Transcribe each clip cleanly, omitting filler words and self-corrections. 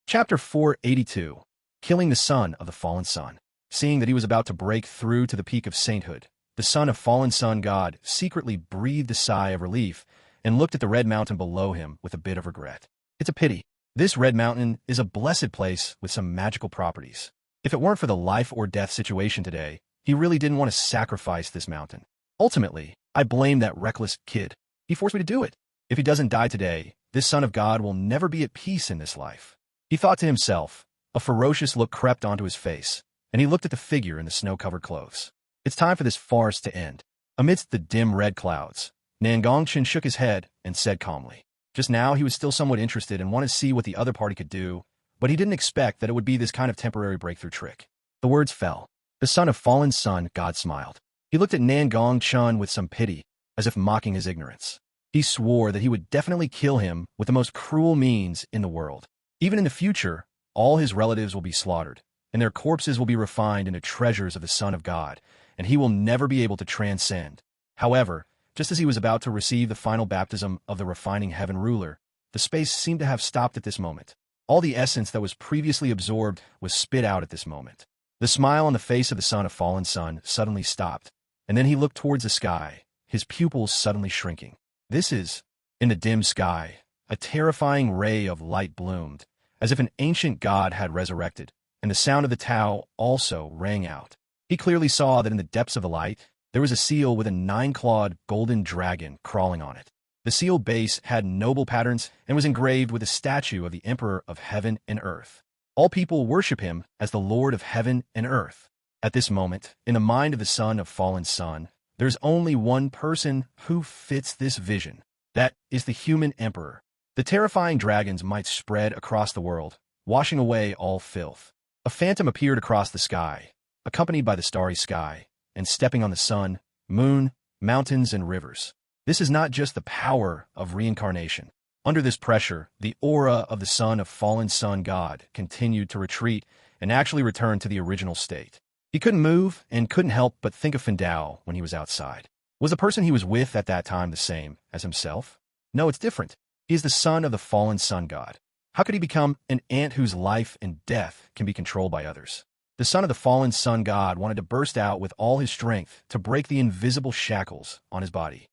Chapter 482. Killing the Son of the Fallen Sun. Seeing that he was about to break through to the peak of sainthood, the son of fallen sun god secretly breathed a sigh of relief and looked at the red mountain below him with a bit of regret. It's a pity. This red mountain is a blessed place with some magical properties. If it weren't for the life or death situation today, he really didn't want to sacrifice this mountain. Ultimately, I blame that reckless kid. He forced me to do it. If he doesn't die today, this son of God will never be at peace in this life. He thought to himself. A ferocious look crept onto his face, and he looked at the figure in the snow-covered clothes. It's time for this farce to end. Amidst the dim red clouds, Nangong Chen shook his head and said calmly. Just now he was still somewhat interested and wanted to see what the other party could do, but he didn't expect that it would be this kind of temporary breakthrough trick. The words fell. The son of fallen sun god smiled. He looked at Nangong Chen with some pity, as if mocking his ignorance. He swore that he would definitely kill him with the most cruel means in the world. Even in the future, all his relatives will be slaughtered, and their corpses will be refined into treasures of the Son of God, and he will never be able to transcend. However, just as he was about to receive the final baptism of the refining heaven ruler, the space seemed to have stopped at this moment. All the essence that was previously absorbed was spit out at this moment. The smile on the face of the son of fallen sun suddenly stopped, and then he looked towards the sky, his pupils suddenly shrinking. This is, in the dim sky, a terrifying ray of light bloomed, as if an ancient god had resurrected, and the sound of the Tao also rang out. He clearly saw that in the depths of the light, there was a seal with a 9-clawed golden dragon crawling on it. The seal base had noble patterns and was engraved with a statue of the Emperor of Heaven and Earth. All people worship him as the Lord of Heaven and Earth. At this moment, in the mind of the son of fallen sun, there's only one person who fits this vision. That is the human emperor. The terrifying dragons might spread across the world, washing away all filth. A phantom appeared across the sky, accompanied by the starry sky, and stepping on the sun, moon, mountains, and rivers. This is not just the power of reincarnation. Under this pressure, the aura of the son of fallen sun god continued to retreat and actually returned to the original state. He couldn't move and couldn't help but think of Findao when he was outside. Was the person he was with at that time the same as himself? No, it's different. He is the son of the fallen sun god. How could he become an ant whose life and death can be controlled by others? The son of the fallen sun god wanted to burst out with all his strength to break the invisible shackles on his body.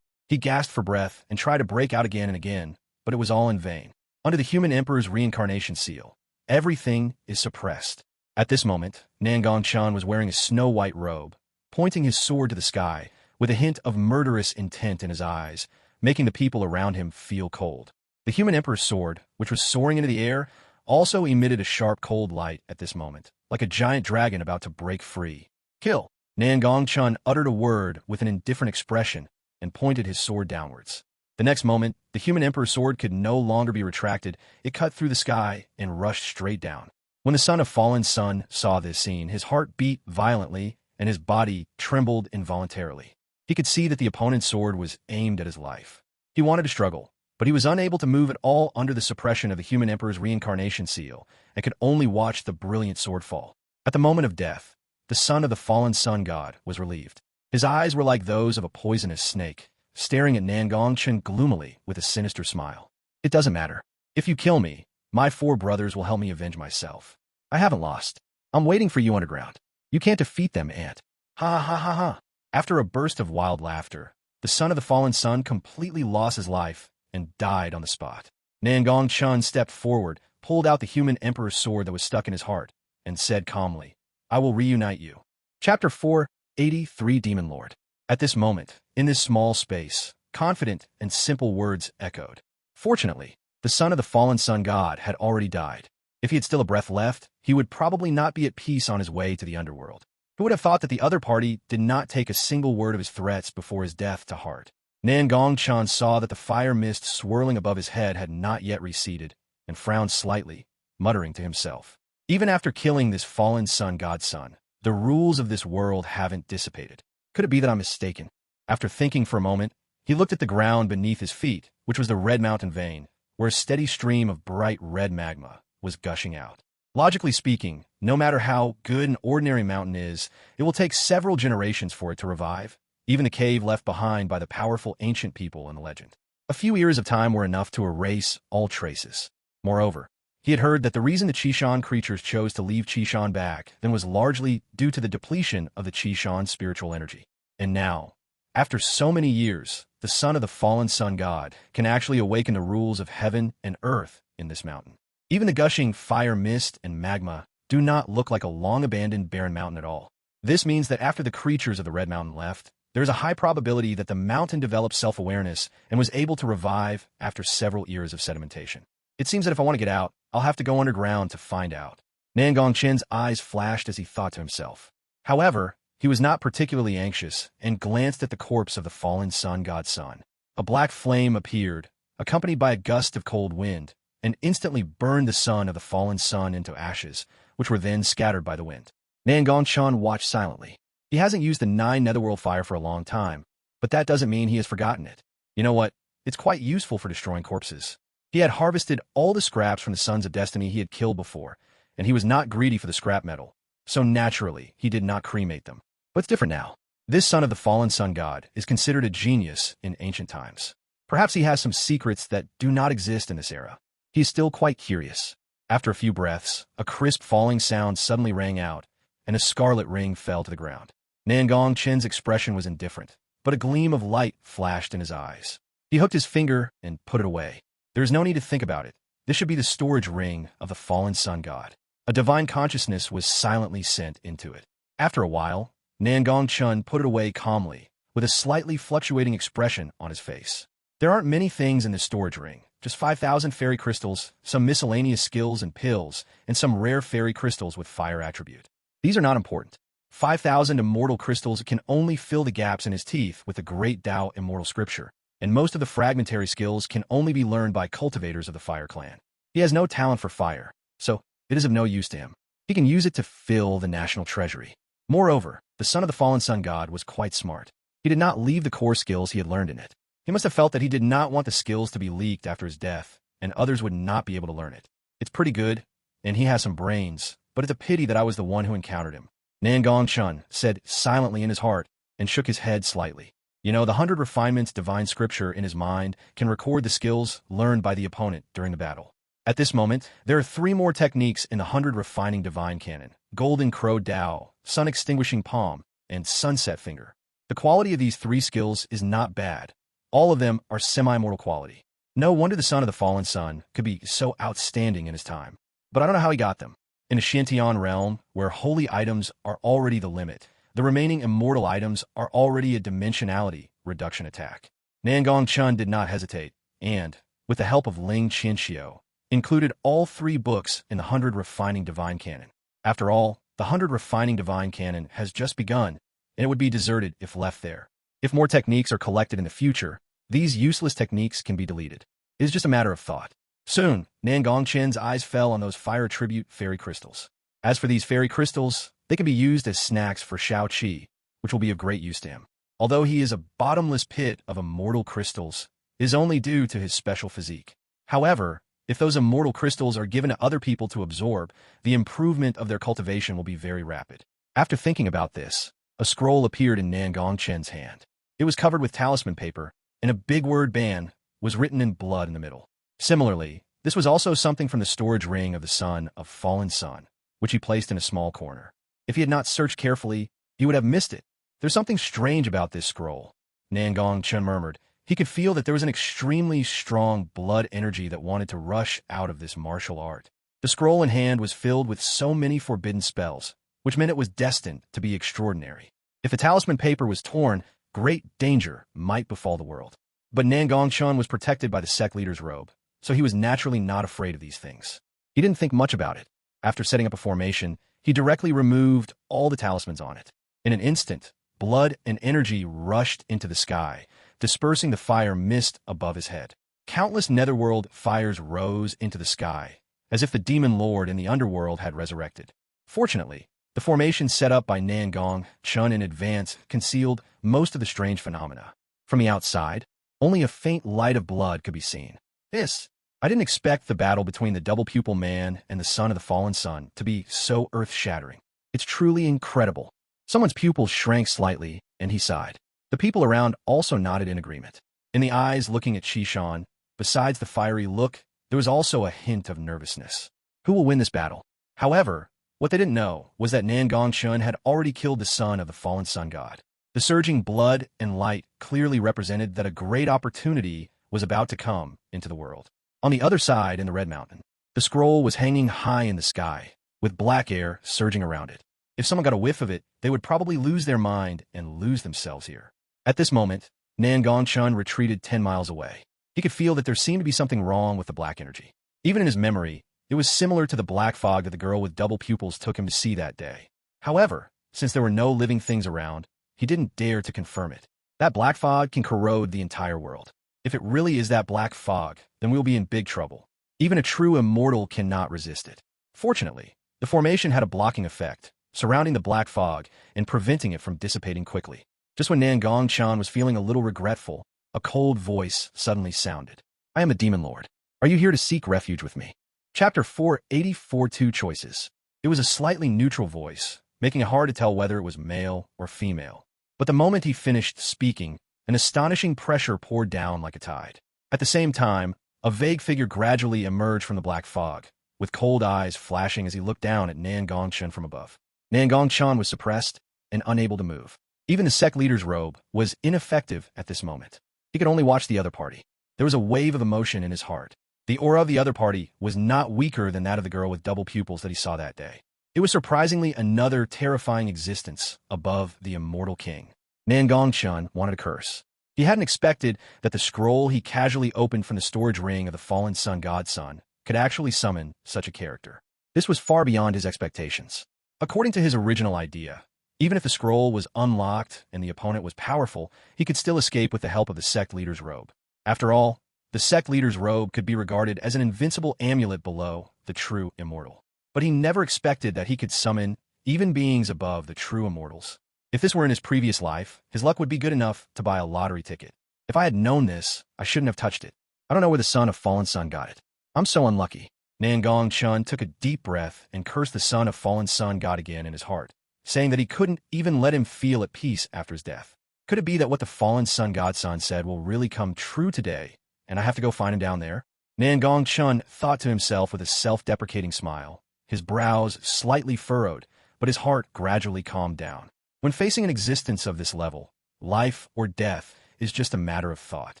He gasped for breath and tried to break out again and again, but it was all in vain. Under the human emperor's reincarnation seal, everything is suppressed. At this moment, Nangong Chen was wearing a snow-white robe, pointing his sword to the sky, with a hint of murderous intent in his eyes, making the people around him feel cold. The human emperor's sword, which was soaring into the air, also emitted a sharp cold light at this moment, like a giant dragon about to break free. Kill! Nangong Chen uttered a word with an indifferent expression and pointed his sword downwards. The next moment, the human emperor's sword could no longer be retracted. It cut through the sky and rushed straight down. When the son of fallen sun saw this scene, his heart beat violently and his body trembled involuntarily. He could see that the opponent's sword was aimed at his life. He wanted to struggle, but he was unable to move at all under the suppression of the human emperor's reincarnation seal and could only watch the brilliant sword fall. At the moment of death, the son of the fallen sun god was relieved. His eyes were like those of a poisonous snake, staring at Nangong Chen gloomily with a sinister smile. It doesn't matter. If you kill me, my 4 brothers will help me avenge myself. I haven't lost. I'm waiting for you underground. You can't defeat them, Ant. Ha ha ha ha. After a burst of wild laughter, the son of the fallen sun completely lost his life and died on the spot. Nangong Chen stepped forward, pulled out the human emperor's sword that was stuck in his heart, and said calmly, I will reunite you. Chapter 483 Demon Lord. At this moment, in this small space, confident and simple words echoed. Fortunately, the son of the fallen sun god had already died. If he had still a breath left, he would probably not be at peace on his way to the underworld. Who would have thought that the other party did not take a single word of his threats before his death to heart? Nangong Chen saw that the fire mist swirling above his head had not yet receded, and frowned slightly, muttering to himself. Even after killing this fallen sun god's son, the rules of this world haven't dissipated. Could it be that I'm mistaken? After thinking for a moment, he looked at the ground beneath his feet, which was the red mountain vein, where a steady stream of bright red magma was gushing out. Logically speaking, no matter how good an ordinary mountain is, it will take several generations for it to revive, even the cave left behind by the powerful ancient people in the legend. A few years of time were enough to erase all traces. Moreover, He had heard that the reason the Qishan creatures chose to leave Qishan back then was largely due to the depletion of the Qishan spiritual energy. And now, after so many years, the son of the fallen sun god can actually awaken the rules of heaven and earth in this mountain. Even the gushing fire mist and magma do not look like a long-abandoned barren mountain at all. This means that after the creatures of the Red Mountain left, there is a high probability that the mountain developed self-awareness and was able to revive after several years of sedimentation. It seems that if I want to get out, I'll have to go underground to find out. Nangong Chen's eyes flashed as he thought to himself. However, he was not particularly anxious and glanced at the corpse of the fallen sun god's son. A black flame appeared, accompanied by a gust of cold wind, and instantly burned the son of the fallen sun into ashes, which were then scattered by the wind. Nangong Chen watched silently. He hasn't used the 9 Netherworld fire for a long time, but that doesn't mean he has forgotten it. You know what? It's quite useful for destroying corpses. He had harvested all the scraps from the Sons of Destiny he had killed before, and he was not greedy for the scrap metal, so naturally he did not cremate them. But it's different now. This son of the fallen sun god is considered a genius in ancient times. Perhaps he has some secrets that do not exist in this era. He is still quite curious. After a few breaths, a crisp falling sound suddenly rang out, and a scarlet ring fell to the ground. Nangong Chen's expression was indifferent, but a gleam of light flashed in his eyes. He hooked his finger and put it away. There is no need to think about it. This should be the storage ring of the fallen sun god. A divine consciousness was silently sent into it. After a while, Nangong Chen put it away calmly, with a slightly fluctuating expression on his face. There aren't many things in this storage ring, just 5,000 fairy crystals, some miscellaneous skills and pills, and some rare fairy crystals with fire attribute. These are not important. 5,000 immortal crystals can only fill the gaps in his teeth with the great Dao immortal scripture, and most of the fragmentary skills can only be learned by cultivators of the fire clan. He has no talent for fire, so it is of no use to him. He can use it to fill the national treasury. Moreover, the son of the fallen sun god was quite smart. He did not leave the core skills he had learned in it. He must have felt that he did not want the skills to be leaked after his death, and others would not be able to learn it. It's pretty good, and he has some brains, but it's a pity that I was the one who encountered him. Nangong Chen said silently in his heart and shook his head slightly. You know, the 100 refinements divine scripture in his mind can record the skills learned by the opponent during the battle. At this moment, there are 3 more techniques in the 100 refining divine canon: Golden Crow Dao, Sun Extinguishing Palm, and Sunset Finger. The quality of these 3 skills is not bad. All of them are semi-mortal quality. No wonder the son of the fallen sun could be so outstanding in his time. But I don't know how he got them. In a Shintian realm, where holy items are already the limit, the remaining immortal items are already a dimensionality reduction attack. Nangong Chen did not hesitate, and, with the help of Ling Qianxiu, included all 3 books in the 100 refining divine canon. After all, the 100 refining divine canon has just begun, and it would be deserted if left there. If more techniques are collected in the future, these useless techniques can be deleted. It is just a matter of thought. Soon, Nangong Chen's eyes fell on those fire tribute fairy crystals. As for these fairy crystals, they can be used as snacks for Shao Qi, which will be of great use to him. Although he is a bottomless pit of immortal crystals, it is only due to his special physique. However, if those immortal crystals are given to other people to absorb, the improvement of their cultivation will be very rapid. After thinking about this, a scroll appeared in Nangong Chen's hand. It was covered with talisman paper, and a big word ban was written in blood in the middle. Similarly, this was also something from the storage ring of the son of fallen sun, which he placed in a small corner. If he had not searched carefully, he would have missed it. There's something strange about this scroll, Nangong Chen murmured. He could feel that there was an extremely strong blood energy that wanted to rush out of this martial art. The scroll in hand was filled with so many forbidden spells, which meant it was destined to be extraordinary. If the talisman paper was torn, great danger might befall the world. But Nangong Chen was protected by the sect leader's robe, so he was naturally not afraid of these things. He didn't think much about it. After setting up a formation, he directly removed all the talismans on it. In an instant, blood and energy rushed into the sky, dispersing the fire mist above his head. Countless netherworld fires rose into the sky, as if the demon lord in the underworld had resurrected. Fortunately, the formation set up by Nangong Chen in advance concealed most of the strange phenomena. From the outside, only a faint light of blood could be seen. I didn't expect the battle between the Double Pupil man and the son of the fallen sun to be so earth-shattering. It's truly incredible. Someone's pupils shrank slightly, and he sighed. The people around also nodded in agreement. In the eyes looking at Qishan, besides the fiery look, there was also a hint of nervousness. Who will win this battle? However, what they didn't know was that Nangong Chen had already killed the son of the fallen sun god. The surging blood and light clearly represented that a great opportunity was about to come into the world. On the other side in the Red Mountain, the scroll was hanging high in the sky, with black air surging around it. If someone got a whiff of it, they would probably lose their mind and lose themselves here. At this moment, Nangong Chen retreated 10 miles away. He could feel that there seemed to be something wrong with the black energy. Even in his memory, it was similar to the black fog that the girl with double pupils took him to see that day. However, since there were no living things around, he didn't dare to confirm it. That black fog can corrode the entire world. If it really is that black fog, then we'll be in big trouble. Even a true immortal cannot resist it. Fortunately, the formation had a blocking effect, surrounding the black fog and preventing it from dissipating quickly. Just when Nangong Chen was feeling a little regretful, a cold voice suddenly sounded. I am a demon lord. Are you here to seek refuge with me? Chapter 484 Two Choices. It was a slightly neutral voice, making it hard to tell whether it was male or female. But the moment he finished speaking, an astonishing pressure poured down like a tide. At the same time, a vague figure gradually emerged from the black fog, with cold eyes flashing as he looked down at Nangong Chen from above. Nangong Chen was suppressed and unable to move. Even the sect leader's robe was ineffective at this moment. He could only watch the other party. There was a wave of emotion in his heart. The aura of the other party was not weaker than that of the girl with double pupils that he saw that day. It was surprisingly another terrifying existence above the immortal king. Nangong Chen wanted to curse. He hadn't expected that the scroll he casually opened from the storage ring of the fallen sun godson could actually summon such a character. This was far beyond his expectations. According to his original idea, even if the scroll was unlocked and the opponent was powerful, he could still escape with the help of the sect leader's robe. After all, the sect leader's robe could be regarded as an invincible amulet below the true immortal. But he never expected that he could summon even beings above the true immortals. If this were in his previous life, his luck would be good enough to buy a lottery ticket. If I had known this, I shouldn't have touched it. I don't know where the son of fallen sun got it. I'm so unlucky. Nangong Chen took a deep breath and cursed the son of fallen sun god again in his heart, saying that he couldn't even let him feel at peace after his death. Could it be that what the fallen sun godson said will really come true today, and I have to go find him down there? Nangong Chen thought to himself with a self-deprecating smile, his brows slightly furrowed, but his heart gradually calmed down. When facing an existence of this level, life or death is just a matter of thought.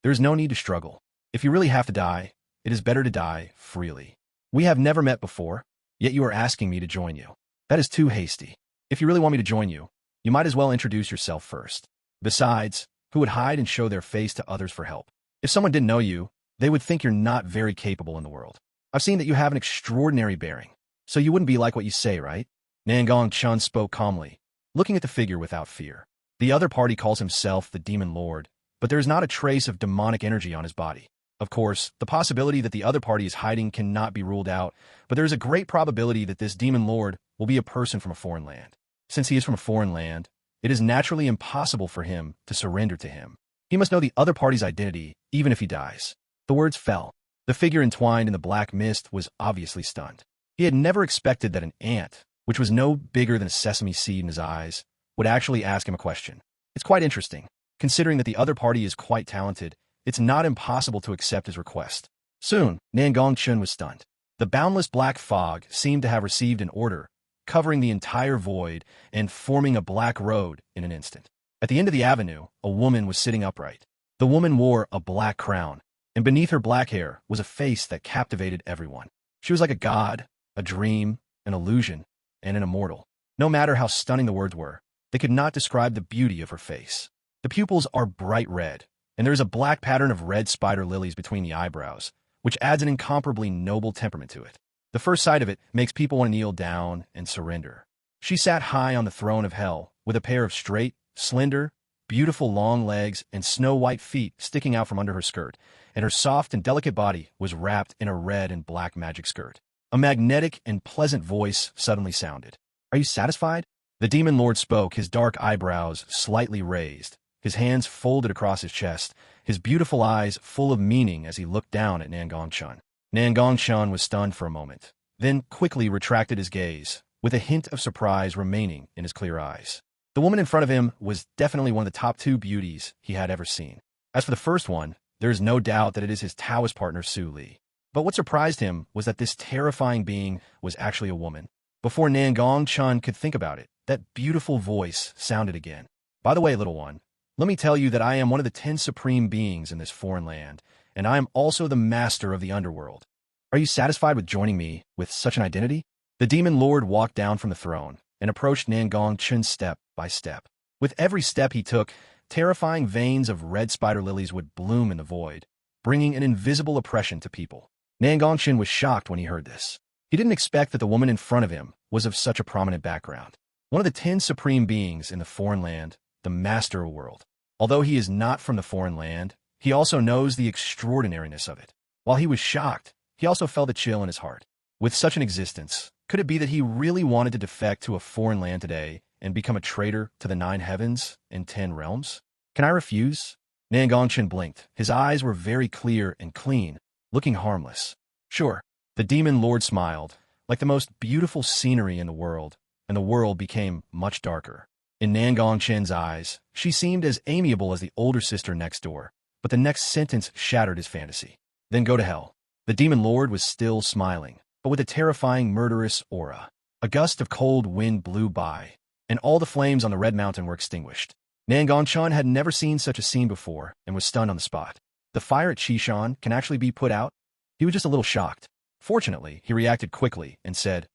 There is no need to struggle. If you really have to die, it is better to die freely. We have never met before, yet you are asking me to join you. That is too hasty. If you really want me to join you, you might as well introduce yourself first. Besides, who would hide and show their face to others for help? If someone didn't know you, they would think you're not very capable in the world. I've seen that you have an extraordinary bearing, so you wouldn't be like what you say, right? Nangong Chen spoke calmly, looking at the figure without fear. The other party calls himself the Demon Lord, but there is not a trace of demonic energy on his body. Of course, the possibility that the other party is hiding cannot be ruled out, but there is a great probability that this Demon Lord will be a person from a foreign land. Since he is from a foreign land, it is naturally impossible for him to surrender to him. He must know the other party's identity, even if he dies. The words fell. The figure entwined in the black mist was obviously stunned. He had never expected that an ant, which was no bigger than a sesame seed in his eyes, would actually ask him a question. It's quite interesting. Considering that the other party is quite talented, it's not impossible to accept his request. Soon, Nangong Chen was stunned. The boundless black fog seemed to have received an order, covering the entire void and forming a black road in an instant. At the end of the avenue, a woman was sitting upright. The woman wore a black crown, and beneath her black hair was a face that captivated everyone. She was like a god, a dream, an illusion, and an immortal. No matter how stunning the words were, they could not describe the beauty of her face. The pupils are bright red, and there is a black pattern of red spider lilies between the eyebrows, which adds an incomparably noble temperament to it. The first sight of it makes people want to kneel down and surrender. She sat high on the throne of hell, with a pair of straight, slender, beautiful long legs and snow-white feet sticking out from under her skirt, and her soft and delicate body was wrapped in a red and black magic skirt. A magnetic and pleasant voice suddenly sounded. Are you satisfied? The Demon Lord spoke, his dark eyebrows slightly raised, his hands folded across his chest, his beautiful eyes full of meaning as he looked down at Nangong Chen. Nangong Chen was stunned for a moment, then quickly retracted his gaze, with a hint of surprise remaining in his clear eyes. The woman in front of him was definitely one of the top two beauties he had ever seen. As for the first one, there is no doubt that it is his Taoist partner Su Li. But what surprised him was that this terrifying being was actually a woman. Before Nangong Chen could think about it, that beautiful voice sounded again. By the way, little one, let me tell you that I am one of the 10 supreme beings in this foreign land, and I am also the master of the underworld. Are you satisfied with joining me with such an identity? The demon lord walked down from the throne and approached Nangong Chen step by step. With every step he took, terrifying veins of red spider lilies would bloom in the void, bringing an invisible oppression to people. Nangong Chen was shocked when he heard this. He didn't expect that the woman in front of him was of such a prominent background. One of the 10 supreme beings in the foreign land, the master of the world. Although he is not from the foreign land, he also knows the extraordinariness of it. While he was shocked, he also felt a chill in his heart. With such an existence, could it be that he really wanted to defect to a foreign land today and become a traitor to the 9 heavens and 10 realms? Can I refuse? Nangong Chen blinked. His eyes were very clear and clean, looking harmless. Sure. The demon lord smiled, like the most beautiful scenery in the world, and the world became much darker. In Nangong Chen's eyes, she seemed as amiable as the older sister next door, but the next sentence shattered his fantasy. Then go to hell. The demon lord was still smiling, but with a terrifying murderous aura. A gust of cold wind blew by, and all the flames on the Red Mountain were extinguished. Nangong Chen had never seen such a scene before and was stunned on the spot. The fire at Qishan can actually be put out? He was just a little shocked. Fortunately, he reacted quickly and said,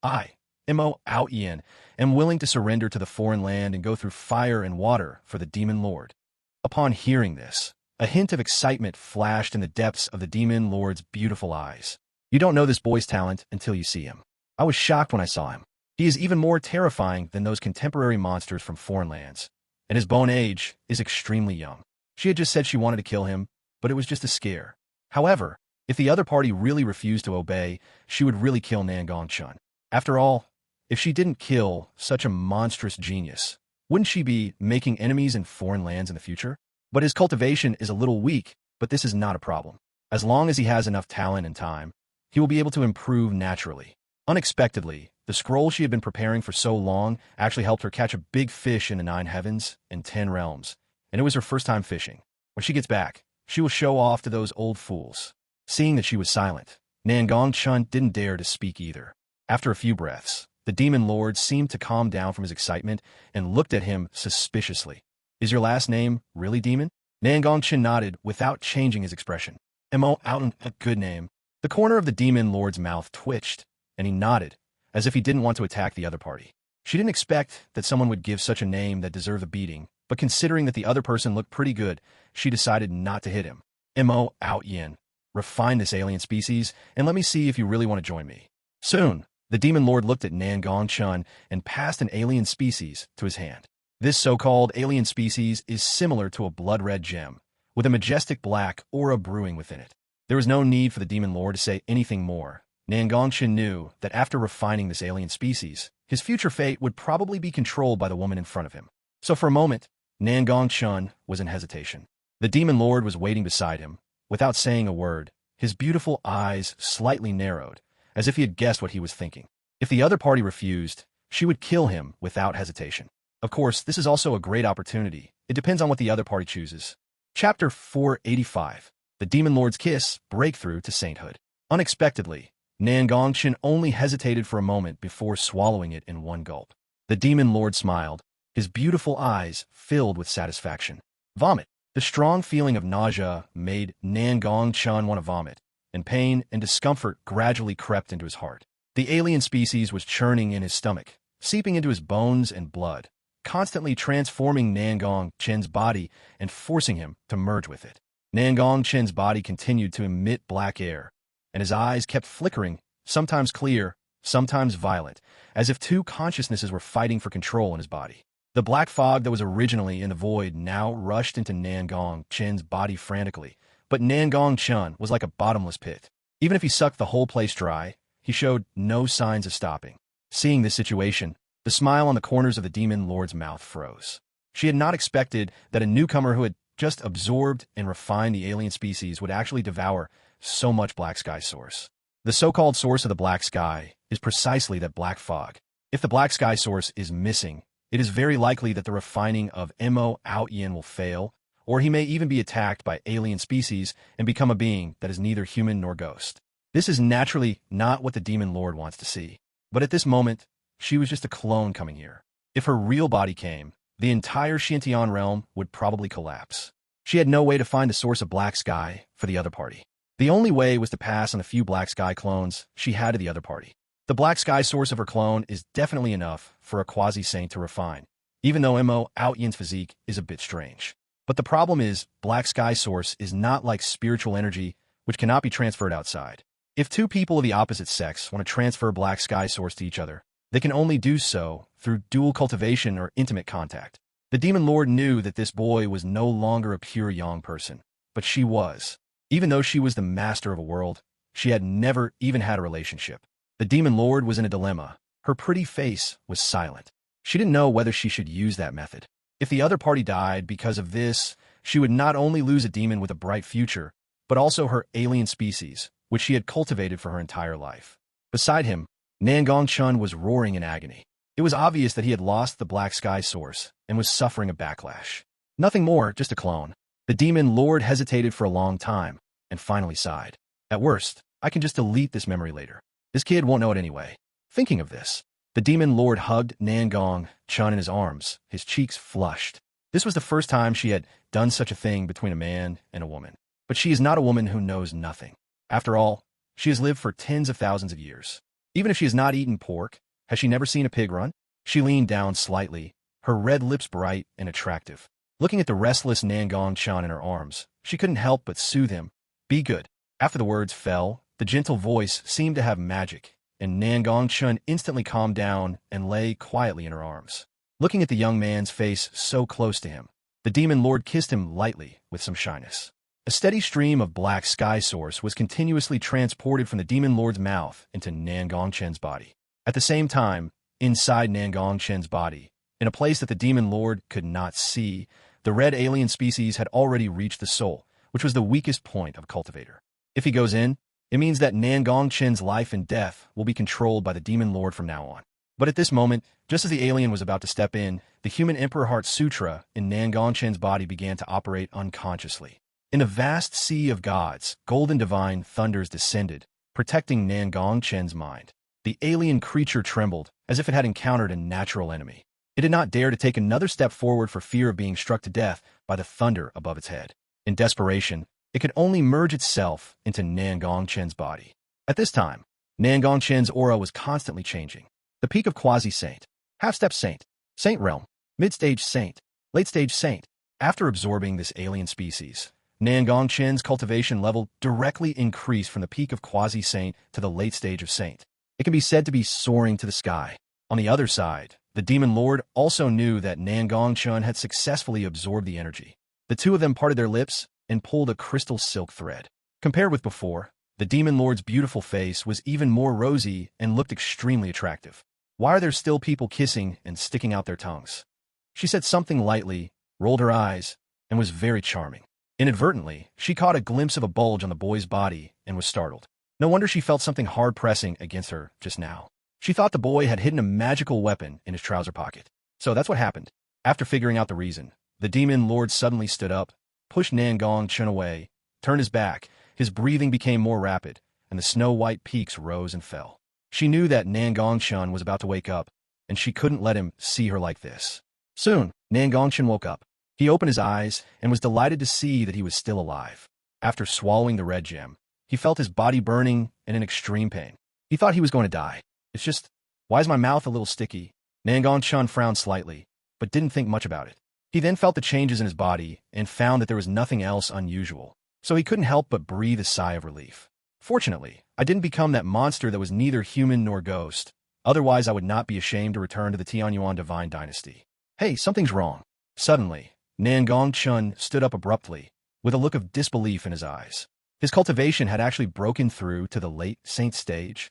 I, Mo Out Yin, am willing to surrender to the foreign land and go through fire and water for the demon lord. Upon hearing this, a hint of excitement flashed in the depths of the demon lord's beautiful eyes. You don't know this boy's talent until you see him. I was shocked when I saw him. He is even more terrifying than those contemporary monsters from foreign lands, and his bone age is extremely young. She had just said she wanted to kill him, but it was just a scare. However, if the other party really refused to obey, she would really kill Nangong Chen. After all, if she didn't kill such a monstrous genius, wouldn't she be making enemies in foreign lands in the future? But his cultivation is a little weak, but this is not a problem. As long as he has enough talent and time, he will be able to improve naturally. Unexpectedly, the scroll she had been preparing for so long actually helped her catch a big fish in the 9 heavens and 10 realms, and it was her first time fishing. When she gets back, she will show off to those old fools. Seeing that she was silent, Nangong Chen didn't dare to speak either. After a few breaths, the demon lord seemed to calm down from his excitement and looked at him suspiciously. Is your last name really demon? Nangong Chen nodded without changing his expression. Mo Out, a good name. The corner of the demon lord's mouth twitched, and he nodded, as if he didn't want to attack the other party. She didn't expect that someone would give such a name that deserved a beating, but considering that the other person looked pretty good, she decided not to hit him. Mo Out Yin. Refine this alien species, and let me see if you really want to join me. Soon, the demon lord looked at Nangong Chen and passed an alien species to his hand. This so-called alien species is similar to a blood-red gem, with a majestic black aura brewing within it. There was no need for the demon lord to say anything more. Nangong Chen knew that after refining this alien species, his future fate would probably be controlled by the woman in front of him. So for a moment, Nangong Chen was in hesitation. The demon lord was waiting beside him. Without saying a word, his beautiful eyes slightly narrowed, as if he had guessed what he was thinking. If the other party refused, she would kill him without hesitation. Of course, this is also a great opportunity. It depends on what the other party chooses. Chapter 485. The Demon Lord's Kiss, Breakthrough to Sainthood. Unexpectedly, Nangong Chen only hesitated for a moment before swallowing it in one gulp. The Demon Lord smiled, his beautiful eyes filled with satisfaction. Vomit. The strong feeling of nausea made Nangong Chen want to vomit, and pain and discomfort gradually crept into his heart. The alien species was churning in his stomach, seeping into his bones and blood, constantly transforming Nangong Chen's body and forcing him to merge with it. Nangong Chen's body continued to emit black air, and his eyes kept flickering, sometimes clear, sometimes violet, as if 2 consciousnesses were fighting for control in his body. The black fog that was originally in the void now rushed into Nangong Chen's body frantically, but Nangong Chen was like a bottomless pit. Even if he sucked the whole place dry, he showed no signs of stopping. Seeing this situation, the smile on the corners of the demon lord's mouth froze. She had not expected that a newcomer who had just absorbed and refined the alien species would actually devour so much black sky source. The so-called source of the black sky is precisely that black fog. If the black sky source is missing, it is very likely that the refining of Mo Out Yin will fail, or he may even be attacked by alien species and become a being that is neither human nor ghost. This is naturally not what the Demon Lord wants to see. But at this moment, she was just a clone coming here. If her real body came, the entire Tianyuan realm would probably collapse. She had no way to find the source of black sky for the other party. The only way was to pass on the few black sky clones she had to the other party. The black sky source of her clone is definitely enough for a quasi-saint to refine, even though Awakens' physique is a bit strange. But the problem is, black sky source is not like spiritual energy, which cannot be transferred outside. If two people of the opposite sex want to transfer black sky source to each other, they can only do so through dual cultivation or intimate contact. The Demon Lord knew that this boy was no longer a pure young person, but she was. Even though she was the master of a world, she had never even had a relationship. The Demon Lord was in a dilemma. Her pretty face was silent. She didn't know whether she should use that method. If the other party died because of this, she would not only lose a demon with a bright future, but also her alien species, which she had cultivated for her entire life. Beside him, Nangong Chen was roaring in agony. It was obvious that he had lost the black sky source and was suffering a backlash. Nothing more, just a clone. The Demon Lord hesitated for a long time and finally sighed. At worst, I can just delete this memory later. This kid won't know it anyway. Thinking of this, the Demon Lord hugged Nangong Chen in his arms, his cheeks flushed. This was the first time she had done such a thing between a man and a woman. But she is not a woman who knows nothing. After all, she has lived for tens of thousands of years. Even if she has not eaten pork, has she never seen a pig run? She leaned down slightly, her red lips bright and attractive. Looking at the restless Nangong Chen in her arms, she couldn't help but soothe him. Be good. After the words fell, the gentle voice seemed to have magic, and Nangong Chen instantly calmed down and lay quietly in her arms. Looking at the young man's face so close to him, the Demon Lord kissed him lightly with some shyness. A steady stream of black sky source was continuously transported from the Demon Lord's mouth into Nangong Chen's body. At the same time, inside Nangong Chen's body, in a place that the Demon Lord could not see, the red alien species had already reached the soul, which was the weakest point of a cultivator. If he goes in, it means that Nangong Chen's life and death will be controlled by the Demon Lord from now on. But at this moment, just as the alien was about to step in, the human Emperor Heart Sutra in Nangong Chen's body began to operate unconsciously. In a vast sea of gods, golden divine thunders descended, protecting Nangong Chen's mind. The alien creature trembled, as if it had encountered a natural enemy. It did not dare to take another step forward for fear of being struck to death by the thunder above its head. In desperation, it could only merge itself into Nangong Chen's body. At this time, Nangong Chen's aura was constantly changing. The peak of quasi-saint, half-step saint, saint realm, mid-stage saint, late-stage saint. After absorbing this alien species, Nangong Chen's cultivation level directly increased from the peak of quasi-saint to the late stage of saint. It can be said to be soaring to the sky. On the other side, the Demon Lord also knew that Nangong Chen had successfully absorbed the energy. The two of them parted their lips and pulled a crystal silk thread. Compared with before, the Demon Lord's beautiful face was even more rosy and looked extremely attractive. Why are there still people kissing and sticking out their tongues? She said something lightly, rolled her eyes, and was very charming. Inadvertently, she caught a glimpse of a bulge on the boy's body and was startled. No wonder she felt something hard pressing against her just now. She thought the boy had hidden a magical weapon in his trouser pocket. So that's what happened. After figuring out the reason, the Demon Lord suddenly stood up, pushed Nangong Chen away, turned his back, his breathing became more rapid, and the snow-white peaks rose and fell. She knew that Nangong Chen was about to wake up, and she couldn't let him see her like this. Soon, Nangong Chen woke up. He opened his eyes and was delighted to see that he was still alive. After swallowing the red gem, he felt his body burning and in extreme pain. He thought he was going to die. It's just, why is my mouth a little sticky? Nangong Chen frowned slightly, but didn't think much about it. He then felt the changes in his body and found that there was nothing else unusual, so he couldn't help but breathe a sigh of relief. Fortunately, I didn't become that monster that was neither human nor ghost. Otherwise, I would not be ashamed to return to the Tianyuan Divine Dynasty. Hey, something's wrong. Suddenly, Nangong Chen stood up abruptly, with a look of disbelief in his eyes. His cultivation had actually broken through to the late saint stage.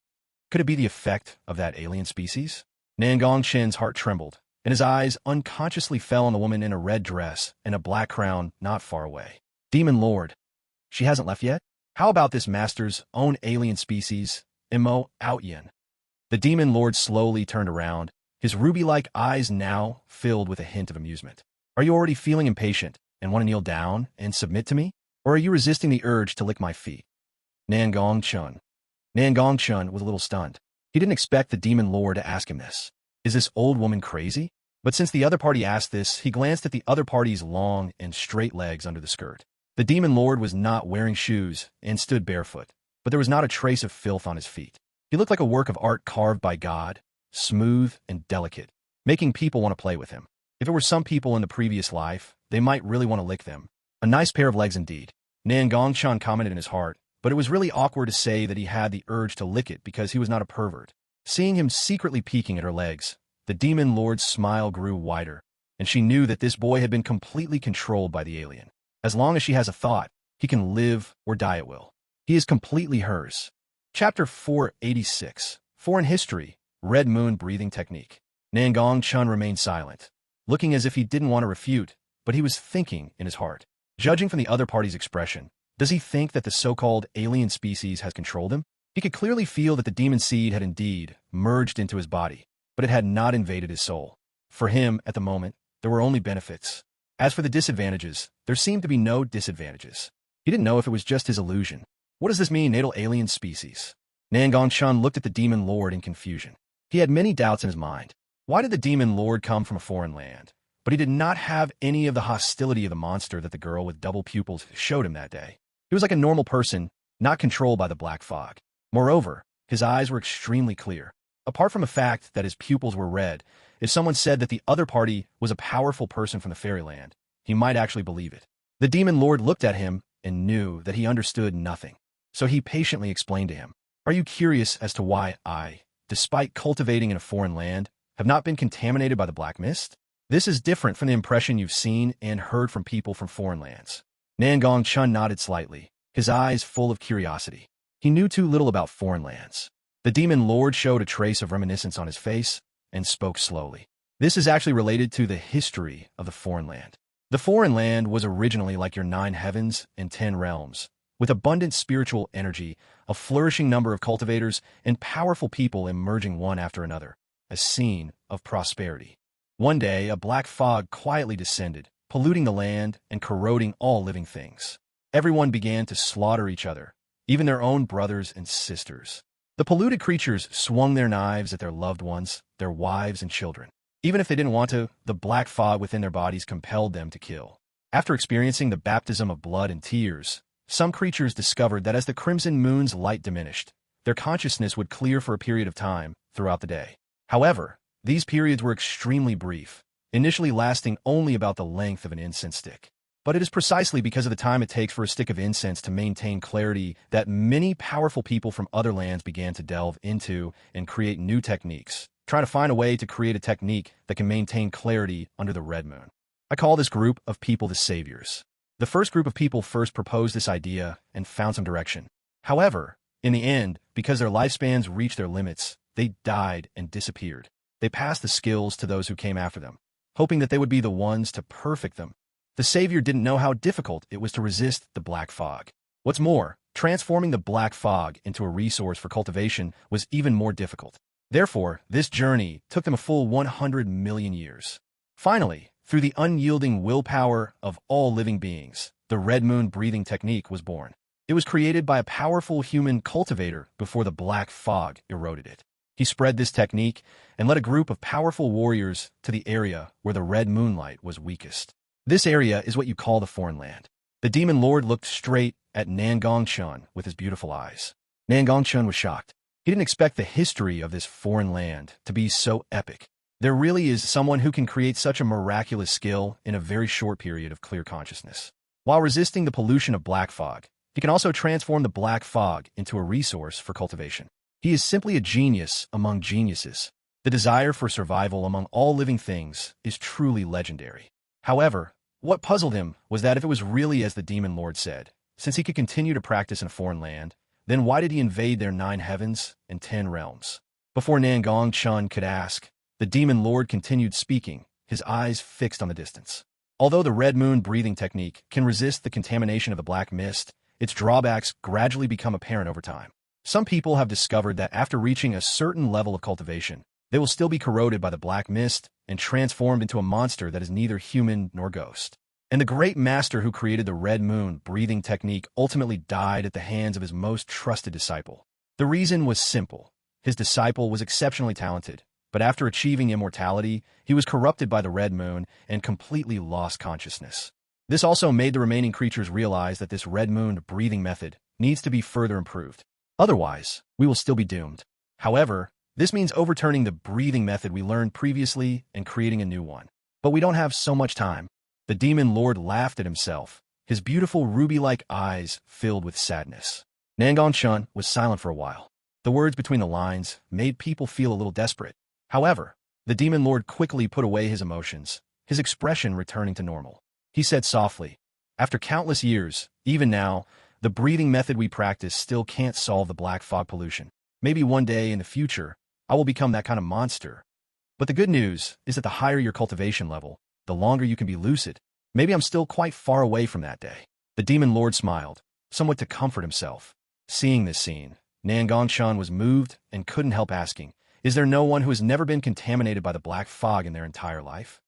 Could it be the effect of that alien species? Nangong Chen's heart trembled, and his eyes unconsciously fell on the woman in a red dress and a black crown not far away. Demon Lord. She hasn't left yet? How about this master's own alien species, Outyen? The Demon Lord slowly turned around, his ruby-like eyes now filled with a hint of amusement. Are you already feeling impatient and want to kneel down and submit to me? Or are you resisting the urge to lick my feet? Nangong Chen. Nangong Chen was a little stunned. He didn't expect the demon lord to ask him this. Is this old woman crazy? But since the other party asked this, he glanced at the other party's long and straight legs under the skirt. The demon lord was not wearing shoes and stood barefoot, but there was not a trace of filth on his feet. He looked like a work of art carved by God, smooth and delicate, making people want to play with him. If it were some people in the previous life, they might really want to lick them. A nice pair of legs indeed. Nangong Chen commented in his heart, but it was really awkward to say that he had the urge to lick it because he was not a pervert. Seeing him secretly peeking at her legs, the demon lord's smile grew wider, and she knew that this boy had been completely controlled by the alien. As long as she has a thought, he can live or die at will. He is completely hers. Chapter 486. Foreign History, Red Moon Breathing Technique. Nangong Chen remained silent, looking as if he didn't want to refute, but he was thinking in his heart. Judging from the other party's expression, does he think that the so-called alien species has controlled him? He could clearly feel that the demon seed had indeed merged into his body, but it had not invaded his soul. For him, at the moment, there were only benefits. As for the disadvantages, there seemed to be no disadvantages. He didn't know if it was just his illusion. What does this mean, natal alien species? Nangong Chen looked at the demon lord in confusion. He had many doubts in his mind. Why did the demon lord come from a foreign land? But he did not have any of the hostility of the monster that the girl with double pupils showed him that day. He was like a normal person, not controlled by the black fog. Moreover, his eyes were extremely clear. Apart from the fact that his pupils were red, if someone said that the other party was a powerful person from the fairyland, he might actually believe it. The demon lord looked at him and knew that he understood nothing. So he patiently explained to him, "Are you curious as to why I, despite cultivating in a foreign land, have not been contaminated by the black mist? This is different from the impression you've seen and heard from people from foreign lands." Nangong Chen nodded slightly, his eyes full of curiosity. He knew too little about foreign lands. The demon lord showed a trace of reminiscence on his face and spoke slowly. This is actually related to the history of the foreign land. The foreign land was originally like your 9 heavens and 10 realms, with abundant spiritual energy, a flourishing number of cultivators, and powerful people emerging one after another, a scene of prosperity. One day, a black fog quietly descended, polluting the land and corroding all living things. Everyone began to slaughter each other, even their own brothers and sisters. The polluted creatures swung their knives at their loved ones, their wives and children. Even if they didn't want to, the black fog within their bodies compelled them to kill. After experiencing the baptism of blood and tears, some creatures discovered that as the crimson moon's light diminished, their consciousness would clear for a period of time throughout the day. However, these periods were extremely brief, initially lasting only about the length of an incense stick. But it is precisely because of the time it takes for a stick of incense to maintain clarity that many powerful people from other lands began to delve into and create new techniques, trying to find a way to create a technique that can maintain clarity under the red moon. I call this group of people the saviors. The first group of people first proposed this idea and found some direction. However, in the end, because their lifespans reached their limits, they died and disappeared. They passed the skills to those who came after them, hoping that they would be the ones to perfect them. The savior didn't know how difficult it was to resist the black fog. What's more, transforming the black fog into a resource for cultivation was even more difficult. Therefore, this journey took them a full 100 million years. Finally, through the unyielding willpower of all living beings, the red moon breathing technique was born. It was created by a powerful human cultivator before the black fog eroded it. He spread this technique and led a group of powerful warriors to the area where the red moonlight was weakest. This area is what you call the foreign land. The demon lord looked straight at Nangong Chen with his beautiful eyes. Nangong Chen was shocked. He didn't expect the history of this foreign land to be so epic. There really is someone who can create such a miraculous skill in a very short period of clear consciousness. While resisting the pollution of black fog, he can also transform the black fog into a resource for cultivation. He is simply a genius among geniuses. The desire for survival among all living things is truly legendary. However, what puzzled him was that if it was really as the demon lord said, since he could continue to practice in a foreign land, then why did he invade their 9 heavens and 10 realms? Before Nangong Chen could ask, the demon lord continued speaking, his eyes fixed on the distance. Although the red moon breathing technique can resist the contamination of the black mist, its drawbacks gradually become apparent over time. Some people have discovered that after reaching a certain level of cultivation, they will still be corroded by the black mist and transformed into a monster that is neither human nor ghost. And the great master who created the red moon breathing technique ultimately died at the hands of his most trusted disciple. The reason was simple. His disciple was exceptionally talented, but after achieving immortality, he was corrupted by the red moon and completely lost consciousness. This also made the remaining creatures realize that this red moon breathing method needs to be further improved. Otherwise, we will still be doomed. However, this means overturning the breathing method we learned previously and creating a new one. But we don't have so much time. The demon lord laughed at himself, his beautiful ruby-like eyes filled with sadness. Nangong Chen was silent for a while. The words between the lines made people feel a little desperate. However, the demon lord quickly put away his emotions, his expression returning to normal. He said softly, "After countless years, even now, the breathing method we practice still can't solve the black fog pollution. Maybe one day in the future, I will become that kind of monster. But the good news is that the higher your cultivation level, the longer you can be lucid. Maybe I'm still quite far away from that day." The demon lord smiled, somewhat to comfort himself. Seeing this scene, Nangong Chen was moved and couldn't help asking, is there no one who has never been contaminated by the black fog in their entire life?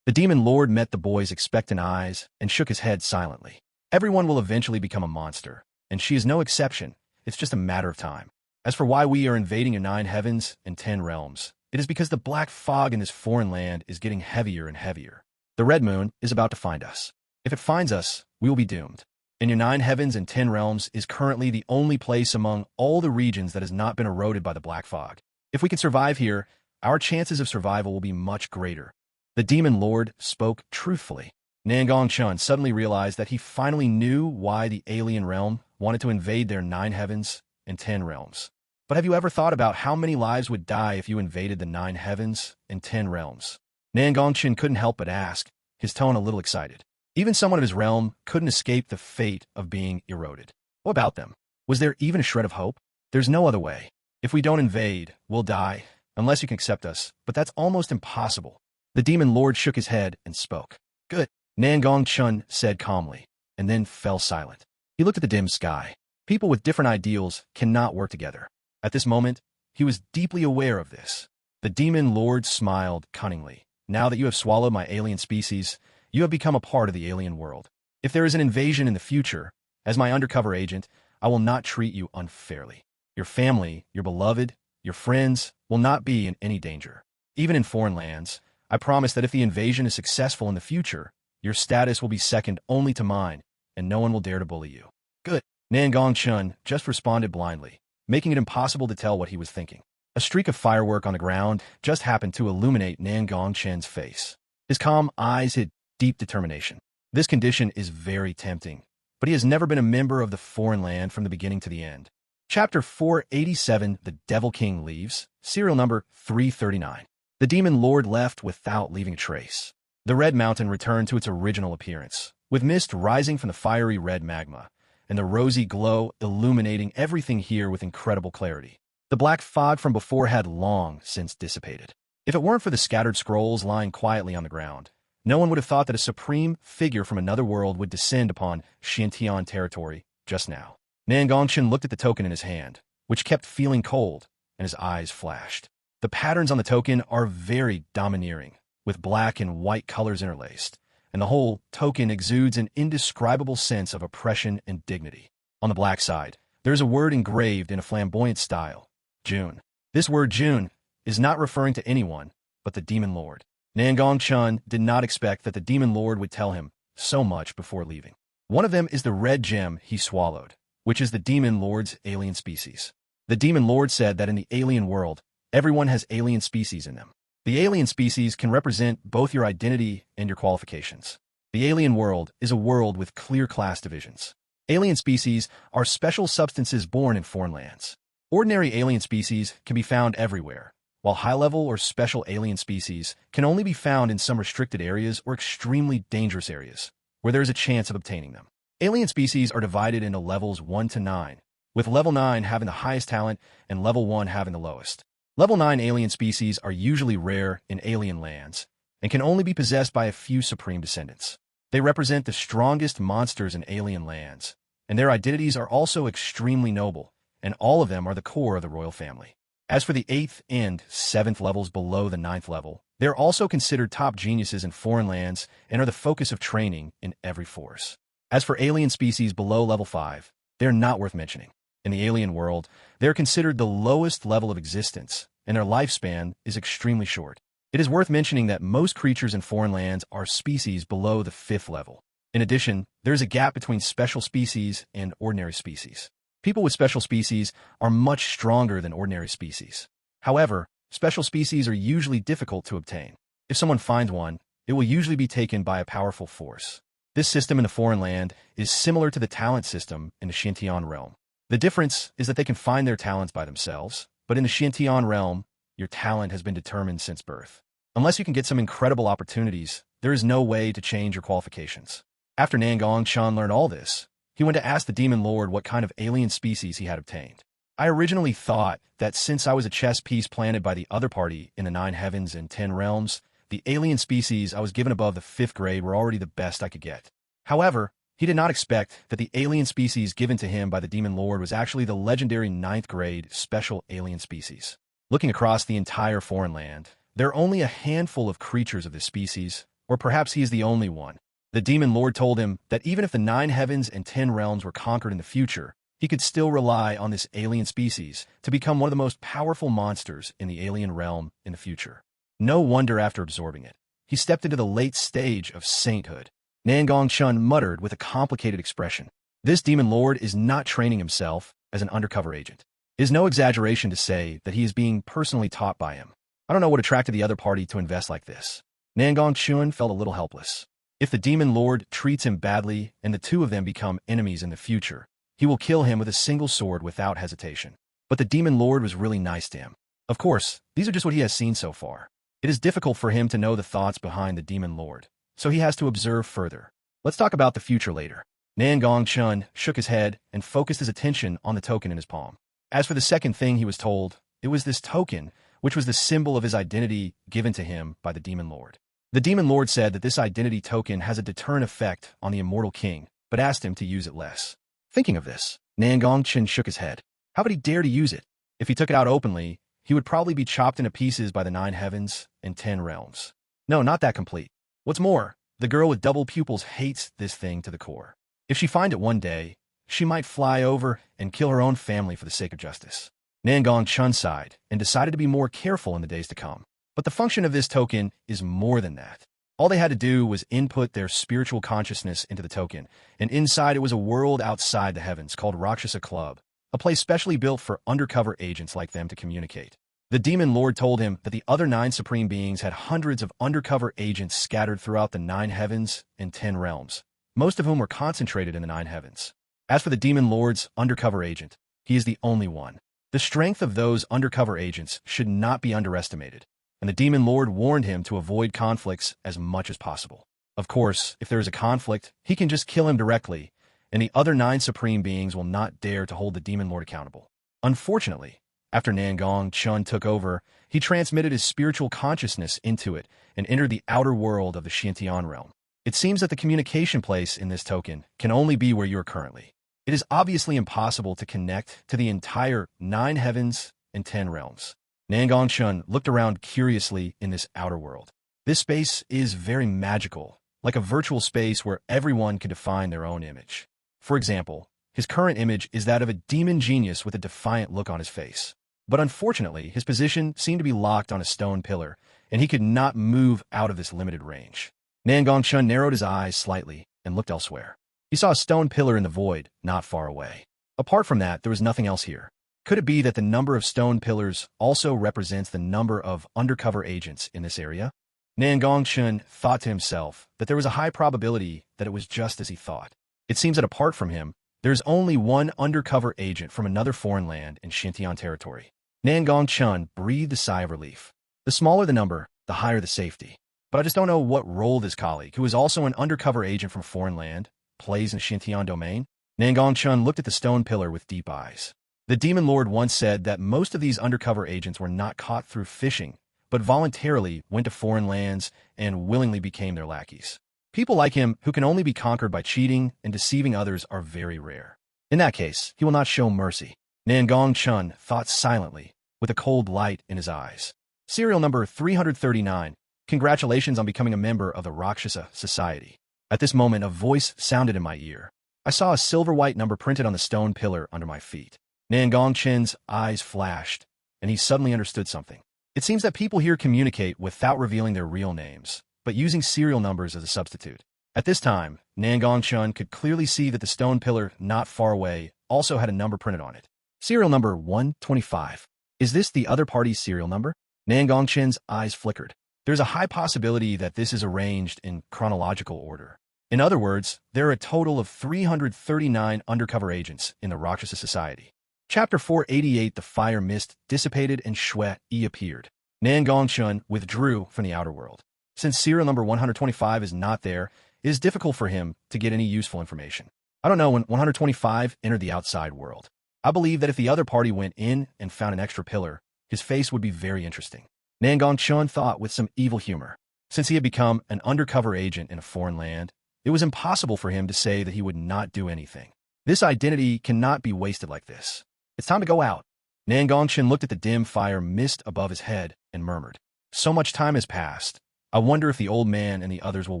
The demon lord met the boy's expectant eyes and shook his head silently. Everyone will eventually become a monster, and she is no exception. It's just a matter of time. As for why we are invading your 9 heavens and 10 realms, it is because the black fog in this foreign land is getting heavier and heavier. The red moon is about to find us. If it finds us, we will be doomed. And your 9 heavens and 10 realms is currently the only place among all the regions that has not been eroded by the black fog. If we can survive here, our chances of survival will be much greater. The demon lord spoke truthfully. Nangong Chen suddenly realized that he finally knew why the alien realm wanted to invade their 9 heavens and 10 realms. But have you ever thought about how many lives would die if you invaded the 9 heavens and 10 realms? Nangong Chen couldn't help but ask, his tone a little excited. Even someone of his realm couldn't escape the fate of being eroded. What about them? Was there even a shred of hope? There's no other way. If we don't invade, we'll die, unless you can accept us, but that's almost impossible. The demon lord shook his head and spoke. Good, Nangong Chen said calmly, and then fell silent. He looked at the dim sky. People with different ideals cannot work together. At this moment, he was deeply aware of this. The demon lord smiled cunningly. Now that you have swallowed my alien species, you have become a part of the alien world. If there is an invasion in the future, as my undercover agent, I will not treat you unfairly. Your family, your beloved, your friends will not be in any danger. Even in foreign lands, I promise that if the invasion is successful in the future, your status will be second only to mine, and no one will dare to bully you. Good. Nangong Chen just responded blindly, making it impossible to tell what he was thinking. A streak of firework on the ground just happened to illuminate Nangong Chen's face. His calm eyes hid deep determination. This condition is very tempting, but he has never been a member of the foreign land from the beginning to the end. Chapter 487, The Devil King Leaves, serial number 339. The demon lord left without leaving a trace. The red mountain returned to its original appearance, with mist rising from the fiery red magma, and the rosy glow illuminating everything here with incredible clarity. The black fog from before had long since dissipated. If it weren't for the scattered scrolls lying quietly on the ground, no one would have thought that a supreme figure from another world would descend upon Xintian territory just now. Nangong Chen looked at the token in his hand, which kept feeling cold, and his eyes flashed. The patterns on the token are very domineering, with black and white colors interlaced, and the whole token exudes an indescribable sense of oppression and dignity. On the black side, there is a word engraved in a flamboyant style, June. This word June is not referring to anyone but the demon lord. Nangong Chen did not expect that the demon lord would tell him so much before leaving. One of them is the red gem he swallowed, which is the demon lord's alien species. The demon lord said that in the alien world, everyone has alien species in them. The alien species can represent both your identity and your qualifications. The alien world is a world with clear class divisions. Alien species are special substances born in foreign lands. Ordinary alien species can be found everywhere, while high-level or special alien species can only be found in some restricted areas or extremely dangerous areas, where there is a chance of obtaining them. Alien species are divided into levels 1 to 9, with level 9 having the highest talent and level 1 having the lowest. Level 9 alien species are usually rare in alien lands and can only be possessed by a few supreme descendants. They represent the strongest monsters in alien lands, and their identities are also extremely noble, and all of them are the core of the royal family. As for the 8th and 7th levels below the 9th level, they are also considered top geniuses in foreign lands and are the focus of training in every force. As for alien species below level 5, they are not worth mentioning. In the alien world, they are considered the lowest level of existence, and their lifespan is extremely short. It is worth mentioning that most creatures in foreign lands are species below the 5th level. In addition, there is a gap between special species and ordinary species. People with special species are much stronger than ordinary species. However, special species are usually difficult to obtain. If someone finds one, it will usually be taken by a powerful force. This system in the foreign land is similar to the talent system in the Xiantian realm. The difference is that they can find their talents by themselves, but in the Xiantian realm, your talent has been determined since birth. Unless you can get some incredible opportunities, there is no way to change your qualifications. After Nangong Chen learned all this, he went to ask the Demon Lord what kind of alien species he had obtained. I originally thought that since I was a chess piece planted by the other party in the 9 heavens and 10 realms, the alien species I was given above the 5th grade were already the best I could get. However, he did not expect that the alien species given to him by the Demon Lord was actually the legendary 9th grade special alien species. Looking across the entire foreign land, there are only a handful of creatures of this species, or perhaps he is the only one. The Demon Lord told him that even if the 9 heavens and 10 realms were conquered in the future, he could still rely on this alien species to become one of the most powerful monsters in the alien realm in the future. No wonder after absorbing it, he stepped into the late stage of sainthood. Nangong Chen muttered with a complicated expression. This Demon Lord is not training himself as an undercover agent. It is no exaggeration to say that he is being personally taught by him. I don't know what attracted the other party to invest like this. Nangong Chen felt a little helpless. If the Demon Lord treats him badly and the two of them become enemies in the future, he will kill him with a single sword without hesitation. But the Demon Lord was really nice to him. Of course, these are just what he has seen so far. It is difficult for him to know the thoughts behind the Demon Lord, so he has to observe further. Let's talk about the future later. Nangong Chen shook his head and focused his attention on the token in his palm. As for the second thing he was told, it was this token, which was the symbol of his identity given to him by the Demon Lord. The Demon Lord said that this identity token has a deterrent effect on the immortal king, but asked him to use it less. Thinking of this, Nangong Chen shook his head. How would he dare to use it? If he took it out openly, he would probably be chopped into pieces by the 9 heavens and 10 realms. No, not that complete. What's more, the girl with double pupils hates this thing to the core. If she finds it one day, she might fly over and kill her own family for the sake of justice. Nangong Chen sighed and decided to be more careful in the days to come. But the function of this token is more than that. All they had to do was input their spiritual consciousness into the token, and inside it was a world outside the heavens called Rakshasa Club, a place specially built for undercover agents like them to communicate. The Demon Lord told him that the other 9 supreme beings had hundreds of undercover agents scattered throughout the 9 heavens and 10 realms, most of whom were concentrated in the 9 heavens. As for the Demon Lord's undercover agent, he is the only one. The strength of those undercover agents should not be underestimated, and the Demon Lord warned him to avoid conflicts as much as possible. Of course, if there is a conflict, he can just kill him directly, and the other 9 supreme beings will not dare to hold the Demon Lord accountable. Unfortunately, after Nangong Chen took over, he transmitted his spiritual consciousness into it and entered the outer world of the Xiantian realm. It seems that the communication place in this token can only be where you are currently. It is obviously impossible to connect to the entire 9 heavens and 10 realms. Nangong Chen looked around curiously in this outer world. This space is very magical, like a virtual space where everyone can define their own image. For example, his current image is that of a demon genius with a defiant look on his face. But unfortunately, his position seemed to be locked on a stone pillar, and he could not move out of this limited range. Nangong Chen narrowed his eyes slightly and looked elsewhere. He saw a stone pillar in the void, not far away. Apart from that, there was nothing else here. Could it be that the number of stone pillars also represents the number of undercover agents in this area? Nangong Chen thought to himself that there was a high probability that it was just as he thought. It seems that apart from him, there is only one undercover agent from another foreign land in Xiantian territory. Nangong Chen breathed a sigh of relief. The smaller the number, the higher the safety. But I just don't know what role this colleague, who is also an undercover agent from a foreign land, plays in the Xiantian domain. Nangong Chen looked at the stone pillar with deep eyes. The Demon Lord once said that most of these undercover agents were not caught through fishing, but voluntarily went to foreign lands and willingly became their lackeys. People like him who can only be conquered by cheating and deceiving others are very rare. In that case, he will not show mercy. Nangong Chen thought silently, with a cold light in his eyes. Serial number 339. Congratulations on becoming a member of the Rakshasa Society. At this moment, a voice sounded in my ear. I saw a silver-white number printed on the stone pillar under my feet. Nangong Chen's eyes flashed, and he suddenly understood something. It seems that people here communicate without revealing their real names, but using serial numbers as a substitute. At this time, Nangong Chen could clearly see that the stone pillar not far away also had a number printed on it. Serial number 125. Is this the other party's serial number? Nangong Chen's eyes flickered. There's a high possibility that this is arranged in chronological order. In other words, there are a total of 339 undercover agents in the Rakshasa Society. Chapter 488. The fire mist dissipated and Shui-Yi appeared. Nangong Chen withdrew from the outer world. Since serial number 125 is not there, it is difficult for him to get any useful information. I don't know when 125 entered the outside world. I believe that if the other party went in and found an extra pillar, his face would be very interesting. Nangong Chen thought with some evil humor. Since he had become an undercover agent in a foreign land, it was impossible for him to say that he would not do anything. This identity cannot be wasted like this. It's time to go out. Nangong Chen looked at the dim fire mist above his head and murmured, "So much time has passed. I wonder if the old man and the others will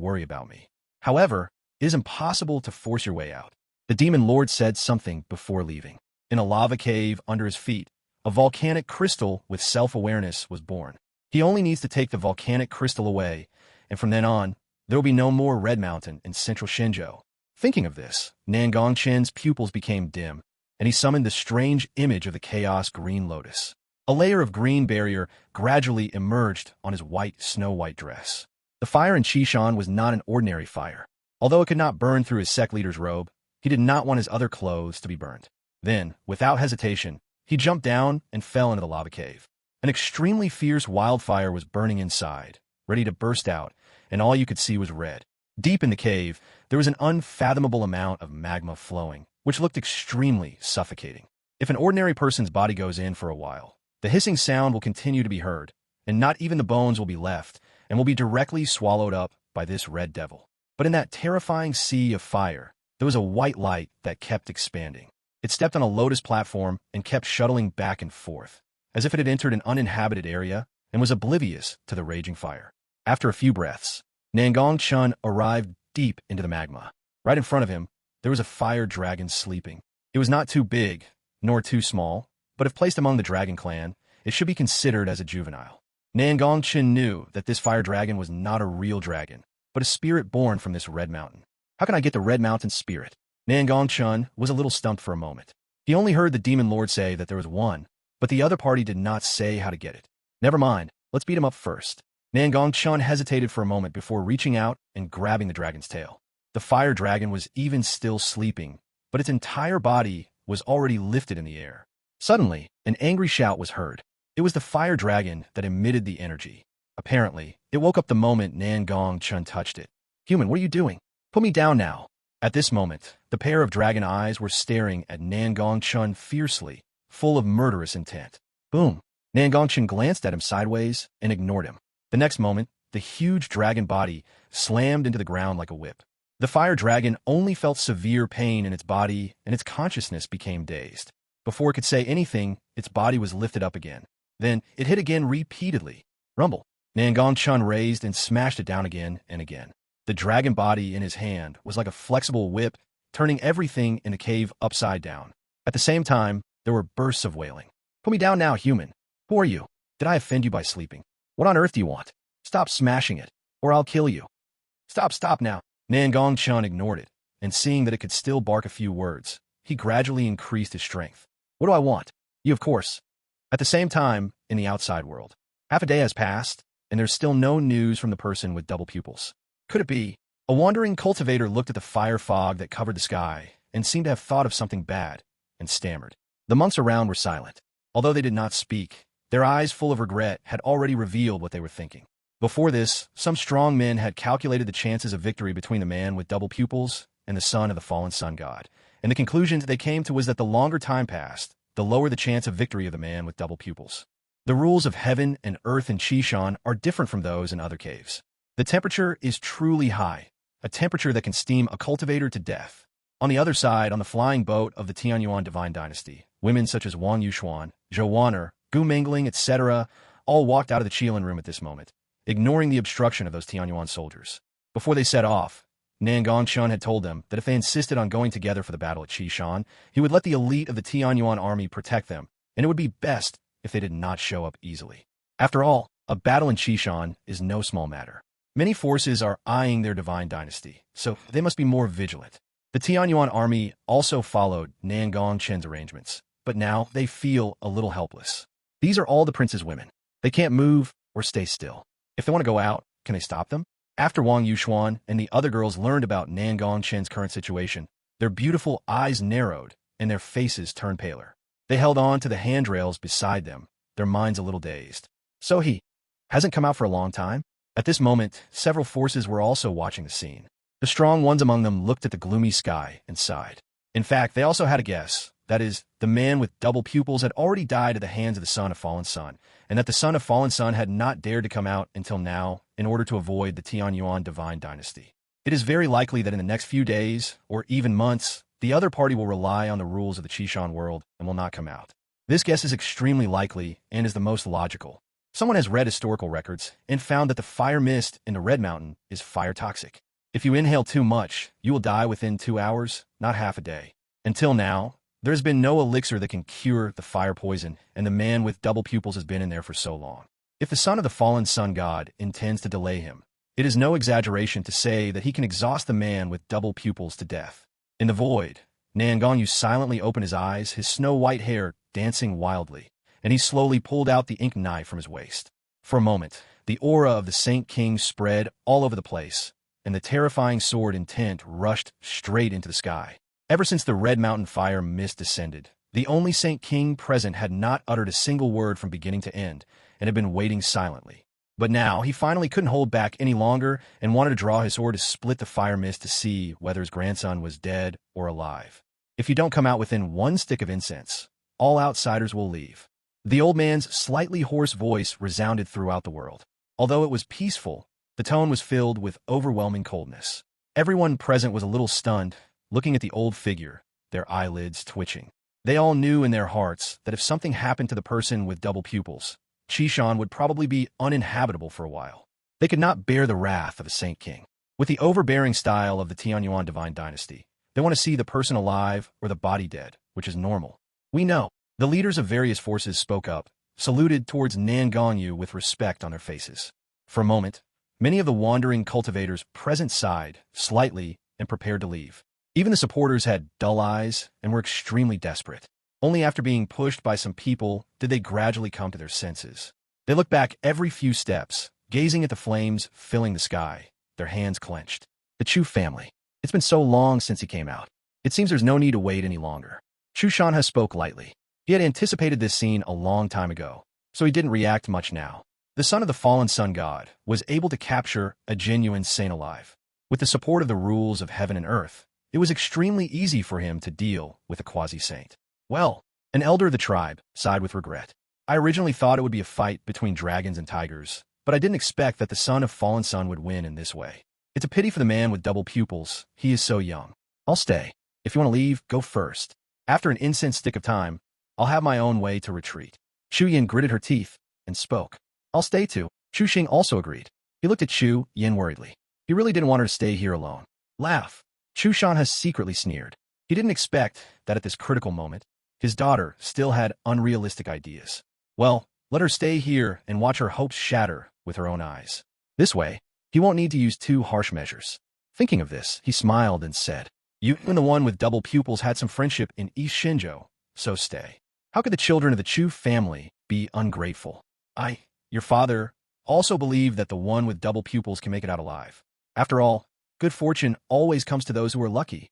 worry about me. However, it is impossible to force your way out." The demon lord said something before leaving. In a lava cave under his feet, a volcanic crystal with self-awareness was born. He only needs to take the volcanic crystal away, and from then on, there will be no more Red Mountain in central Shenzhou. Thinking of this, Nangong Chen's pupils became dim, and he summoned the strange image of the chaos green lotus. A layer of green barrier gradually emerged on his white, snow-white dress. The fire in Qishan was not an ordinary fire. Although it could not burn through his sect leader's robe, he did not want his other clothes to be burned. Then, without hesitation, he jumped down and fell into the lava cave. An extremely fierce wildfire was burning inside, ready to burst out, and all you could see was red. Deep in the cave, there was an unfathomable amount of magma flowing, which looked extremely suffocating. If an ordinary person's body goes in for a while, the hissing sound will continue to be heard, and not even the bones will be left, and will be directly swallowed up by this red devil. But in that terrifying sea of fire, there was a white light that kept expanding. It stepped on a lotus platform and kept shuttling back and forth, as if it had entered an uninhabited area and was oblivious to the raging fire. After a few breaths, Nangong Chen arrived deep into the magma. Right in front of him, there was a fire dragon sleeping. It was not too big, nor too small, but if placed among the dragon clan, it should be considered as a juvenile. Nangong Chen knew that this fire dragon was not a real dragon, but a spirit born from this Red Mountain. How can I get the Red Mountain spirit? Nangong Chen was a little stumped for a moment. He only heard the demon lord say that there was one, but the other party did not say how to get it. Never mind, let's beat him up first. Nangong Chen hesitated for a moment before reaching out and grabbing the dragon's tail. The fire dragon was even still sleeping, but its entire body was already lifted in the air. Suddenly, an angry shout was heard. It was the fire dragon that emitted the energy. Apparently, it woke up the moment Nangong Chen touched it. "Human, what are you doing? Put me down now." At this moment, the pair of dragon eyes were staring at Nangong Chen fiercely, full of murderous intent. Boom! Nangong Chen glanced at him sideways and ignored him. The next moment, the huge dragon body slammed into the ground like a whip. The fire dragon only felt severe pain in its body, and its consciousness became dazed. Before it could say anything, its body was lifted up again. Then it hit again repeatedly. Rumble. Nangong Chen raised and smashed it down again and again. The dragon body in his hand was like a flexible whip, turning everything in the cave upside down. At the same time, there were bursts of wailing. "Put me down now, human. Who are you? Did I offend you by sleeping? What on earth do you want? Stop smashing it, or I'll kill you." Stop now." Nangong Chen ignored it, and seeing that it could still bark a few words, he gradually increased his strength. "What do I want? You, of course." At the same time, in the outside world, half a day has passed, and there's still no news from the person with double pupils. Could it be? A wandering cultivator looked at the fire fog that covered the sky and seemed to have thought of something bad, and stammered. The monks around were silent. Although they did not speak, their eyes full of regret had already revealed what they were thinking. Before this, some strong men had calculated the chances of victory between the man with double pupils and the son of the fallen sun god, and the conclusion they came to was that the longer time passed, the lower the chance of victory of the man with double pupils. The rules of heaven and earth in Qishan are different from those in other caves. The temperature is truly high, a temperature that can steam a cultivator to death. On the other side, on the flying boat of the Tianyuan Divine Dynasty, women such as Wang Yuxuan, Zhou Wan'er, Gu Mingling, etc., all walked out of the Qilin room at this moment, ignoring the obstruction of those Tianyuan soldiers. Before they set off, Nangong Chen had told them that if they insisted on going together for the battle at Qishan, he would let the elite of the Tianyuan army protect them, and it would be best if they did not show up easily. After all, a battle in Qishan is no small matter. Many forces are eyeing their divine dynasty, so they must be more vigilant. The Tianyuan army also followed Nangong Chen's arrangements, but now they feel a little helpless. These are all the prince's women. They can't move or stay still. If they want to go out, can they stop them? After Wang Yuxuan and the other girls learned about Nangong Chen's current situation, their beautiful eyes narrowed and their faces turned paler. They held on to the handrails beside them, their minds a little dazed. So he hasn't come out for a long time? At this moment, several forces were also watching the scene. The strong ones among them looked at the gloomy sky and sighed. In fact, they also had a guess. That is, the man with double pupils had already died at the hands of the son of fallen sun, and that the son of fallen sun had not dared to come out until now in order to avoid the Tianyuan divine dynasty. It is very likely that in the next few days, or even months, the other party will rely on the rules of the Qishan world and will not come out. This guess is extremely likely and is the most logical. Someone has read historical records and found that the fire mist in the Red Mountain is fire toxic. If you inhale too much, you will die within 2 hours, not half a day. Until now, there has been no elixir that can cure the fire poison, and the man with double pupils has been in there for so long. If the son of the fallen sun god intends to delay him, it is no exaggeration to say that he can exhaust the man with double pupils to death. In the void, Nangong silently opened his eyes, his snow-white hair dancing wildly, and he slowly pulled out the ink knife from his waist. For a moment, the aura of the Saint King spread all over the place, and the terrifying sword intent rushed straight into the sky. Ever since the Red Mountain fire mist descended, the only Saint King present had not uttered a single word from beginning to end, and had been waiting silently. But now he finally couldn't hold back any longer and wanted to draw his sword to split the fire mist to see whether his grandson was dead or alive. If you don't come out within 1 stick of incense, all outsiders will leave. The old man's slightly hoarse voice resounded throughout the world. Although it was peaceful, the tone was filled with overwhelming coldness. Everyone present was a little stunned, looking at the old figure, their eyelids twitching. They all knew in their hearts that if something happened to the person with double pupils, Qishan would probably be uninhabitable for a while. They could not bear the wrath of a Saint King. With the overbearing style of the Tianyuan divine dynasty, they want to see the person alive or the body dead, which is normal. We know. The leaders of various forces spoke up, saluted towards Nangong with respect on their faces. For a moment, many of the wandering cultivators present sighed slightly and prepared to leave. Even the supporters had dull eyes and were extremely desperate. Only after being pushed by some people did they gradually come to their senses. They looked back every few steps, gazing at the flames filling the sky, their hands clenched. The Chu family. It's been so long since he came out. It seems there's no need to wait any longer. Chu Shanha spoke lightly. He had anticipated this scene a long time ago, so he didn't react much now. The son of the fallen sun god was able to capture a genuine saint alive. With the support of the rules of heaven and earth, it was extremely easy for him to deal with a quasi-saint. Well, an elder of the tribe sighed with regret. I originally thought it would be a fight between dragons and tigers, but I didn't expect that the son of fallen sun would win in this way. It's a pity for the man with double pupils. He is so young. I'll stay. If you want to leave, go first. After an incense stick of time, I'll have my own way to retreat. Chu Yin gritted her teeth and spoke. I'll stay too. Chu Xing also agreed. He looked at Chu Yin worriedly. He really didn't want her to stay here alone. Laugh. Chu Shan has secretly sneered. He didn't expect that at this critical moment, his daughter still had unrealistic ideas. Well, let her stay here and watch her hopes shatter with her own eyes. This way, he won't need to use too harsh measures. Thinking of this, he smiled and said, You and the one with double pupils had some friendship in East Shinjo, so stay. How could the children of the Chu family be ungrateful? Your father, also believe that the one with double pupils can make it out alive. After all, good fortune always comes to those who are lucky.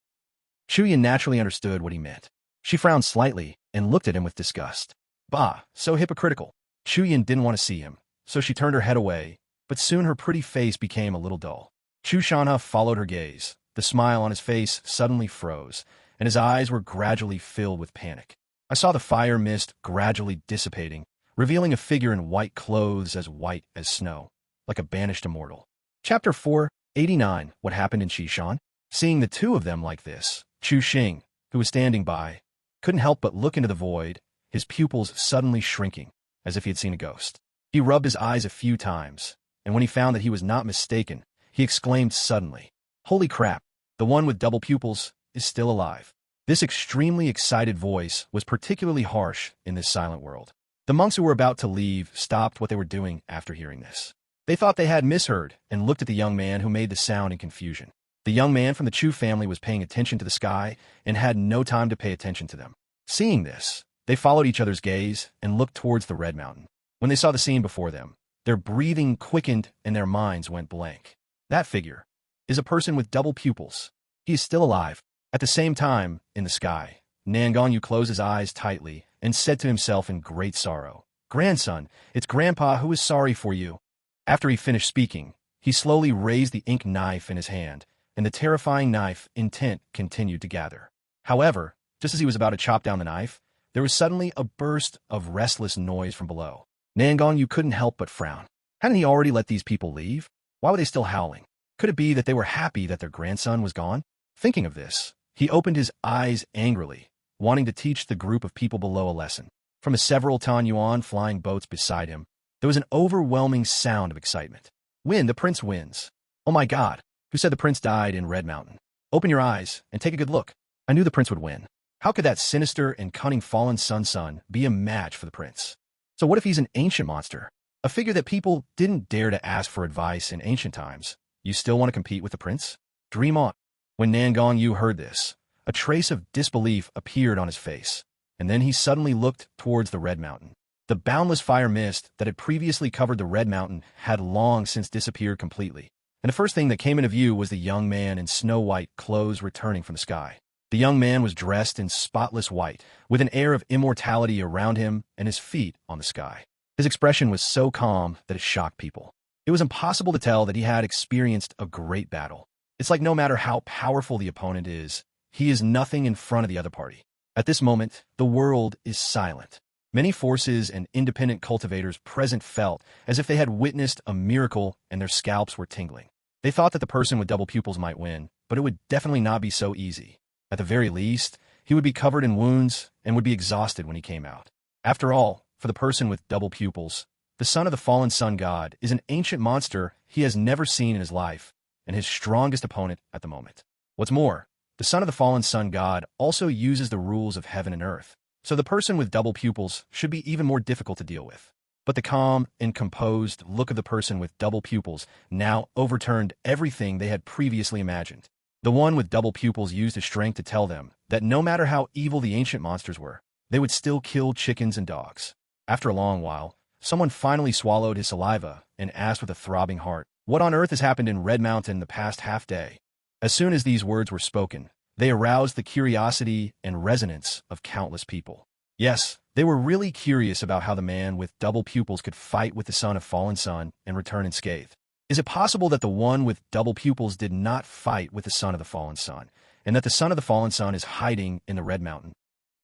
Chu Yin naturally understood what he meant. She frowned slightly and looked at him with disgust. Bah, so hypocritical. Chu Yin didn't want to see him, so she turned her head away, but soon her pretty face became a little dull. Chu Shanha followed her gaze. The smile on his face suddenly froze, and his eyes were gradually filled with panic. I saw the fire mist gradually dissipating, revealing a figure in white clothes as white as snow, like a banished immortal. Chapter 489. What happened in Qishan? Seeing the two of them like this, Chu Xing, who was standing by, couldn't help but look into the void, his pupils suddenly shrinking, as if he had seen a ghost. He rubbed his eyes a few times, and when he found that he was not mistaken, he exclaimed suddenly, Holy crap, the one with double pupils is still alive. This extremely excited voice was particularly harsh in this silent world. The monks who were about to leave stopped what they were doing after hearing this. They thought they had misheard and looked at the young man who made the sound in confusion. The young man from the Chu family was paying attention to the sky and had no time to pay attention to them. Seeing this, they followed each other's gaze and looked towards the red mountain. When they saw the scene before them, their breathing quickened and their minds went blank. That figure is a person with double pupils. He is still alive. At the same time, in the sky, Nangong Chen closed his eyes tightly and said to himself in great sorrow, "Grandson, it's Grandpa who is sorry for you." After he finished speaking, he slowly raised the ink knife in his hand, and the terrifying knife intent continued to gather. However, just as he was about to chop down the knife, there was suddenly a burst of restless noise from below. Nangong Chen couldn't help but frown. Hadn't he already let these people leave? Why were they still howling? Could it be that they were happy that their grandson was gone? Thinking of this, he opened his eyes angrily, wanting to teach the group of people below a lesson. From the several Tianyuan flying boats beside him, there was an overwhelming sound of excitement. Win, the prince wins. Oh my God, who said the prince died in Red Mountain? Open your eyes and take a good look. I knew the prince would win. How could that sinister and cunning fallen son be a match for the prince? So what if he's an ancient monster? A figure that people didn't dare to ask for advice in ancient times. You still want to compete with the prince? Dream on. When Nangong Chen heard this, a trace of disbelief appeared on his face, and then he suddenly looked towards the Red Mountain. The boundless fire mist that had previously covered the Red Mountain had long since disappeared completely, and the first thing that came into view was the young man in snow-white clothes returning from the sky. The young man was dressed in spotless white, with an air of immortality around him and his feet on the sky. His expression was so calm that it shocked people. It was impossible to tell that he had experienced a great battle. It's like no matter how powerful the opponent is, he is nothing in front of the other party. At this moment, the world is silent. Many forces and independent cultivators present felt as if they had witnessed a miracle and their scalps were tingling. They thought that the person with double pupils might win, but it would definitely not be so easy. At the very least, he would be covered in wounds and would be exhausted when he came out. After all, for the person with double pupils, the son of the fallen sun god is an ancient monster he has never seen in his life, and his strongest opponent at the moment. What's more, the son of the fallen sun god also uses the rules of heaven and earth, so the person with double pupils should be even more difficult to deal with. But the calm and composed look of the person with double pupils now overturned everything they had previously imagined. The one with double pupils used his strength to tell them that no matter how evil the ancient monsters were, they would still kill chickens and dogs. After a long while, someone finally swallowed his saliva and asked with a throbbing heart, "What on earth has happened in Red Mountain the past half day?" As soon as these words were spoken, they aroused the curiosity and resonance of countless people. Yes, they were really curious about how the man with double pupils could fight with the son of fallen sun and return unscathed. Is it possible that the one with double pupils did not fight with the son of the fallen sun, and that the son of the fallen sun is hiding in the Red Mountain?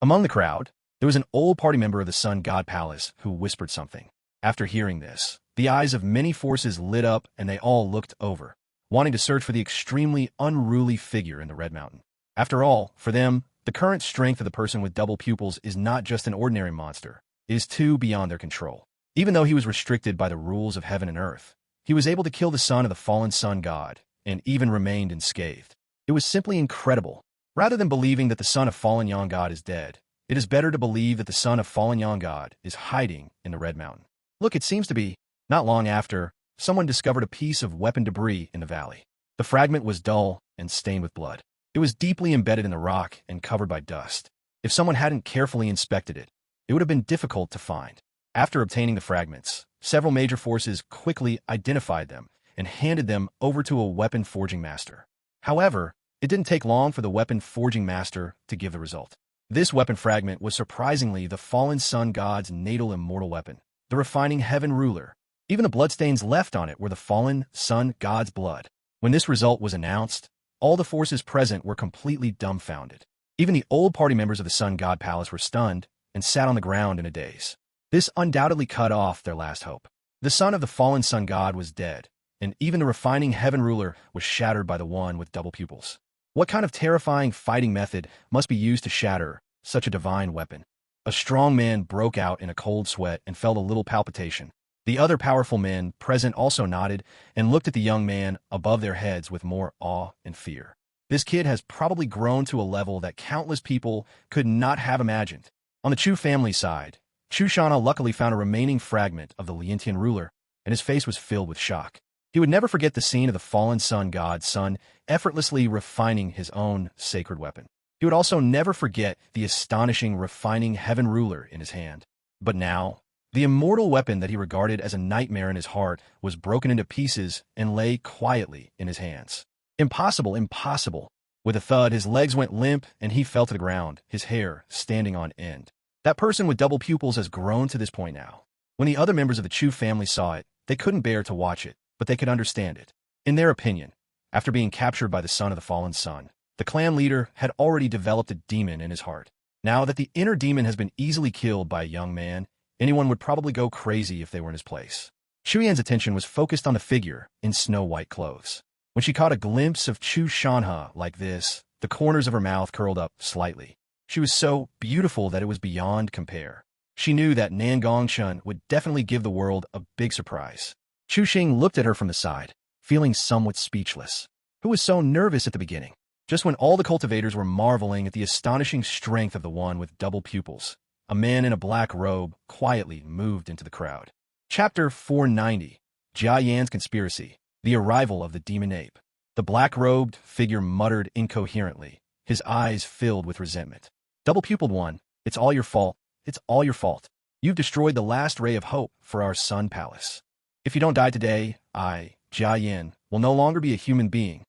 Among the crowd, there was an old party member of the Sun God Palace who whispered something. After hearing this, the eyes of many forces lit up and they all looked over, wanting to search for the extremely unruly figure in the Red Mountain. After all, for them, the current strength of the person with double pupils is not just an ordinary monster. It is too beyond their control. Even though he was restricted by the rules of heaven and earth, he was able to kill the son of the fallen sun god and even remained unscathed. It was simply incredible. Rather than believing that the son of fallen young god is dead, it is better to believe that the son of fallen young god is hiding in the Red Mountain. Look, it seems to be. Not long after, someone discovered a piece of weapon debris in the valley. The fragment was dull and stained with blood. It was deeply embedded in the rock and covered by dust. If someone hadn't carefully inspected it, it would have been difficult to find. After obtaining the fragments, several major forces quickly identified them and handed them over to a weapon forging master. However, it didn't take long for the weapon forging master to give the result. This weapon fragment was surprisingly the fallen sun god's natal immortal weapon, the refining heaven ruler. Even the bloodstains left on it were the fallen sun god's blood. When this result was announced, all the forces present were completely dumbfounded. Even the old party members of the Sun God Palace were stunned and sat on the ground in a daze. This undoubtedly cut off their last hope. The son of the fallen sun god was dead, and even the refining heaven ruler was shattered by the one with double pupils. What kind of terrifying fighting method must be used to shatter such a divine weapon? A strong man broke out in a cold sweat and felt a little palpitation. The other powerful men present also nodded and looked at the young man above their heads with more awe and fear. This kid has probably grown to a level that countless people could not have imagined. On the Chu family side, Chu Shana luckily found a remaining fragment of the Lientian ruler, and his face was filled with shock. He would never forget the scene of the fallen sun god's son effortlessly refining his own sacred weapon. He would also never forget the astonishing refining heaven ruler in his hand. But now, the immortal weapon that he regarded as a nightmare in his heart was broken into pieces and lay quietly in his hands. Impossible, impossible. With a thud, his legs went limp and he fell to the ground, his hair standing on end. That person with double pupils has grown to this point now. When the other members of the Chu family saw it, they couldn't bear to watch it, but they could understand it. In their opinion, after being captured by the son of the fallen sun, the clan leader had already developed a demon in his heart. Now that the inner demon has been easily killed by a young man, anyone would probably go crazy if they were in his place. Shuyan's attention was focused on the figure in snow-white clothes. When she caught a glimpse of Chu Shanha like this, the corners of her mouth curled up slightly. She was so beautiful that it was beyond compare. She knew that Nangong Chen would definitely give the world a big surprise. Chu Xing looked at her from the side, feeling somewhat speechless. Who was so nervous at the beginning? Just when all the cultivators were marveling at the astonishing strength of the one with double pupils, a man in a black robe quietly moved into the crowd. Chapter 490, Jia Yan's Conspiracy, the Arrival of the Demon Ape. The black-robed figure muttered incoherently, his eyes filled with resentment. Double-pupiled one, it's all your fault. It's all your fault. You've destroyed the last ray of hope for our sun palace. If you don't die today, I, Jia Yan, will no longer be a human being.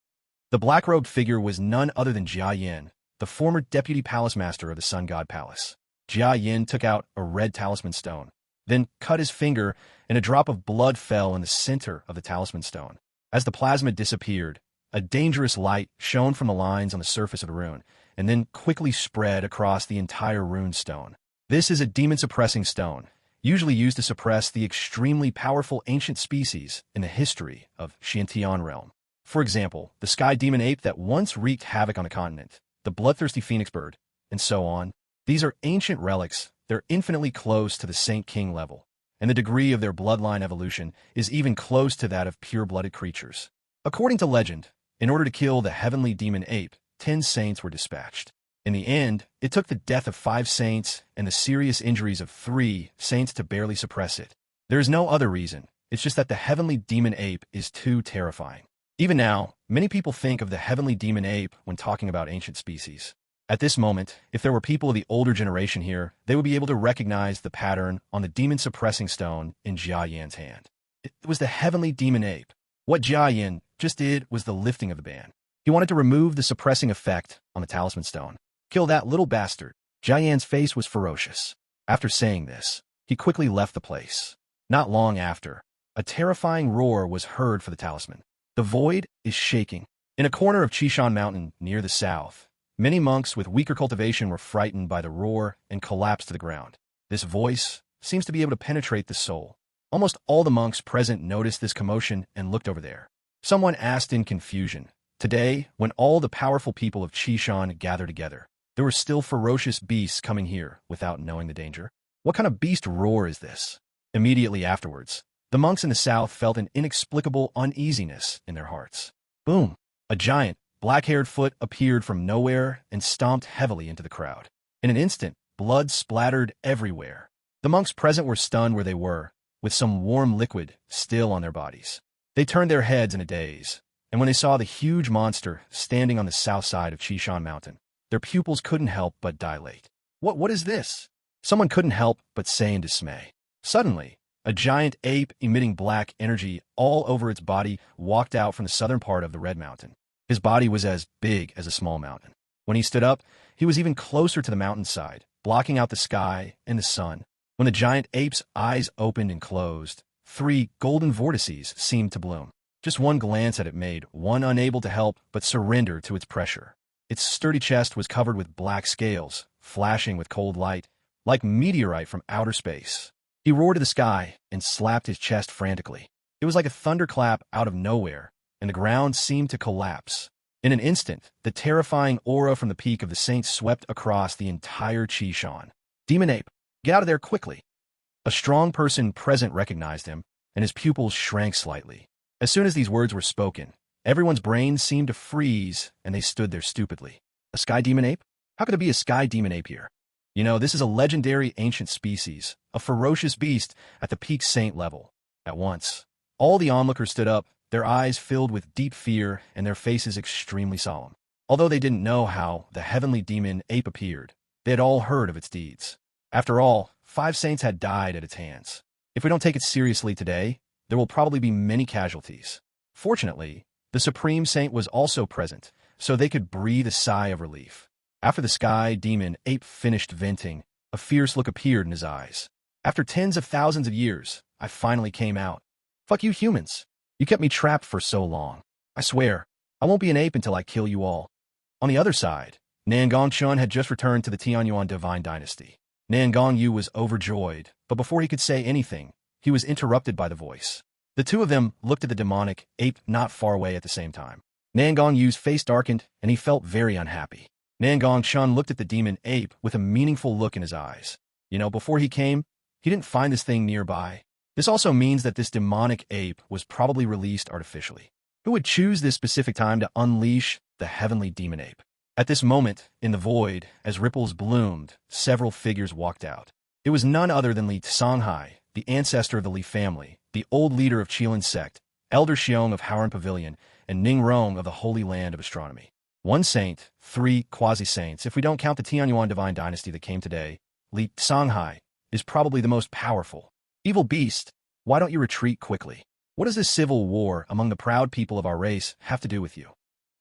The black-robed figure was none other than Jia Yan, the former deputy palace master of the Sun God Palace. Jia Yan took out a red talisman stone, then cut his finger, and a drop of blood fell in the center of the talisman stone. As the plasma disappeared, a dangerous light shone from the lines on the surface of the rune, and then quickly spread across the entire rune stone. This is a demon-suppressing stone, usually used to suppress the extremely powerful ancient species in the history of Xiantian realm. For example, the sky demon ape that once wreaked havoc on the continent, the bloodthirsty phoenix bird, and so on. These are ancient relics. They're infinitely close to the Saint King level, and the degree of their bloodline evolution is even close to that of pure-blooded creatures. According to legend, in order to kill the heavenly demon ape, 10 saints were dispatched. In the end, it took the death of 5 saints and the serious injuries of 3 saints to barely suppress it. There is no other reason. It's just that the heavenly demon ape is too terrifying. Even now, many people think of the heavenly demon ape when talking about ancient species. At this moment, if there were people of the older generation here, they would be able to recognize the pattern on the demon-suppressing stone in Jia Yan's hand. It was the heavenly demon ape. What Jia Yan just did was the lifting of the ban. He wanted to remove the suppressing effect on the talisman stone. Kill that little bastard. Jia Yan's face was ferocious. After saying this, he quickly left the place. Not long after, a terrifying roar was heard for the talisman. The void is shaking. In a corner of Qishan Mountain near the south, many monks with weaker cultivation were frightened by the roar and collapsed to the ground. This voice seems to be able to penetrate the soul. Almost all the monks present noticed this commotion and looked over there. Someone asked in confusion, today, when all the powerful people of Qishan gather together, there were still ferocious beasts coming here without knowing the danger? What kind of beast roar is this? Immediately afterwards, the monks in the south felt an inexplicable uneasiness in their hearts. Boom! A giant, black-haired foot appeared from nowhere and stomped heavily into the crowd. In an instant, blood splattered everywhere. The monks present were stunned where they were, with some warm liquid still on their bodies. They turned their heads in a daze, and when they saw the huge monster standing on the south side of Qishan Mountain, their pupils couldn't help but dilate. What is this? Someone couldn't help but say in dismay. Suddenly, a giant ape emitting black energy all over its body walked out from the southern part of the Red Mountain. His body was as big as a small mountain. When he stood up, he was even closer to the mountainside, blocking out the sky and the sun. When the giant ape's eyes opened and closed, 3 golden vortices seemed to bloom. Just one glance at it made one unable to help but surrender to its pressure. Its sturdy chest was covered with black scales, flashing with cold light, like meteorite from outer space. He roared to the sky and slapped his chest frantically. It was like a thunderclap out of nowhere, and the ground seemed to collapse. In an instant, the terrifying aura from the peak of the saints swept across the entire Qishan. Demon ape, get out of there quickly! A strong person present recognized him, and his pupils shrank slightly. As soon as these words were spoken, everyone's brains seemed to freeze, and they stood there stupidly. A sky demon ape? How could there be a sky demon ape here? You know, this is a legendary ancient species, a ferocious beast at the peak saint level. At once, all the onlookers stood up, their eyes filled with deep fear and their faces extremely solemn. Although they didn't know how the heavenly demon ape appeared, they had all heard of its deeds. After all, 5 saints had died at its hands. If we don't take it seriously today, there will probably be many casualties. Fortunately, the Supreme Saint was also present, so they could breathe a sigh of relief. After the sky demon ape finished venting, a fierce look appeared in his eyes. After tens of thousands of years, I finally came out. Fuck you humans. You kept me trapped for so long. I swear, I won't be an ape until I kill you all. On the other side, Nangong Chen had just returned to the Tianyuan Divine Dynasty. Nangong Yu was overjoyed, but before he could say anything, he was interrupted by the voice. The two of them looked at the demonic ape not far away at the same time. Nangong Yu's face darkened, and he felt very unhappy. Nangong Chen looked at the demon ape with a meaningful look in his eyes. You know, before he came, he didn't find this thing nearby. This also means that this demonic ape was probably released artificially. Who would choose this specific time to unleash the heavenly demon ape? At this moment, in the void, as ripples bloomed, several figures walked out. It was none other than Li Songhai, the ancestor of the Li family, the old leader of Qilin's sect, Elder Xiong of Howren Pavilion, and Ning Rong of the Holy Land of Astronomy. 1 saint, 3 quasi-saints. If we don't count the Tianyuan Divine Dynasty that came today, Li Songhai is probably the most powerful. Evil beast, why don't you retreat quickly? What does this civil war among the proud people of our race have to do with you?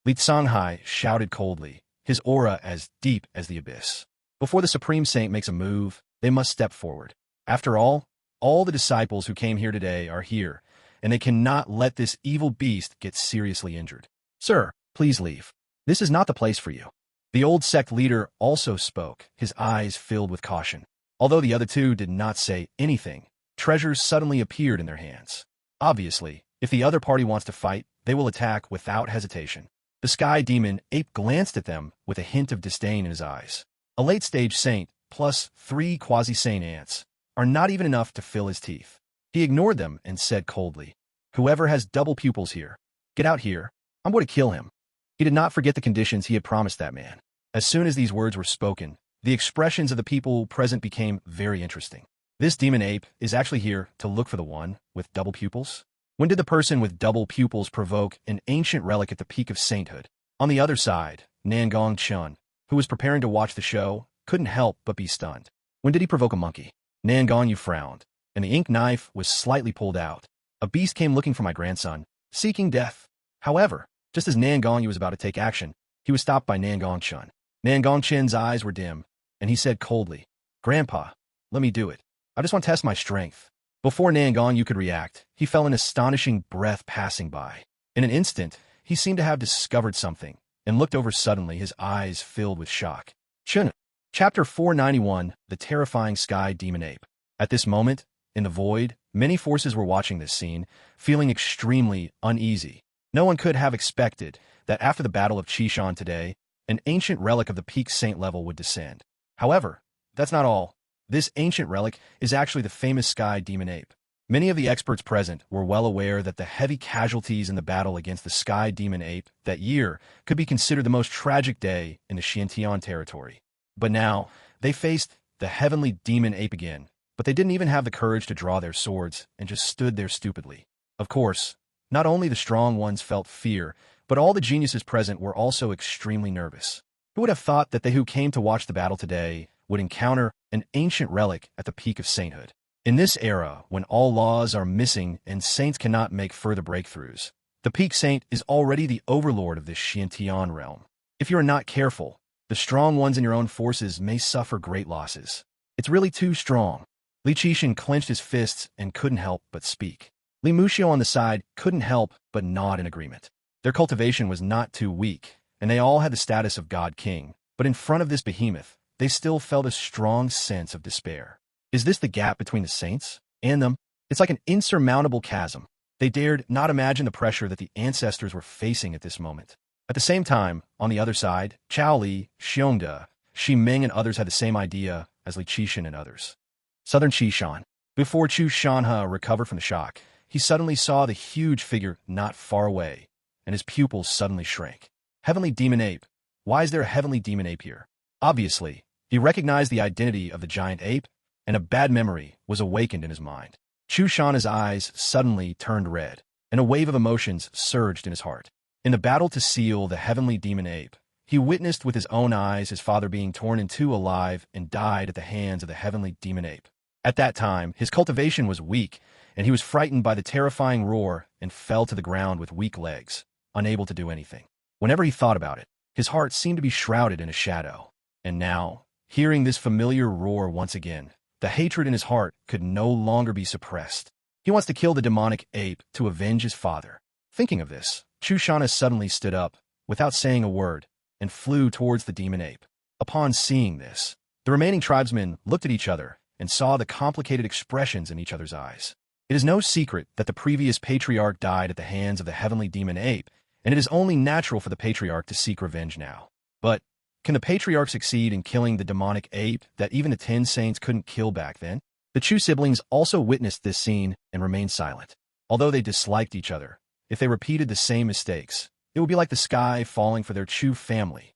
Li Songhai shouted coldly, his aura as deep as the abyss. Before the Supreme Saint makes a move, they must step forward. After all the disciples who came here today are here, and they cannot let this evil beast get seriously injured. Sir, please leave. This is not the place for you. The old sect leader also spoke, his eyes filled with caution. Although the other two did not say anything, treasures suddenly appeared in their hands. Obviously, if the other party wants to fight, they will attack without hesitation. The sky demon ape glanced at them with a hint of disdain in his eyes. A late-stage saint, plus 3 quasi-saint ants, are not even enough to fill his teeth. He ignored them and said coldly, "Whoever has double pupils here, get out here. I'm going to kill him." He did not forget the conditions he had promised that man. As soon as these words were spoken, the expressions of the people present became very interesting. This demon ape is actually here to look for the one with double pupils. When did the person with double pupils provoke an ancient relic at the peak of sainthood? On the other side, Nangong Chen, who was preparing to watch the show, couldn't help but be stunned. When did he provoke a monkey? Nangong Yu frowned, and the ink knife was slightly pulled out. A beast came looking for my grandson, seeking death. However, just as Nangong Yu was about to take action, he was stopped by Nangong Chen. Nangong Chen's eyes were dim, and he said coldly, "Grandpa, let me do it. I just want to test my strength." Before Nangong Yu could react, he felt an astonishing breath passing by. In an instant, he seemed to have discovered something, and looked over suddenly, his eyes filled with shock. Chen. Chapter 491, The Terrifying Sky Demon Ape. At this moment, in the void, many forces were watching this scene, feeling extremely uneasy. No one could have expected that after the Battle of Chishan today, an ancient relic of the peak saint level would descend. However, that's not all. This ancient relic is actually the famous sky demon ape. Many of the experts present were well aware that the heavy casualties in the battle against the sky demon ape that year could be considered the most tragic day in the Xiantian territory. But now, they faced the heavenly demon ape again, but they didn't even have the courage to draw their swords and just stood there stupidly. Of course, not only the strong ones felt fear, but all the geniuses present were also extremely nervous. Who would have thought that they who came to watch the battle today would encounter an ancient relic at the peak of sainthood? In this era, when all laws are missing and saints cannot make further breakthroughs, the peak saint is already the overlord of this Xiantian realm. If you are not careful, the strong ones in your own forces may suffer great losses. It's really too strong. Li Qixin clenched his fists and couldn't help but speak. Li Muxiu on the side couldn't help but nod in agreement. Their cultivation was not too weak, and they all had the status of God King, but in front of this behemoth, they still felt a strong sense of despair. Is this the gap between the saints and them? It's like an insurmountable chasm. They dared not imagine the pressure that the ancestors were facing at this moment. At the same time, on the other side, Chao Li, Xiongde, Xi Ming and others had the same idea as Li Qixin and others. Southern Xishan. Before Chu Shanha recovered from the shock, he suddenly saw the huge figure not far away, and his pupils suddenly shrank. Heavenly Demon Ape. Why is there a Heavenly Demon Ape here? Obviously, he recognized the identity of the giant ape, and a bad memory was awakened in his mind. Chu Shanha's eyes suddenly turned red, and a wave of emotions surged in his heart. In the battle to seal the Heavenly Demon Ape, he witnessed with his own eyes his father being torn in two alive and died at the hands of the Heavenly Demon Ape. At that time, his cultivation was weak, and he was frightened by the terrifying roar and fell to the ground with weak legs, unable to do anything. Whenever he thought about it, his heart seemed to be shrouded in a shadow. And now, hearing this familiar roar once again, the hatred in his heart could no longer be suppressed. He wants to kill the demonic ape to avenge his father. Thinking of this, Chu Shanha suddenly stood up, without saying a word, and flew towards the demon ape. Upon seeing this, the remaining tribesmen looked at each other and saw the complicated expressions in each other's eyes. It is no secret that the previous patriarch died at the hands of the heavenly demon ape, and it is only natural for the patriarch to seek revenge now. But can the patriarch succeed in killing the demonic ape that even the 10 saints couldn't kill back then? The Chu siblings also witnessed this scene and remained silent. Although they disliked each other, if they repeated the same mistakes, it would be like the sky falling for their Chu family.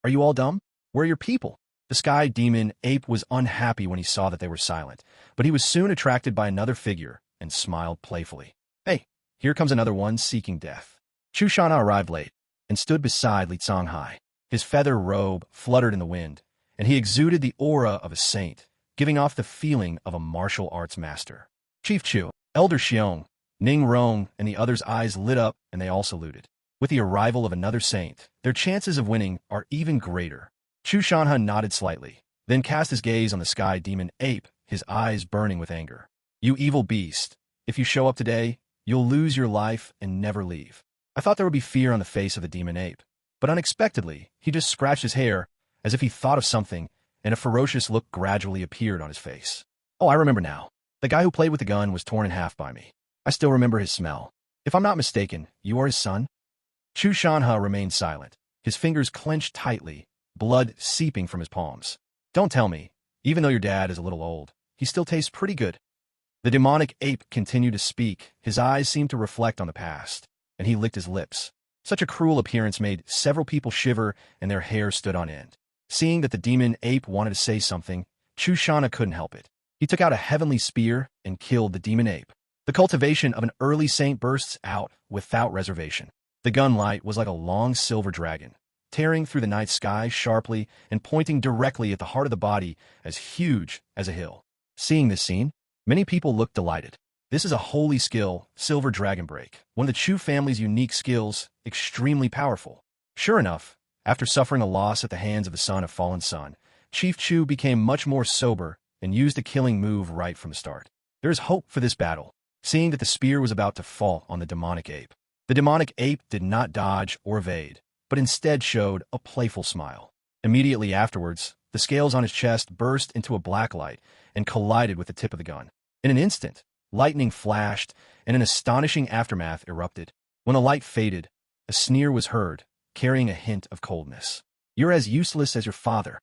Are you all dumb? Where are your people? The sky demon ape was unhappy when he saw that they were silent, but he was soon attracted by another figure and smiled playfully. Hey, here comes another one seeking death. Chu Shanha arrived late and stood beside Li Songhai. His feather robe fluttered in the wind, and he exuded the aura of a saint, giving off the feeling of a martial arts master. Chief Chu, Elder Xiong, Ning Rong, and the others' eyes lit up, and they all saluted. With the arrival of another saint, their chances of winning are even greater. Chu Shanha nodded slightly, then cast his gaze on the sky demon ape, his eyes burning with anger. You evil beast, if you show up today, you'll lose your life and never leave. I thought there would be fear on the face of the demon ape, but unexpectedly, he just scratched his hair as if he thought of something, and a ferocious look gradually appeared on his face. Oh, I remember now. The guy who played with the gun was torn in half by me. I still remember his smell. If I'm not mistaken, you are his son? Chu Shanha remained silent, his fingers clenched tightly, blood seeping from his palms. Don't tell me, even though your dad is a little old, he still tastes pretty good. The demonic ape continued to speak. His eyes seemed to reflect on the past, and he licked his lips. Such a cruel appearance made several people shiver and their hair stood on end. Seeing that the demon ape wanted to say something, Chu Shanha couldn't help it. He took out a heavenly spear and killed the demon ape. The cultivation of an early saint bursts out without reservation. The gun light was like a long silver dragon, tearing through the night sky sharply and pointing directly at the heart of the body as huge as a hill. Seeing this scene, many people looked delighted. This is a holy skill, Silver Dragon Break, one of the Chu family's unique skills, extremely powerful. Sure enough, after suffering a loss at the hands of the son of Fallen Sun, Chief Chu became much more sober and used a killing move right from the start. There is hope for this battle, seeing that the spear was about to fall on the demonic ape. The demonic ape did not dodge or evade, but instead showed a playful smile. Immediately afterwards, the scales on his chest burst into a black light and collided with the tip of the gun. In an instant, lightning flashed and an astonishing aftermath erupted. When the light faded, a sneer was heard, carrying a hint of coldness. You're as useless as your father.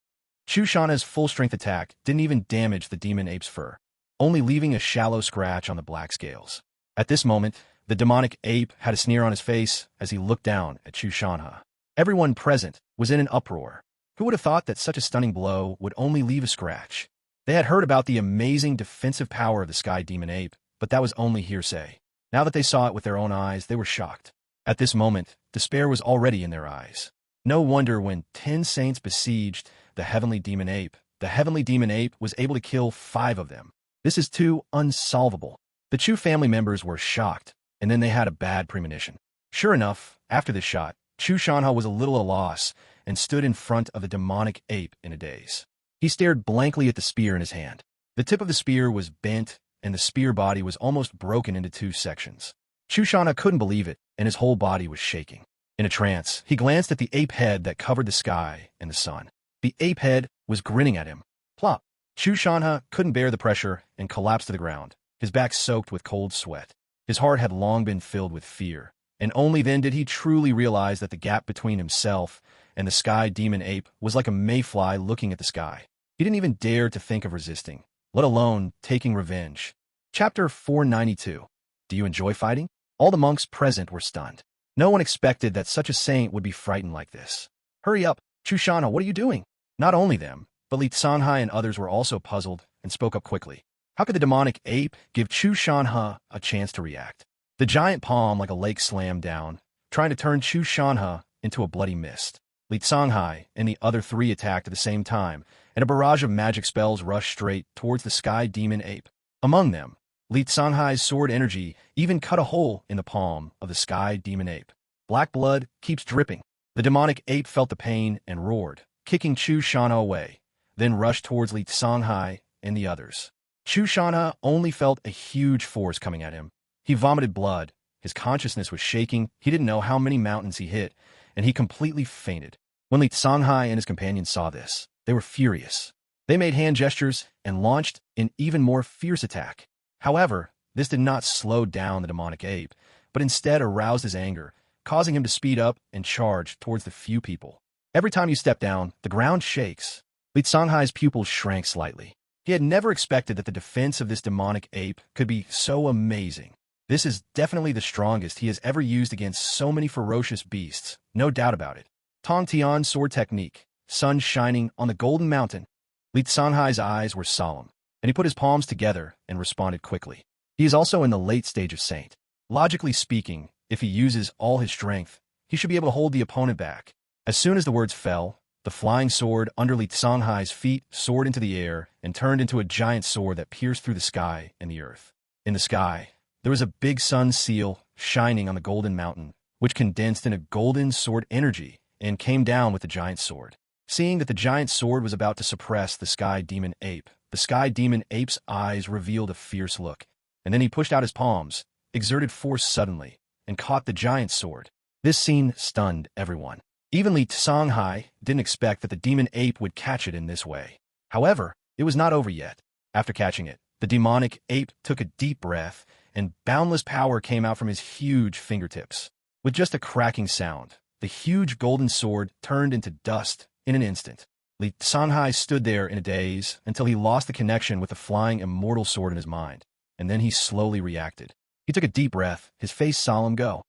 Chu Shanha's full-strength attack didn't even damage the demon ape's fur, only leaving a shallow scratch on the black scales. At this moment, the demonic ape had a sneer on his face as he looked down at Chu Shanha. Everyone present was in an uproar. Who would have thought that such a stunning blow would only leave a scratch? They had heard about the amazing defensive power of the sky demon ape, but that was only hearsay. Now that they saw it with their own eyes, they were shocked. At this moment, despair was already in their eyes. No wonder when 10 saints besieged the heavenly demon ape, the heavenly demon ape was able to kill 5 of them. This is too unsolvable. The Chu family members were shocked, and then they had a bad premonition. Sure enough, after this shot, Chu Shanha was a little at a loss and stood in front of the demonic ape in a daze. He stared blankly at the spear in his hand. The tip of the spear was bent, and the spear body was almost broken into 2 sections. Chu Shanha couldn't believe it, and his whole body was shaking. In a trance, he glanced at the ape head that covered the sky and the sun. The ape head was grinning at him. Plop! Chu Shanha couldn't bear the pressure and collapsed to the ground, his back soaked with cold sweat. His heart had long been filled with fear, and only then did he truly realize that the gap between himself and the sky demon ape was like a mayfly looking at the sky. He didn't even dare to think of resisting, let alone taking revenge. Chapter 492. Do you enjoy fighting? All the monks present were stunned. No one expected that such a saint would be frightened like this. Hurry up, Chushana, what are you doing? Not only them, but Li Tsanghai and others were also puzzled and spoke up quickly. How could the demonic ape give Chu Shanhe a chance to react? The giant palm like a lake slammed down, trying to turn Chu Shanhe into a bloody mist. Li Tsanghai and the other three attacked at the same time, and a barrage of magic spells rushed straight towards the sky demon ape. Among them, Li Tsanghai's sword energy even cut a hole in the palm of the sky demon ape. Black blood keeps dripping. The demonic ape felt the pain and roared, kicking Chu Shanhe away, then rushed towards Li Tsanghai and the others. Chu Shanhe only felt a huge force coming at him. He vomited blood. His consciousness was shaking. He didn't know how many mountains he hit, and he completely fainted. When Li Tsanghai and his companions saw this, they were furious. They made hand gestures and launched an even more fierce attack. However, this did not slow down the demonic ape, but instead aroused his anger, causing him to speed up and charge towards the few people. Every time you step down, the ground shakes. Li Tsanghai's pupils shrank slightly. He had never expected that the defense of this demonic ape could be so amazing. This is definitely the strongest he has ever used against so many ferocious beasts, no doubt about it. Tong Tian sword technique, sun shining on the golden mountain. Li Tsanghai's eyes were solemn, and he put his palms together and responded quickly. He is also in the late stage of saint. Logically speaking, if he uses all his strength, he should be able to hold the opponent back. As soon as the words fell, the flying sword under Li Tsanghai's feet soared into the air and turned into a giant sword that pierced through the sky and the earth. In the sky, there was a big sun seal shining on the golden mountain, which condensed into golden sword energy and came down with the giant sword. Seeing that the giant sword was about to suppress the sky demon ape, the sky demon ape's eyes revealed a fierce look, and then he pushed out his palms, exerted force suddenly, and caught the giant sword. This scene stunned everyone. Even Li Tsanghai didn't expect that the demon ape would catch it in this way. However, it was not over yet. After catching it, the demonic ape took a deep breath, and boundless power came out from his huge fingertips. With just a cracking sound, the huge golden sword turned into dust in an instant. Li Tsanghai stood there in a daze until he lost the connection with the flying immortal sword in his mind, and then he slowly reacted. He took a deep breath, his face solemn go.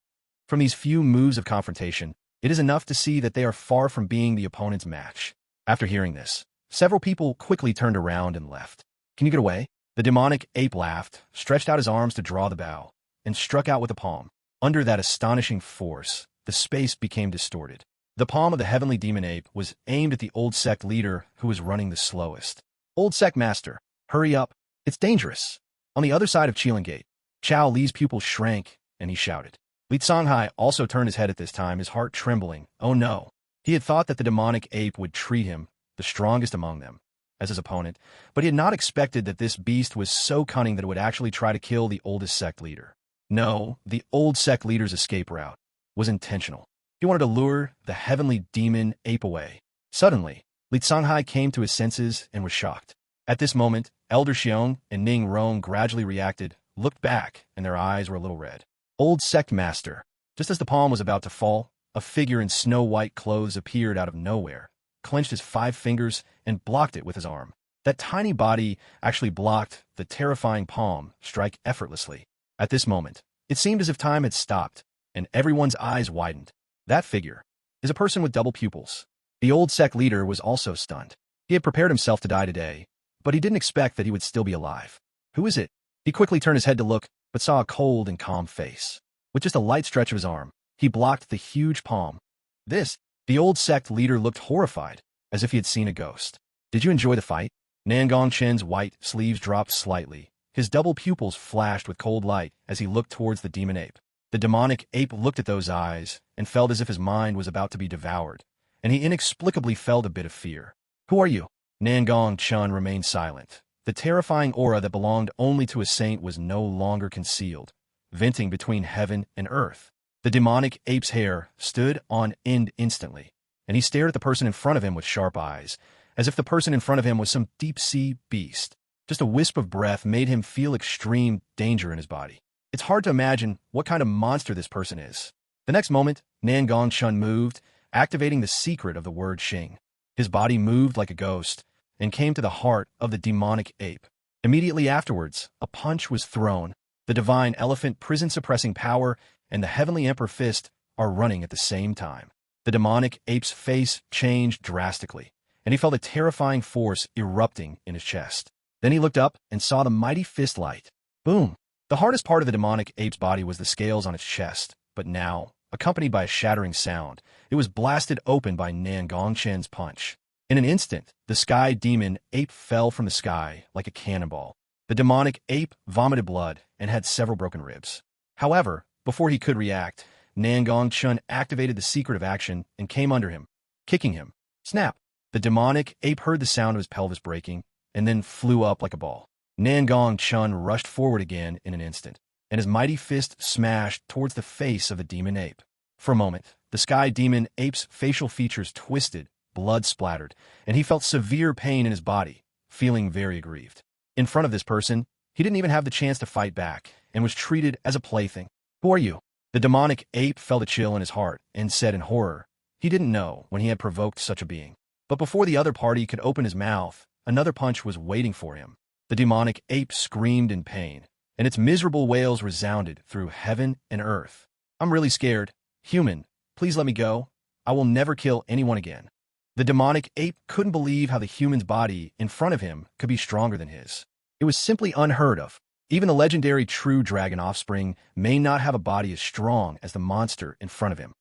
From these few moves of confrontation, it is enough to see that they are far from being the opponent's match. After hearing this, several people quickly turned around and left. Can you get away? The demonic ape laughed, stretched out his arms to draw the bow, and struck out with a palm. Under that astonishing force, the space became distorted. The palm of the heavenly demon ape was aimed at the old sect leader who was running the slowest. Old sect master, hurry up. It's dangerous. On the other side of Qilin Gate, Chao Li's pupils shrank, and he shouted. Li Tsanghai also turned his head at this time, his heart trembling. Oh no. He had thought that the demonic ape would treat him, the strongest among them, as his opponent, but he had not expected that this beast was so cunning that it would actually try to kill the oldest sect leader. No, the old sect leader's escape route was intentional. He wanted to lure the heavenly demon ape away. Suddenly, Li Tsanghai came to his senses and was shocked. At this moment, Elder Xiong and Ning Rong gradually reacted, looked back, and their eyes were a little red. Old sect master. Just as the palm was about to fall, a figure in snow-white clothes appeared out of nowhere, clenched his 5 fingers, and blocked it with his arm. That tiny body actually blocked the terrifying palm strike effortlessly. At this moment, it seemed as if time had stopped, and everyone's eyes widened. That figure is a person with double pupils. The old sect leader was also stunned. He had prepared himself to die today, but he didn't expect that he would still be alive. Who is it? He quickly turned his head to look, but saw a cold and calm face. With just a light stretch of his arm, he blocked the huge palm. The old sect leader looked horrified, as if he had seen a ghost. Did you enjoy the fight? Nangong Chen's white sleeves dropped slightly. His double pupils flashed with cold light as he looked towards the demon ape. The demonic ape looked at those eyes and felt as if his mind was about to be devoured, and he inexplicably felt a bit of fear. Who are you? Nangong Chen remained silent. The terrifying aura that belonged only to a saint was no longer concealed, venting between heaven and earth. The demonic ape's hair stood on end instantly, and he stared at the person in front of him with sharp eyes, as if the person in front of him was some deep-sea beast. Just a wisp of breath made him feel extreme danger in his body. It's hard to imagine what kind of monster this person is. The next moment, Nangong Chen moved, activating the secret of the word Xing. His body moved like a ghost, and came to the heart of the demonic ape. Immediately afterwards, a punch was thrown. The divine elephant prison-suppressing power and the heavenly emperor fist are running at the same time. The demonic ape's face changed drastically, and he felt a terrifying force erupting in his chest. Then he looked up and saw the mighty fist light. Boom! The hardest part of the demonic ape's body was the scales on its chest, but now, accompanied by a shattering sound, it was blasted open by Nangong Chen's punch. In an instant, the sky demon ape fell from the sky like a cannonball. The demonic ape vomited blood and had several broken ribs. However, before he could react, Nangong Chen activated the secret of action and came under him, kicking him. Snap! The demonic ape heard the sound of his pelvis breaking and then flew up like a ball. Nangong Chen rushed forward again in an instant, and his mighty fist smashed towards the face of the demon ape. For a moment, the sky demon ape's facial features twisted, blood splattered, and he felt severe pain in his body, feeling very aggrieved. In front of this person, he didn't even have the chance to fight back and was treated as a plaything. Who are you? The demonic ape felt a chill in his heart and said in horror. He didn't know when he had provoked such a being. But before the other party could open his mouth, another punch was waiting for him. The demonic ape screamed in pain, and its miserable wails resounded through heaven and earth. I'm really scared. Human, please let me go. I will never kill anyone again. The demonic ape couldn't believe how the human's body in front of him could be stronger than his. It was simply unheard of. Even the legendary true dragon offspring may not have a body as strong as the monster in front of him.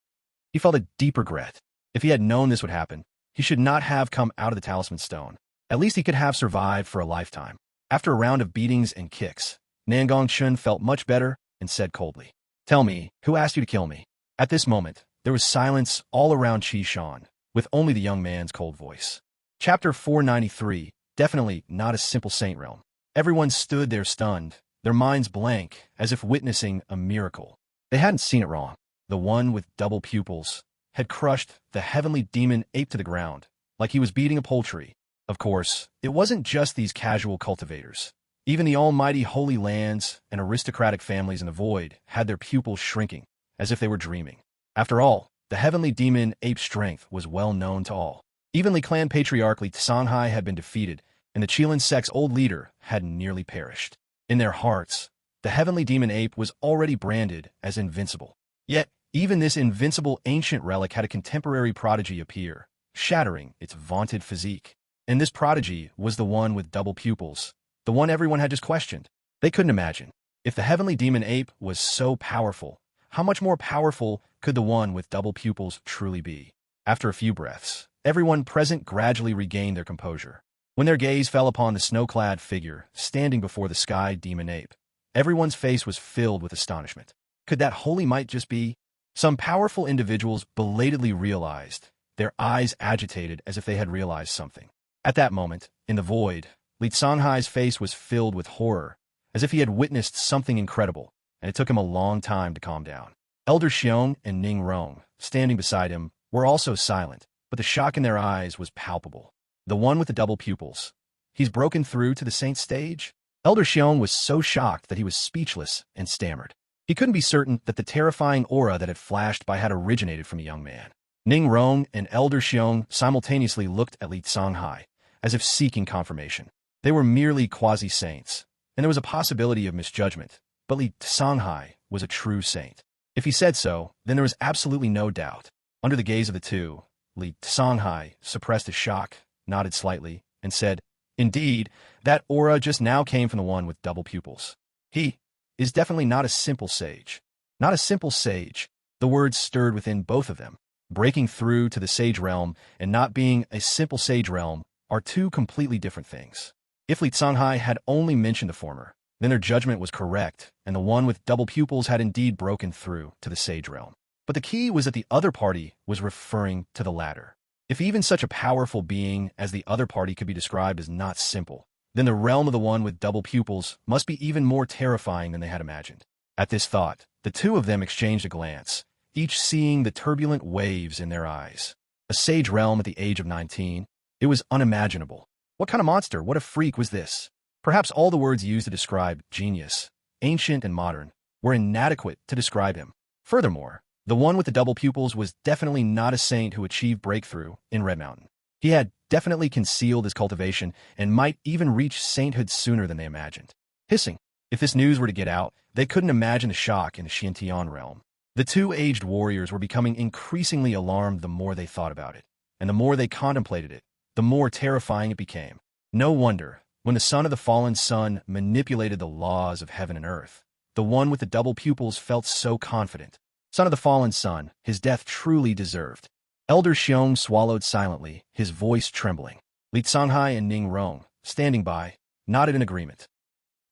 He felt a deep regret. If he had known this would happen, he should not have come out of the talisman stone. At least he could have survived for a lifetime. After a round of beatings and kicks, Nangong Chen felt much better and said coldly, "Tell me, who asked you to kill me?" At this moment, there was silence all around Qi Shan, with only the young man's cold voice. Chapter 493, definitely not a simple saint realm. Everyone stood there stunned, their minds blank, as if witnessing a miracle. They hadn't seen it wrong. The one with double pupils had crushed the heavenly demon ape to the ground, like he was beating a poultry. Of course, it wasn't just these casual cultivators. Even the almighty holy lands and aristocratic families in the void had their pupils shrinking, as if they were dreaming. After all, the heavenly demon ape's strength was well known to all. Even the clan patriarch Li Tsanghai had been defeated, and the Qilin sect's old leader had nearly perished. In their hearts, the heavenly demon ape was already branded as invincible. Yet, even this invincible ancient relic had a contemporary prodigy appear, shattering its vaunted physique. And this prodigy was the one with double pupils, the one everyone had just questioned. They couldn't imagine. If the heavenly demon ape was so powerful, how much more powerful could the one with double pupils truly be? After a few breaths, everyone present gradually regained their composure. When their gaze fell upon the snow-clad figure standing before the sky demon ape, everyone's face was filled with astonishment. Could that holy might just be? Some powerful individuals belatedly realized, their eyes agitated as if they had realized something. At that moment, in the void, Li Tsanghai's face was filled with horror, as if he had witnessed something incredible, and it took him a long time to calm down. Elder Xiong and Ning Rong, standing beside him, were also silent, but the shock in their eyes was palpable. The one with the double pupils. He's broken through to the saint's stage? Elder Xiong was so shocked that he was speechless and stammered. He couldn't be certain that the terrifying aura that had flashed by had originated from a young man. Ning Rong and Elder Xiong simultaneously looked at Li Tsanghai, as if seeking confirmation. They were merely quasi-saints, and there was a possibility of misjudgment, but Li Tsanghai was a true saint. If he said so, then there was absolutely no doubt. Under the gaze of the two, Li Tsanghai suppressed his shock, nodded slightly, and said, "Indeed, that aura just now came from the one with double pupils. He is definitely not a simple sage." Not a simple sage. The words stirred within both of them. Breaking through to the sage realm and not being a simple sage realm are two completely different things. If Li Tsanghai had only mentioned the former, then their judgment was correct, and the one with double pupils had indeed broken through to the sage realm. But the key was that the other party was referring to the latter. If even such a powerful being as the other party could be described as not simple, then the realm of the one with double pupils must be even more terrifying than they had imagined. At this thought, the two of them exchanged a glance, each seeing the turbulent waves in their eyes. A sage realm at the age of 19? It was unimaginable. What kind of monster, what a freak was this? Perhaps all the words used to describe genius, ancient and modern, were inadequate to describe him. Furthermore, the one with the double pupils was definitely not a saint who achieved breakthrough in Red Mountain. He had definitely concealed his cultivation and might even reach sainthood sooner than they imagined. Hissing, if this news were to get out, they couldn't imagine the shock in the Xiantian realm. The two aged warriors were becoming increasingly alarmed the more they thought about it, and the more they contemplated it, the more terrifying it became. No wonder, when the son of the fallen sun manipulated the laws of heaven and earth, the one with the double pupils felt so confident. Son of the fallen sun, his death truly deserved. Elder Xiong swallowed silently, his voice trembling. Li Canghai and Ning Rong, standing by, nodded in agreement.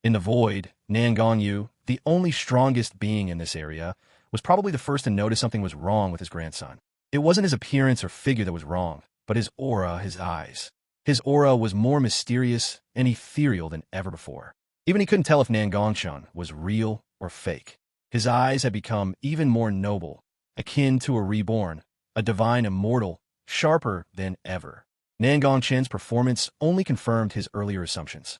In the void, Nangong Yu, the only strongest being in this area, was probably the first to notice something was wrong with his grandson. It wasn't his appearance or figure that was wrong, but his aura, his eyes. His aura was more mysterious and ethereal than ever before. Even he couldn't tell if Nangong Chen was real or fake. His eyes had become even more noble, akin to a reborn, a divine immortal, sharper than ever. Nangong Chen's performance only confirmed his earlier assumptions.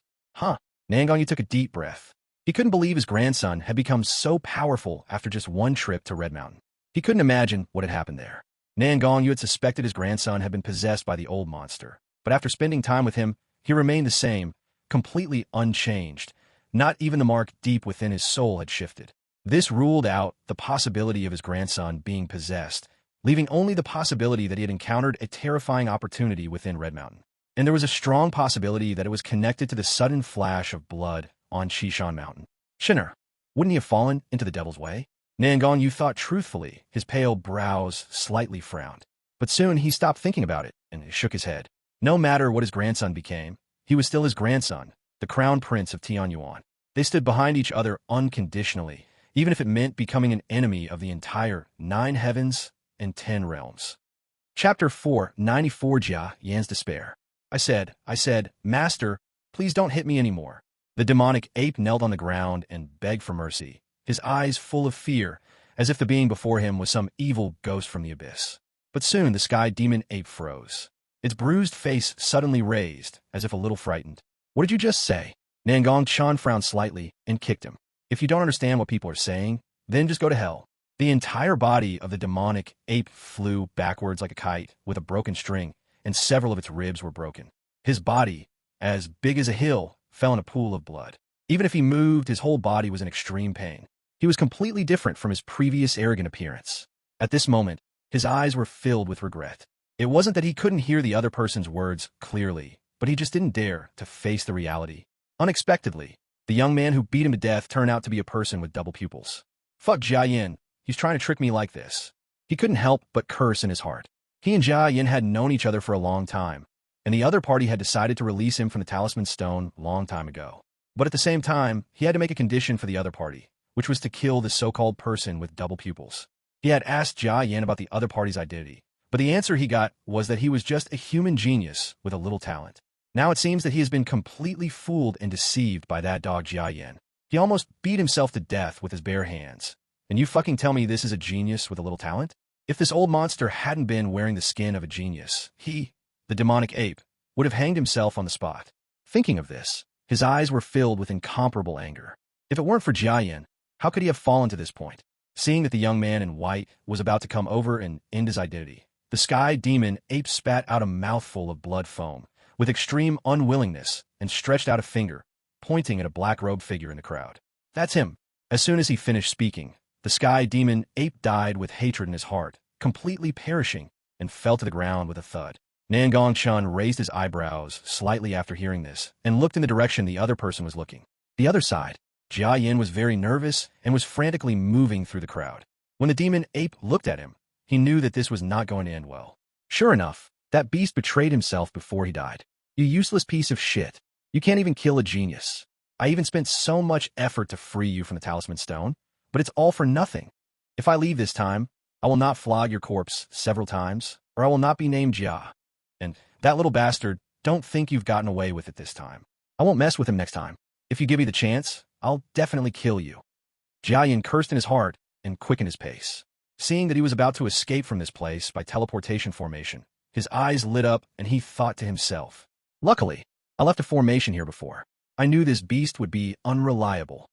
Nangong Yu took a deep breath. He couldn't believe his grandson had become so powerful after just one trip to Red Mountain. He couldn't imagine what had happened there. Nangong Yu had suspected his grandson had been possessed by the old monster, but after spending time with him, he remained the same, completely unchanged. Not even the mark deep within his soul had shifted. This ruled out the possibility of his grandson being possessed, leaving only the possibility that he had encountered a terrifying opportunity within Red Mountain. And there was a strong possibility that it was connected to the sudden flash of blood on Shishan Mountain. Shinner, wouldn't he have fallen into the devil's way? Nangong Yu thought truthfully, his pale brows slightly frowned. But soon he stopped thinking about it and shook his head. No matter what his grandson became, he was still his grandson, the crown prince of Tianyuan. They stood behind each other unconditionally, even if it meant becoming an enemy of the entire 9 heavens and 10 realms. Chapter 494 Jia Yan's Despair. I said, Master, please don't hit me anymore. The demonic ape knelt on the ground and begged for mercy, his eyes full of fear, as if the being before him was some evil ghost from the abyss. But soon the sky demon ape froze. Its bruised face suddenly raised, as if a little frightened. What did you just say? Nangong Chen frowned slightly and kicked him. If you don't understand what people are saying, then just go to hell. The entire body of the demonic ape flew backwards like a kite with a broken string, and several of its ribs were broken. His body, as big as a hill, fell in a pool of blood. Even if he moved, his whole body was in extreme pain. He was completely different from his previous arrogant appearance. At this moment, his eyes were filled with regret. It wasn't that he couldn't hear the other person's words clearly, but he just didn't dare to face the reality. Unexpectedly, the young man who beat him to death turned out to be a person with double pupils. Fuck Jia Yin, he's trying to trick me like this. He couldn't help but curse in his heart. He and Jia Yin had known each other for a long time, and the other party had decided to release him from the talisman stone a long time ago. But at the same time, he had to make a condition for the other party, which was to kill the so-called person with double pupils. He had asked Jia Yin about the other party's identity, but the answer he got was that he was just a human genius with a little talent. Now it seems that he has been completely fooled and deceived by that dog Jia Yin. He almost beat himself to death with his bare hands. And you fucking tell me this is a genius with a little talent? If this old monster hadn't been wearing the skin of a genius, he, the demonic ape, would have hanged himself on the spot. Thinking of this, his eyes were filled with incomparable anger. If it weren't for Jia Yin, how could he have fallen to this point? Seeing that the young man in white was about to come over and end his identity, the sky demon ape spat out a mouthful of blood foam, with extreme unwillingness, and stretched out a finger, pointing at a black-robed figure in the crowd. That's him. As soon as he finished speaking, the sky demon ape died with hatred in his heart, completely perishing, and fell to the ground with a thud. Nangong Chen raised his eyebrows slightly after hearing this, and looked in the direction the other person was looking. The other side, Jia Yin was very nervous and was frantically moving through the crowd. When the demon ape looked at him, he knew that this was not going to end well. Sure enough, that beast betrayed himself before he died. You useless piece of shit. You can't even kill a genius. I even spent so much effort to free you from the talisman stone, but it's all for nothing. If I leave this time, I will not flog your corpse several times, or I will not be named Jia. And that little bastard, don't think you've gotten away with it this time. I won't mess with him next time. If you give me the chance, I'll definitely kill you. Jia Yin cursed in his heart and quickened his pace. Seeing that he was about to escape from this place by teleportation formation, his eyes lit up and he thought to himself, luckily, I left a formation here before. I knew this beast would be unreliable.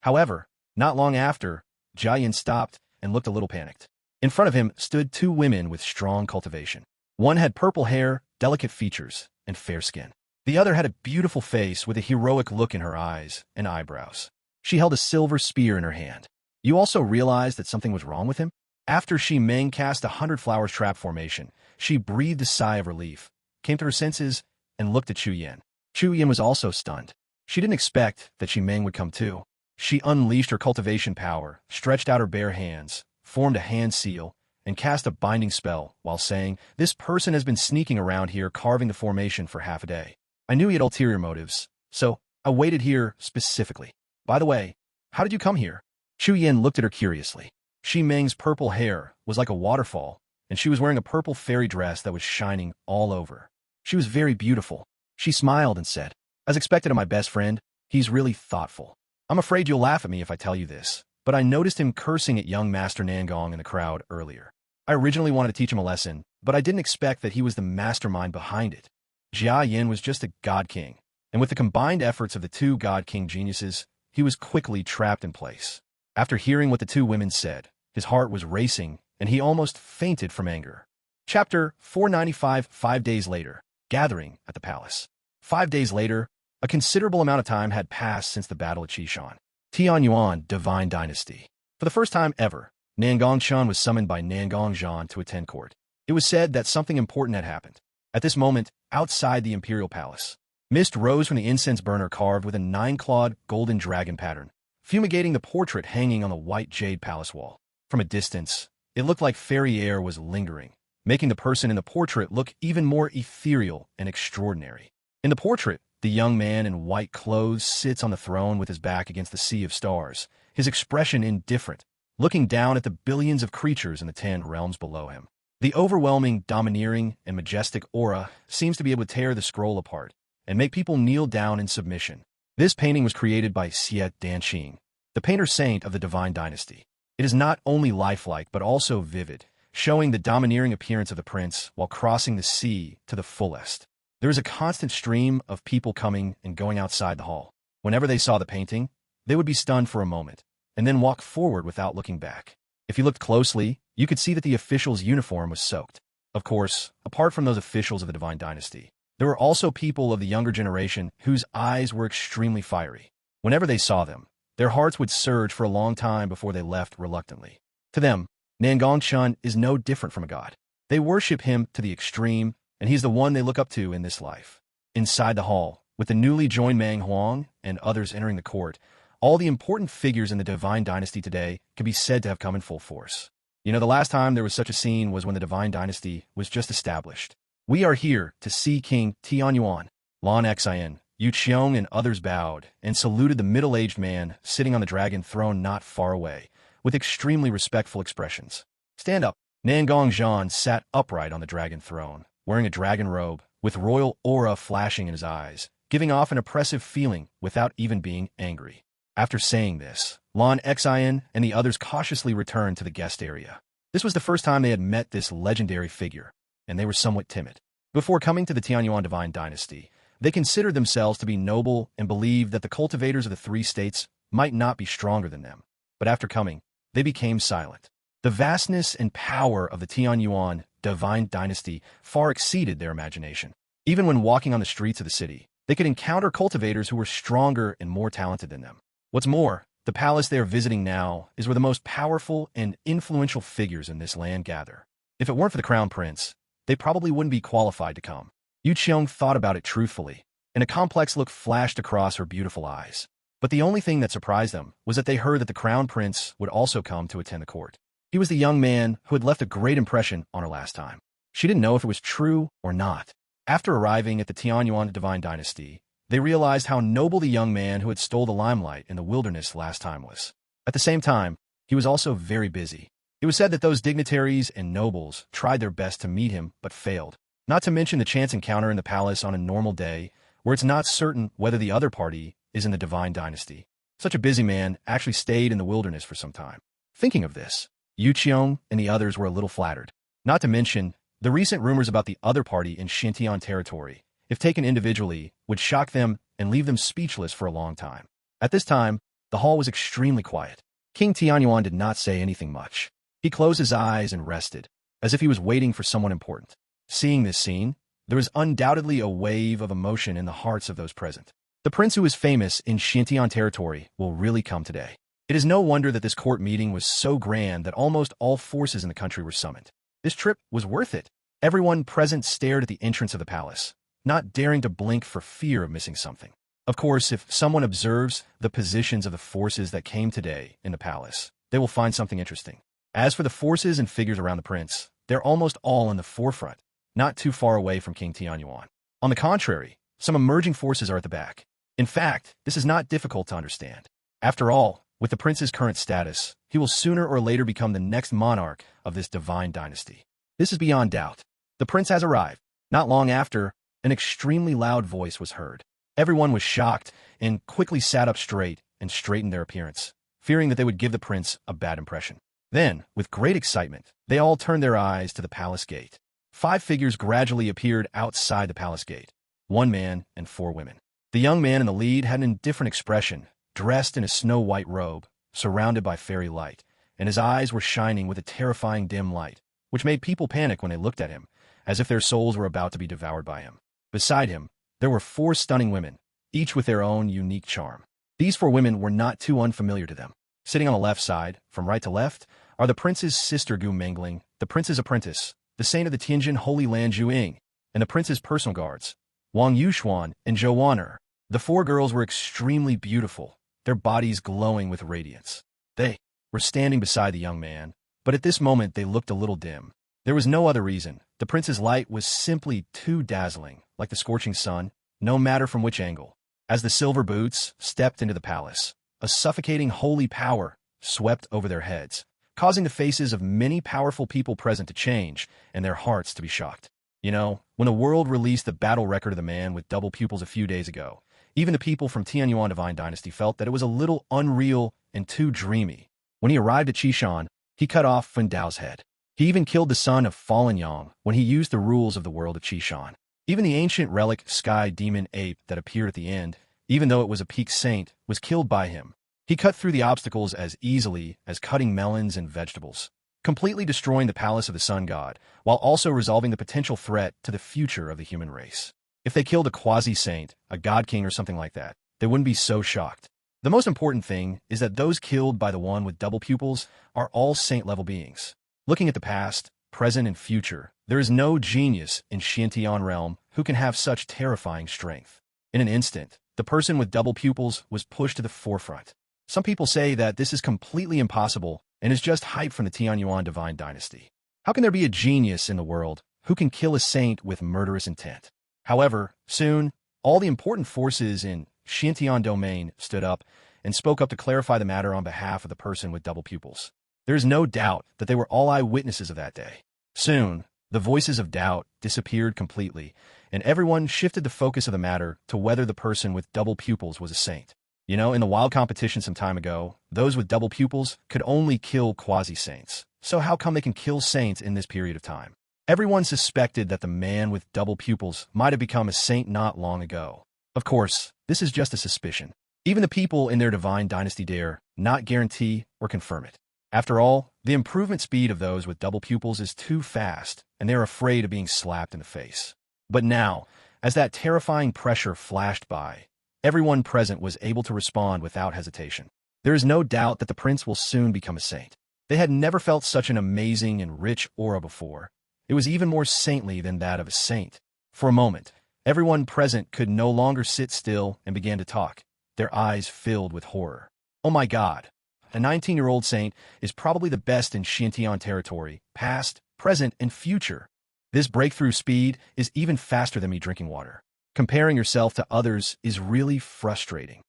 However, not long after, Jia Yin stopped and looked a little panicked. In front of him stood 2 women with strong cultivation. One had purple hair delicate features, and fair skin. The other had a beautiful face with a heroic look in her eyes and eyebrows. She held a silver spear in her hand. You also realized that something was wrong with him? After Shi Meng cast a 100 flowers trap formation, she breathed a sigh of relief, came to her senses, and looked at Chu Yan. Chu Yan was also stunned. She didn't expect that Shi Meng would come too. She unleashed her cultivation power, stretched out her bare hands, formed a hand seal, and cast a binding spell while saying, "This person has been sneaking around here carving the formation for half a day. I knew he had ulterior motives, so I waited here specifically. By the way, how did you come here?" Chu Yan looked at her curiously. Shi Meng's purple hair was like a waterfall, and she was wearing a purple fairy dress that was shining all over. She was very beautiful. She smiled and said, "As expected of my best friend, he's really thoughtful. I'm afraid you'll laugh at me if I tell you this, but I noticed him cursing at young Master Nangong in the crowd earlier. I originally wanted to teach him a lesson, but I didn't expect that he was the mastermind behind it." Jia Yin was just a god king, and with the combined efforts of the two god king geniuses, he was quickly trapped in place. After hearing what the two women said, his heart was racing, and he almost fainted from anger. Chapter 495. 5 days later. Gathering at the palace. 5 days later, a considerable amount of time had passed since the battle at Qishan. Tianyuan Divine Dynasty. For the first time ever, Nangong Chen was summoned by Nangong Chen to attend court. It was said that something important had happened. At this moment, outside the imperial palace, mist rose from the incense burner carved with a 9-clawed golden dragon pattern, fumigating the portrait hanging on the white jade palace wall. From a distance, it looked like fairy air was lingering, making the person in the portrait look even more ethereal and extraordinary. In the portrait, the young man in white clothes sits on the throne with his back against the sea of stars, his expression indifferent, looking down at the billions of creatures in the 10 realms below him. The overwhelming, domineering, and majestic aura seems to be able to tear the scroll apart and make people kneel down in submission. This painting was created by Xie Danqing, the painter saint of the Divine Dynasty. It is not only lifelike but also vivid, showing the domineering appearance of the prince while crossing the sea to the fullest. There is a constant stream of people coming and going outside the hall. Whenever they saw the painting, they would be stunned for a moment, and then walk forward without looking back. If you looked closely, you could see that the official's uniform was soaked. Of course, apart from those officials of the Divine Dynasty, there were also people of the younger generation whose eyes were extremely fiery. Whenever they saw them, their hearts would surge for a long time before they left reluctantly. To them, Nangong Chen is no different from a god. They worship him to the extreme, and he's the one they look up to in this life. Inside the hall, with the newly joined Mang Huang and others entering the court, all the important figures in the Divine Dynasty today can be said to have come in full force. You know, the last time there was such a scene was when the Divine Dynasty was just established. "We are here to see King Tianyuan." Lan Xian, Yu Qiong and others bowed and saluted the middle-aged man sitting on the dragon throne not far away, with extremely respectful expressions. "Stand up." Nangong Chen sat upright on the dragon throne, wearing a dragon robe, with royal aura flashing in his eyes, giving off an oppressive feeling without even being angry. After saying this, Lan Xian and the others cautiously returned to the guest area. This was the first time they had met this legendary figure, and they were somewhat timid. Before coming to the Tianyuan Divine Dynasty, they considered themselves to be noble and believed that the cultivators of the 3 states might not be stronger than them. But after coming, they became silent. The vastness and power of the Tianyuan Divine Dynasty far exceeded their imagination. Even when walking on the streets of the city, they could encounter cultivators who were stronger and more talented than them. What's more, the palace they are visiting now is where the most powerful and influential figures in this land gather. If it weren't for the crown prince, they probably wouldn't be qualified to come. Yu Qiong thought about it truthfully, and a complex look flashed across her beautiful eyes. But the only thing that surprised them was that they heard that the crown prince would also come to attend the court. He was the young man who had left a great impression on her last time. She didn't know if it was true or not. After arriving at the Tianyuan Divine Dynasty, they realized how noble the young man who had stole the limelight in the wilderness last time was. At the same time, he was also very busy. It was said that those dignitaries and nobles tried their best to meet him but failed. Not to mention the chance encounter in the palace on a normal day, where it's not certain whether the other party is in the Divine Dynasty. Such a busy man actually stayed in the wilderness for some time. Thinking of this, Yu Qiong and the others were a little flattered. Not to mention, the recent rumors about the other party in Xintian territory, if taken individually, would shock them and leave them speechless for a long time. At this time, the hall was extremely quiet. King Tianyuan did not say anything much. He closed his eyes and rested, as if he was waiting for someone important. Seeing this scene, there was undoubtedly a wave of emotion in the hearts of those present. The prince who is famous in Tianyuan territory will really come today. It is no wonder that this court meeting was so grand that almost all forces in the country were summoned. This trip was worth it. Everyone present stared at the entrance of the palace, not daring to blink for fear of missing something. Of course, if someone observes the positions of the forces that came today in the palace, they will find something interesting. As for the forces and figures around the prince, they're almost all in the forefront, not too far away from King Tianyuan. On the contrary, some emerging forces are at the back. In fact, this is not difficult to understand. After all, with the prince's current status, he will sooner or later become the next monarch of this divine dynasty. This is beyond doubt. The prince has arrived. Not long after, an extremely loud voice was heard. Everyone was shocked and quickly sat up straight and straightened their appearance, fearing that they would give the prince a bad impression. Then, with great excitement, they all turned their eyes to the palace gate. 5 figures gradually appeared outside the palace gate, 1 man and 4 women. The young man in the lead had an indifferent expression, dressed in a snow-white robe, surrounded by fairy light, and his eyes were shining with a terrifying dim light, which made people panic when they looked at him, as if their souls were about to be devoured by him. Beside him, there were 4 stunning women, each with their own unique charm. These 4 women were not too unfamiliar to them. Sitting on the left side, from right to left, are the prince's sister Gu Mengling, the prince's apprentice, the saint of the Tianjin Holy Land Zhu Ying, and the prince's personal guards, Wang Yuxuan and Zhou Waner. The 4 girls were extremely beautiful, their bodies glowing with radiance. They were standing beside the young man, but at this moment they looked a little dim. There was no other reason. The prince's light was simply too dazzling, like the scorching sun, no matter from which angle. As the silver boots stepped into the palace, a suffocating holy power swept over their heads, causing the faces of many powerful people present to change and their hearts to be shocked. You know, when the world released the battle record of the man with double pupils a few days ago, even the people from Tianyuan Divine Dynasty felt that it was a little unreal and too dreamy. When he arrived at Qishan, he cut off Fun Dao's head. He even killed the son of Fallen Yang when he used the rules of the world of Qishan. Even the ancient relic sky demon ape that appeared at the end, even though it was a peak saint, was killed by him. He cut through the obstacles as easily as cutting melons and vegetables, completely destroying the palace of the sun god, while also resolving the potential threat to the future of the human race. If they killed a quasi-saint, a god king or something like that, they wouldn't be so shocked. The most important thing is that those killed by the one with double pupils are all saint-level beings. Looking at the past, present, and future, there is no genius in Xiantian realm who can have such terrifying strength. In an instant, the person with double pupils was pushed to the forefront. Some people say that this is completely impossible and is just hype from the Tianyuan Divine Dynasty. How can there be a genius in the world who can kill a saint with murderous intent? However, soon, all the important forces in Xiantian domain stood up and spoke up to clarify the matter on behalf of the person with double pupils. There is no doubt that they were all eyewitnesses of that day. Soon, the voices of doubt disappeared completely, and everyone shifted the focus of the matter to whether the person with double pupils was a saint. You know, in the wild competition some time ago, those with double pupils could only kill quasi-saints. So how come they can kill saints in this period of time? Everyone suspected that the man with double pupils might have become a saint not long ago. Of course, this is just a suspicion. Even the people in their divine dynasty dare not guarantee or confirm it. After all, the improvement speed of those with double pupils is too fast, and they are afraid of being slapped in the face. But now, as that terrifying pressure flashed by, everyone present was able to respond without hesitation. There is no doubt that the prince will soon become a saint. They had never felt such an amazing and rich aura before. It was even more saintly than that of a saint. For a moment, everyone present could no longer sit still and began to talk, their eyes filled with horror. Oh my God! A 19-year-old saint is probably the best in Xiantian territory, past, present, and future. This breakthrough speed is even faster than me drinking water. Comparing yourself to others is really frustrating.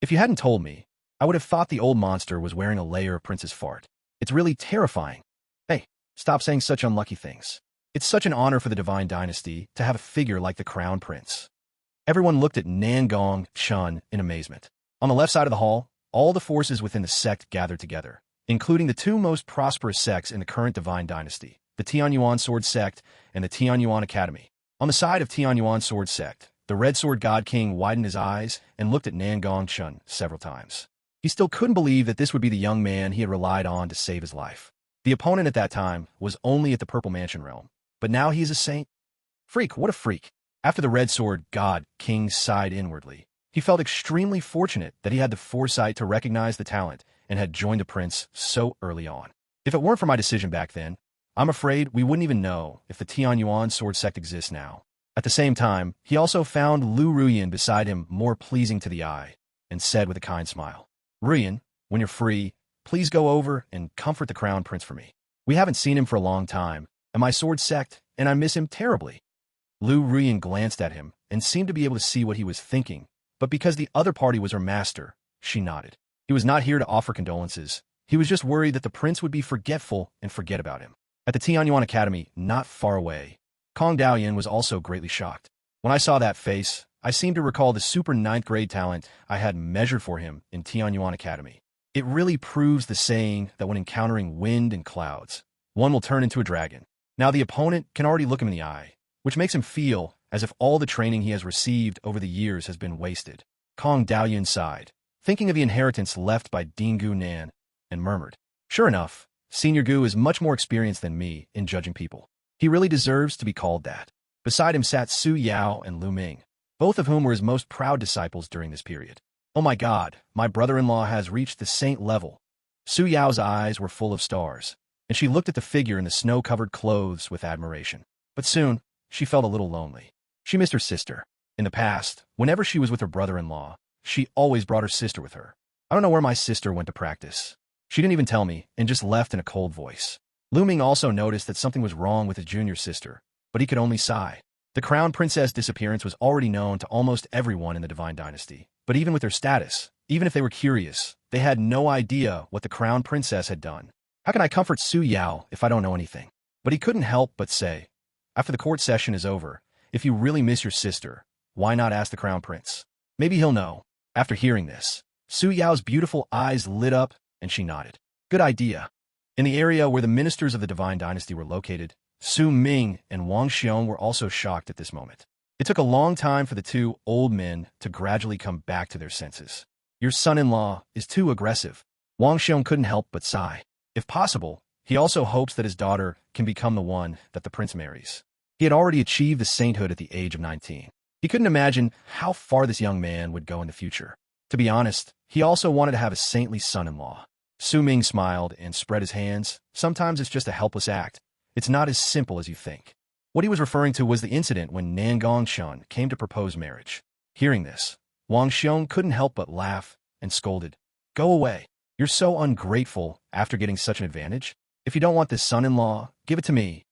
If you hadn't told me, I would have thought the old monster was wearing a layer of Prince's fart. It's really terrifying. Hey, stop saying such unlucky things. It's such an honor for the Divine Dynasty to have a figure like the Crown Prince. Everyone looked at Nangong Chen in amazement. On the left side of the hall, all the forces within the sect gathered together, including the 2 most prosperous sects in the current Divine Dynasty, the Tianyuan Sword Sect and the Tianyuan Academy. On the side of Tianyuan Sword Sect, the Red Sword God King widened his eyes and looked at Nangong Chen several times. He still couldn't believe that this would be the young man he had relied on to save his life. The opponent at that time was only at the Purple Mansion realm, but now he is a saint. Freak, what a freak. After the red sword god, King sighed inwardly. He felt extremely fortunate that he had the foresight to recognize the talent and had joined the prince so early on. If it weren't for my decision back then, I'm afraid we wouldn't even know if the Tianyuan sword sect exists now. At the same time, he also found Lu Ruyan beside him more pleasing to the eye, and said with a kind smile, Ruyan, when you're free, please go over and comfort the crown prince for me. We haven't seen him for a long time, and my sword sect, and I miss him terribly. Lu Ruyan glanced at him and seemed to be able to see what he was thinking, but because the other party was her master, she nodded. He was not here to offer condolences. He was just worried that the prince would be forgetful and forget about him. At the Tianyuan Academy, not far away, Kong Daoyan was also greatly shocked. When I saw that face, I seemed to recall the super 9th grade talent I had measured for him in Tianyuan Academy. It really proves the saying that when encountering wind and clouds, one will turn into a dragon. Now the opponent can already look him in the eye, which makes him feel as if all the training he has received over the years has been wasted. Kong Daoyan sighed, thinking of the inheritance left by Dingu Nan, and murmured, Sure enough, Senior Gu is much more experienced than me in judging people. He really deserves to be called that. Beside him sat Su Yao and Lu Ming, both of whom were his most proud disciples during this period. Oh my God, my brother-in-law has reached the saint level. Su Yao's eyes were full of stars, and she looked at the figure in the snow-covered clothes with admiration. But soon, she felt a little lonely. She missed her sister. In the past, whenever she was with her brother-in-law, she always brought her sister with her. I don't know where my sister went to practice. She didn't even tell me, and just left in a cold voice. Lu Ming also noticed that something was wrong with his junior sister, but he could only sigh. The crown princess' disappearance was already known to almost everyone in the Divine Dynasty, but even with their status, even if they were curious, they had no idea what the crown princess had done. How can I comfort Su Yao if I don't know anything? But he couldn't help but say, after the court session is over, if you really miss your sister, why not ask the crown prince? Maybe he'll know. After hearing this, Su Yao's beautiful eyes lit up, and she nodded. Good idea. In the area where the ministers of the Divine Dynasty were located, Su Ming and Wang Xiong were also shocked at this moment. It took a long time for the two old men to gradually come back to their senses. Your son-in-law is too aggressive. Wang Xiong couldn't help but sigh. If possible, he also hopes that his daughter can become the one that the prince marries. He had already achieved the sainthood at the age of 19. He couldn't imagine how far this young man would go in the future. To be honest, he also wanted to have a saintly son-in-law. Su Ming smiled and spread his hands. Sometimes it's just a helpless act. It's not as simple as you think. What he was referring to was the incident when Nangong Chen came to propose marriage. Hearing this, Wang Xiong couldn't help but laugh and scolded. Go away. You're so ungrateful after getting such an advantage. If you don't want this son-in-law, give it to me.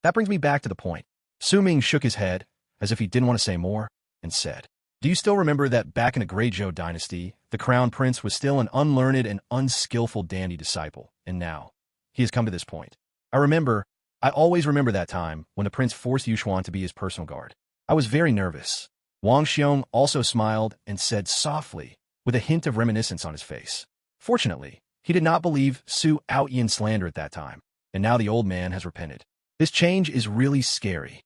That brings me back to the point. Su Ming shook his head, as if he didn't want to say more, and said, Do you still remember that back in the Great Zhou dynasty, the crown prince was still an unlearned and unskillful dandy disciple, and now he has come to this point. I always remember that time when the prince forced Yushuan to be his personal guard. I was very nervous. Wang Xiong also smiled and said softly, with a hint of reminiscence on his face. Fortunately, he did not believe Su Outyin slander at that time, and now the old man has repented. This change is really scary.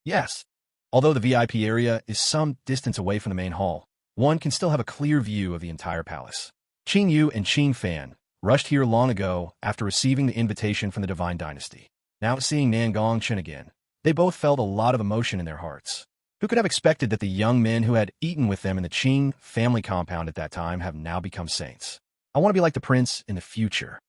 Yes. Although the VIP area is some distance away from the main hall, one can still have a clear view of the entire palace. Qing Yu and Qing Fan rushed here long ago after receiving the invitation from the Divine Dynasty. Now seeing Nangong Chen again, they both felt a lot of emotion in their hearts. Who could have expected that the young men who had eaten with them in the Qing family compound at that time have now become saints? I want to be like the prince in the future.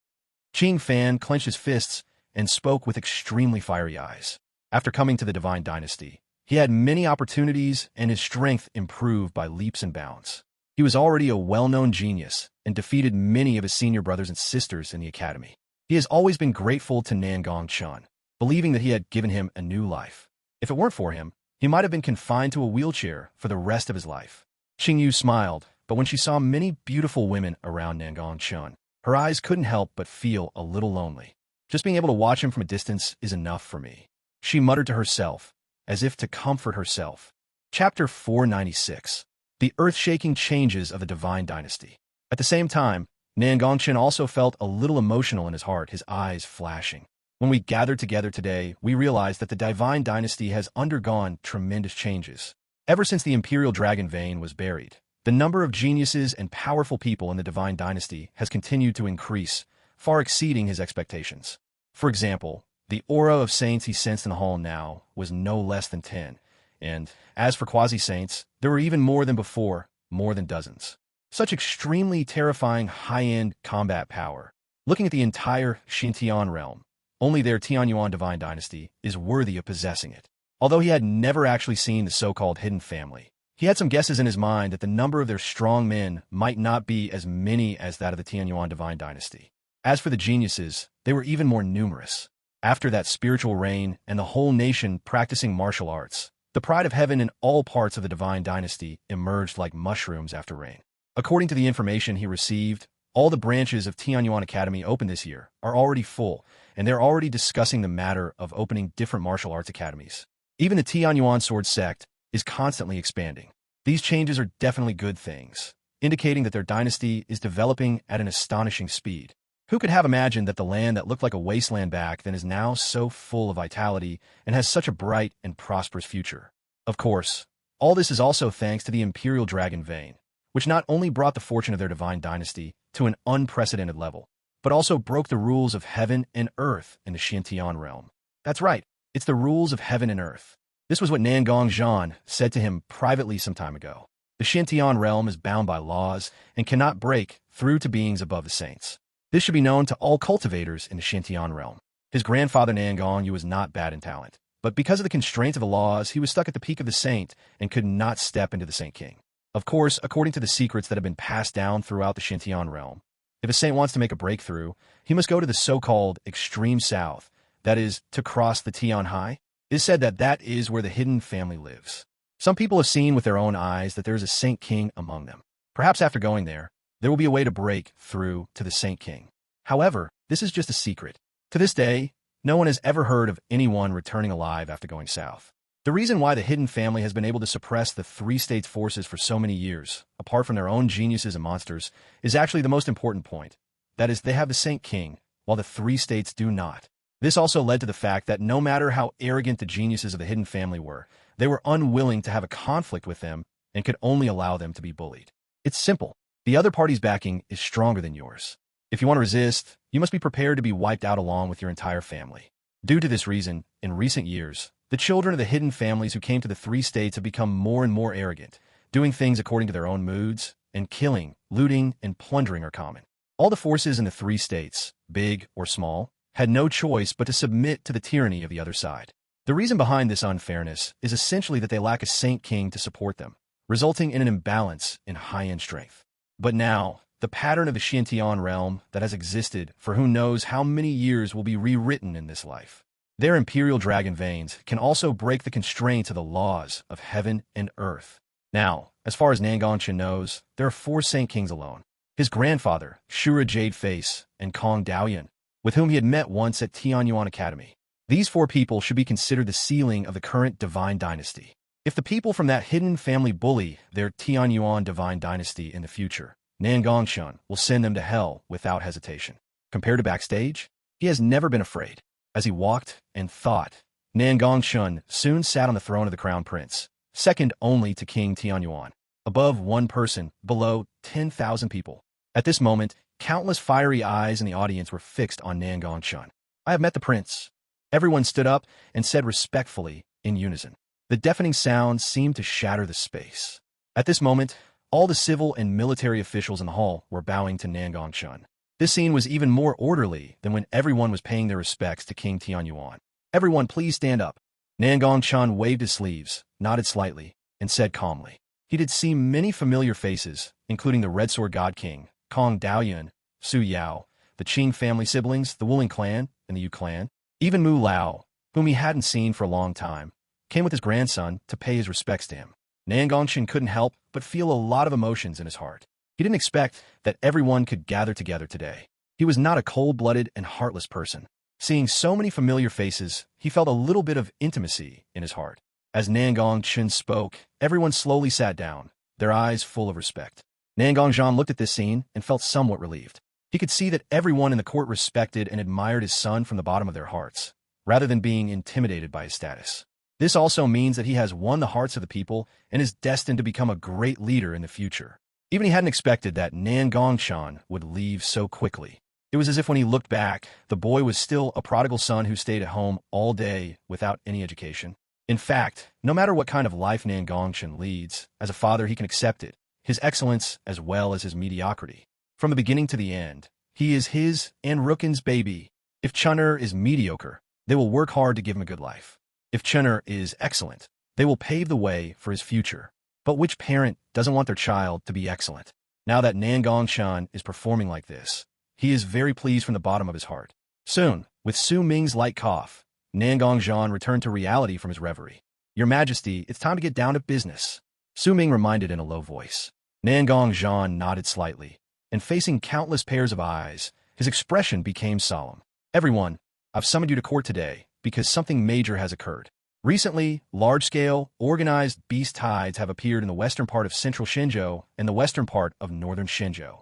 Qing Fan clenched his fists and spoke with extremely fiery eyes. After coming to the Divine Dynasty, he had many opportunities and his strength improved by leaps and bounds. He was already a well-known genius and defeated many of his senior brothers and sisters in the academy. He has always been grateful to Nangong Chen, believing that he had given him a new life. If it weren't for him, he might have been confined to a wheelchair for the rest of his life. Qing Yu smiled, but when she saw many beautiful women around Nangong Chen, her eyes couldn't help but feel a little lonely. Just being able to watch him from a distance is enough for me. She muttered to herself, as if to comfort herself. Chapter 496. The earth-shaking changes of the Divine Dynasty. At the same time, Nangong Chen also felt a little emotional in his heart, his eyes flashing. When we gathered together today, we realized that the Divine Dynasty has undergone tremendous changes. Ever since the Imperial Dragon Vein was buried, the number of geniuses and powerful people in the Divine Dynasty has continued to increase, far exceeding his expectations. For example, The aura of saints he sensed in the hall now was no less than 10, and as for quasi-saints, there were even more than before, more than dozens. Such extremely terrifying high-end combat power. Looking at the entire Xintian realm, only their Tianyuan Divine Dynasty is worthy of possessing it. Although he had never actually seen the so-called hidden family, he had some guesses in his mind that the number of their strong men might not be as many as that of the Tianyuan Divine Dynasty. As for the geniuses, they were even more numerous. After that spiritual reign and the whole nation practicing martial arts, the pride of heaven in all parts of the Divine Dynasty emerged like mushrooms after rain. According to the information he received, all the branches of Tianyuan Academy open this year are already full, and they're already discussing the matter of opening different martial arts academies. Even the Tianyuan Sword sect is constantly expanding. These changes are definitely good things, indicating that their dynasty is developing at an astonishing speed. Who could have imagined that the land that looked like a wasteland back then is now so full of vitality and has such a bright and prosperous future? Of course, all this is also thanks to the Imperial Dragon Vein, which not only brought the fortune of their divine dynasty to an unprecedented level, but also broke the rules of heaven and earth in the Xintian realm. That's right, it's the rules of heaven and earth. This was what Nangong Chen said to him privately some time ago. The Xintian realm is bound by laws and cannot break through to beings above the saints. This should be known to all cultivators in the Xintian realm. His grandfather Nangong Yu was not bad in talent, but because of the constraints of the laws, he was stuck at the peak of the saint and could not step into the Saint King. Of course, according to the secrets that have been passed down throughout the Xintian realm, if a saint wants to make a breakthrough, he must go to the so-called extreme south, that is, to cross the Tian Hai. It is said that that is where the hidden family lives. Some people have seen with their own eyes that there is a Saint King among them. Perhaps after going there will be a way to break through to the Saint King. However, this is just a secret. To this day, no one has ever heard of anyone returning alive after going south. The reason why the hidden family has been able to suppress the three states' forces for so many years, apart from their own geniuses and monsters, is actually the most important point. That is, they have the Saint King, while the three states do not. This also led to the fact that no matter how arrogant the geniuses of the hidden family were, they were unwilling to have a conflict with them and could only allow them to be bullied. It's simple. The other party's backing is stronger than yours. If you want to resist, you must be prepared to be wiped out along with your entire family. Due to this reason, in recent years, the children of the hidden families who came to the three states have become more and more arrogant, doing things according to their own moods, and killing, looting, and plundering are common. All the forces in the three states, big or small, had no choice but to submit to the tyranny of the other side. The reason behind this unfairness is essentially that they lack a Saint King to support them, resulting in an imbalance in high-end strength. But now, the pattern of the Xintian realm that has existed for who knows how many years will be rewritten in this life. Their imperial dragon veins can also break the constraints of the laws of heaven and earth. Now, as far as Nangong Chen knows, there are 4 Saint Kings alone. His grandfather, Shura Jade Face, and Kong Daoyan, with whom he had met once at Tianyuan Academy. These 4 people should be considered the ceiling of the current divine dynasty. If the people from that hidden family bully their Tianyuan divine dynasty in the future, Nangong Chen will send them to hell without hesitation. Compared to backstage, he has never been afraid. As he walked and thought, Nangong Chen soon sat on the throne of the crown prince, second only to King Tianyuan. Above 1 person, below 10,000 people. At this moment, countless fiery eyes in the audience were fixed on Nangong Chen. I have met the prince. Everyone stood up and said respectfully, in unison. The deafening sound seemed to shatter the space. At this moment, all the civil and military officials in the hall were bowing to Nangong Chen. This scene was even more orderly than when everyone was paying their respects to King Tianyuan. Everyone, please stand up. Nangong Chen waved his sleeves, nodded slightly, and said calmly. He did see many familiar faces, including the Red Sword God King, Kong Daoyan, Su Yao, the Qing family siblings, the Wuling clan, and the Yu clan. Even Mu Lao, whom he hadn't seen for a long time, came with his grandson to pay his respects to him. Nangong Chen couldn't help but feel a lot of emotions in his heart. He didn't expect that everyone could gather together today. He was not a cold-blooded and heartless person. Seeing so many familiar faces, he felt a little bit of intimacy in his heart. As Nangong Chen spoke, everyone slowly sat down, their eyes full of respect. Nangong Chen looked at this scene and felt somewhat relieved. He could see that everyone in the court respected and admired his son from the bottom of their hearts, rather than being intimidated by his status. This also means that he has won the hearts of the people and is destined to become a great leader in the future. Even he hadn't expected that Nangong Chen would leave so quickly. It was as if when he looked back, the boy was still a prodigal son who stayed at home all day without any education. In fact, no matter what kind of life Nangong Chen leads, as a father he can accept it, his excellence as well as his mediocrity. From the beginning to the end, he is his and Rookin's baby. If Chun'er is mediocre, they will work hard to give him a good life. If Chun'er is excellent, they will pave the way for his future. But which parent doesn't want their child to be excellent? Now that Nangong Chen is performing like this, he is very pleased from the bottom of his heart. Soon, with Su Ming's light cough, Nangong Chen returned to reality from his reverie. Your Majesty, it's time to get down to business, Su Ming reminded in a low voice. Nangong Chen nodded slightly, and facing countless pairs of eyes, his expression became solemn. Everyone, I've summoned you to court today because something major has occurred. Recently, large-scale, organized beast tides have appeared in the western part of central Shenzhou and the western part of northern Shenzhou.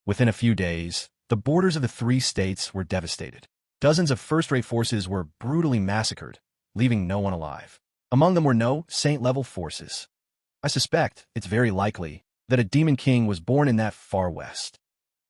Within a few days, the borders of the three states were devastated. Dozens of first-rate forces were brutally massacred, leaving no one alive. Among them were no saint-level forces. I suspect it's very likely that a demon king was born in that far west.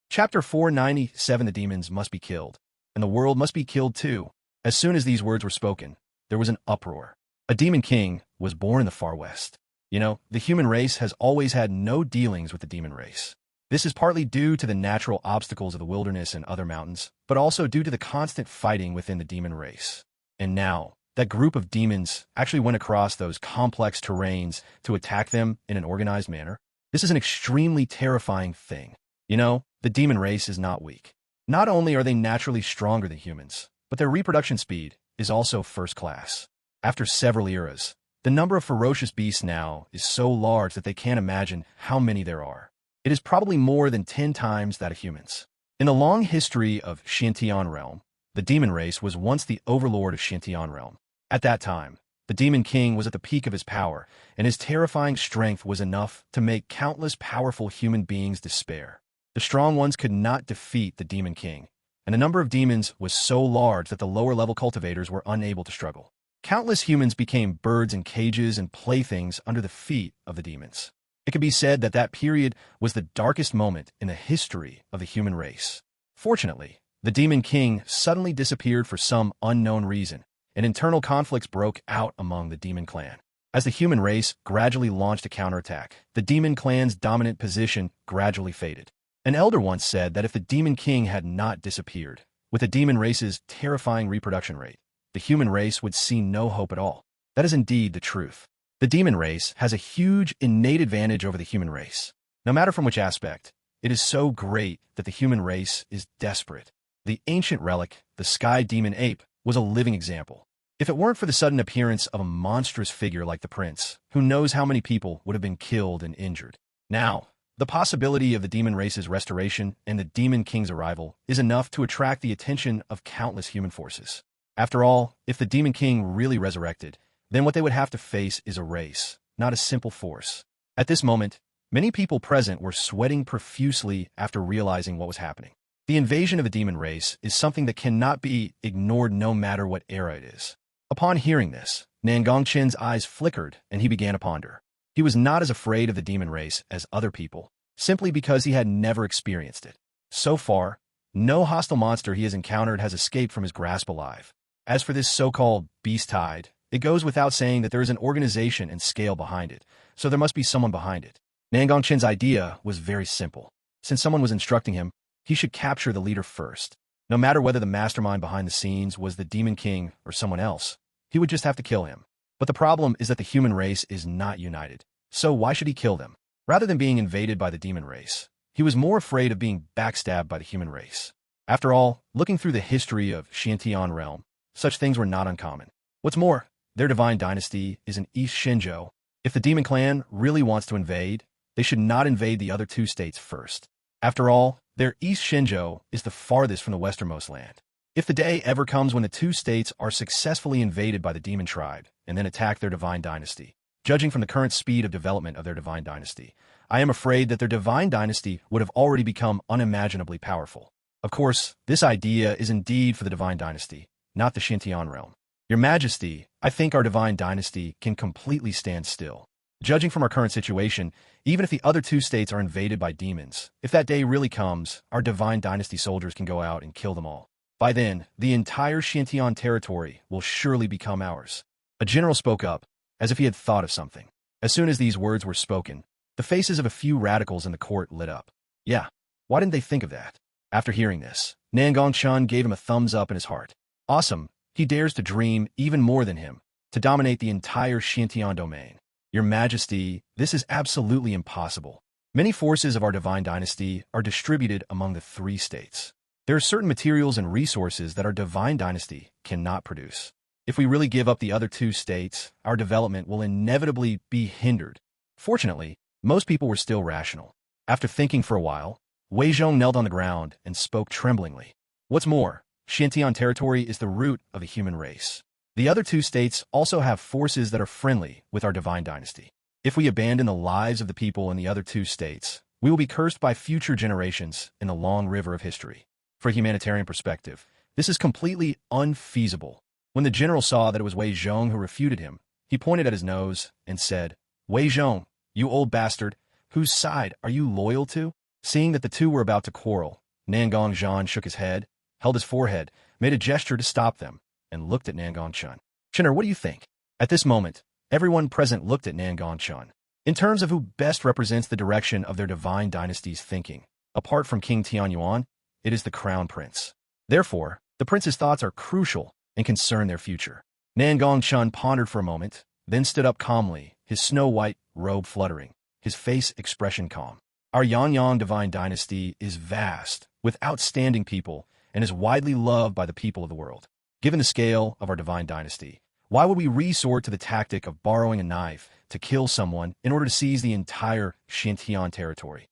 Chapter 497. The demons must be killed, and the world must be killed too. As soon as these words were spoken, there was an uproar. A demon king was born in the far west. You know, the human race has always had no dealings with the demon race. This is partly due to the natural obstacles of the wilderness and other mountains, but also due to the constant fighting within the demon race. And now, that group of demons actually went across those complex terrains to attack them in an organized manner. This is an extremely terrifying thing. You know, the demon race is not weak. Not only are they naturally stronger than humans, but their reproduction speed is also first class. After several eras, the number of ferocious beasts now is so large that they can't imagine how many there are. It is probably more than 10 times that of humans. In the long history of Xiantian realm, the demon race was once the overlord of Xiantian realm. At that time, the demon king was at the peak of his power, and his terrifying strength was enough to make countless powerful human beings despair. The strong ones could not defeat the demon king, and the number of demons was so large that the lower-level cultivators were unable to struggle. Countless humans became birds in cages and playthings under the feet of the demons. It could be said that that period was the darkest moment in the history of the human race. Fortunately, the demon king suddenly disappeared for some unknown reason, and internal conflicts broke out among the demon clan. As the human race gradually launched a counterattack, the demon clan's dominant position gradually faded. An elder once said that if the demon king had not disappeared, with the demon race's terrifying reproduction rate, the human race would see no hope at all. That is indeed the truth. The demon race has a huge innate advantage over the human race. No matter from which aspect, it is so great that the human race is desperate. The ancient relic, the sky demon ape, was a living example. If it weren't for the sudden appearance of a monstrous figure like the prince, who knows how many people would have been killed and injured. Now, the possibility of the demon race's restoration and the demon king's arrival is enough to attract the attention of countless human forces. After all, if the demon king really resurrected, then what they would have to face is a race, not a simple force. At this moment, many people present were sweating profusely after realizing what was happening. The invasion of the demon race is something that cannot be ignored no matter what era it is. Upon hearing this, Nangong Chen's eyes flickered and he began to ponder. He was not as afraid of the demon race as other people, simply because he had never experienced it. So far, no hostile monster he has encountered has escaped from his grasp alive. As for this so-called beast tide, it goes without saying that there is an organization and scale behind it, so there must be someone behind it. Nangong Chen's idea was very simple. Since someone was instructing him, he should capture the leader first. No matter whether the mastermind behind the scenes was the demon king or someone else, he would just have to kill him. But the problem is that the human race is not united, so why should he kill them? Rather than being invaded by the demon race, he was more afraid of being backstabbed by the human race. After all, looking through the history of Xiantian realm, such things were not uncommon. What's more, their divine dynasty is in East Shenzhou. If the demon clan really wants to invade, they should not invade the other two states first. After all, their East Shenzhou is the farthest from the westernmost land. If the day ever comes when the two states are successfully invaded by the demon tribe and then attack their divine dynasty, judging from the current speed of development of their divine dynasty, I am afraid that their divine dynasty would have already become unimaginably powerful. Of course, this idea is indeed for the divine dynasty, not the Xiantian realm. Your Majesty, I think our divine dynasty can completely stand still. Judging from our current situation, even if the other two states are invaded by demons, if that day really comes, our divine dynasty soldiers can go out and kill them all. By then, the entire Xiantian territory will surely become ours. A general spoke up, as if he had thought of something. As soon as these words were spoken, the faces of a few radicals in the court lit up. Yeah, why didn't they think of that? After hearing this, Nangong Chen gave him a thumbs up in his heart. Awesome, he dares to dream even more than him, to dominate the entire Xiantian domain. Your Majesty, this is absolutely impossible. Many forces of our divine dynasty are distributed among the 3 states. There are certain materials and resources that our divine dynasty cannot produce. If we really give up the other 2 states, our development will inevitably be hindered. Fortunately, most people were still rational. After thinking for a while, Wei Zhong knelt on the ground and spoke tremblingly. What's more, Xiantian territory is the root of the human race. The other 2 states also have forces that are friendly with our divine dynasty. If we abandon the lives of the people in the other 2 states, we will be cursed by future generations in the long river of history. For a humanitarian perspective, this is completely unfeasible. When the general saw that it was Wei Zhong who refuted him, he pointed at his nose and said, Wei Zhong, you old bastard, whose side are you loyal to? Seeing that the 2 were about to quarrel, Nangong Chen shook his head, held his forehead, made a gesture to stop them, and looked at Nangong Chen. Chenner, what do you think? At this moment, everyone present looked at Nangong Chen. In terms of who best represents the direction of their divine dynasty's thinking, apart from King Tianyuan, it is the Crown Prince. Therefore, the prince's thoughts are crucial and concern their future. Nangong Chen pondered for a moment, then stood up calmly, his snow-white robe fluttering, his face expression calm. Our Yangyang divine dynasty is vast, with outstanding people, and is widely loved by the people of the world. Given the scale of our divine dynasty, why would we resort to the tactic of borrowing a knife to kill someone in order to seize the entire Xiantian territory?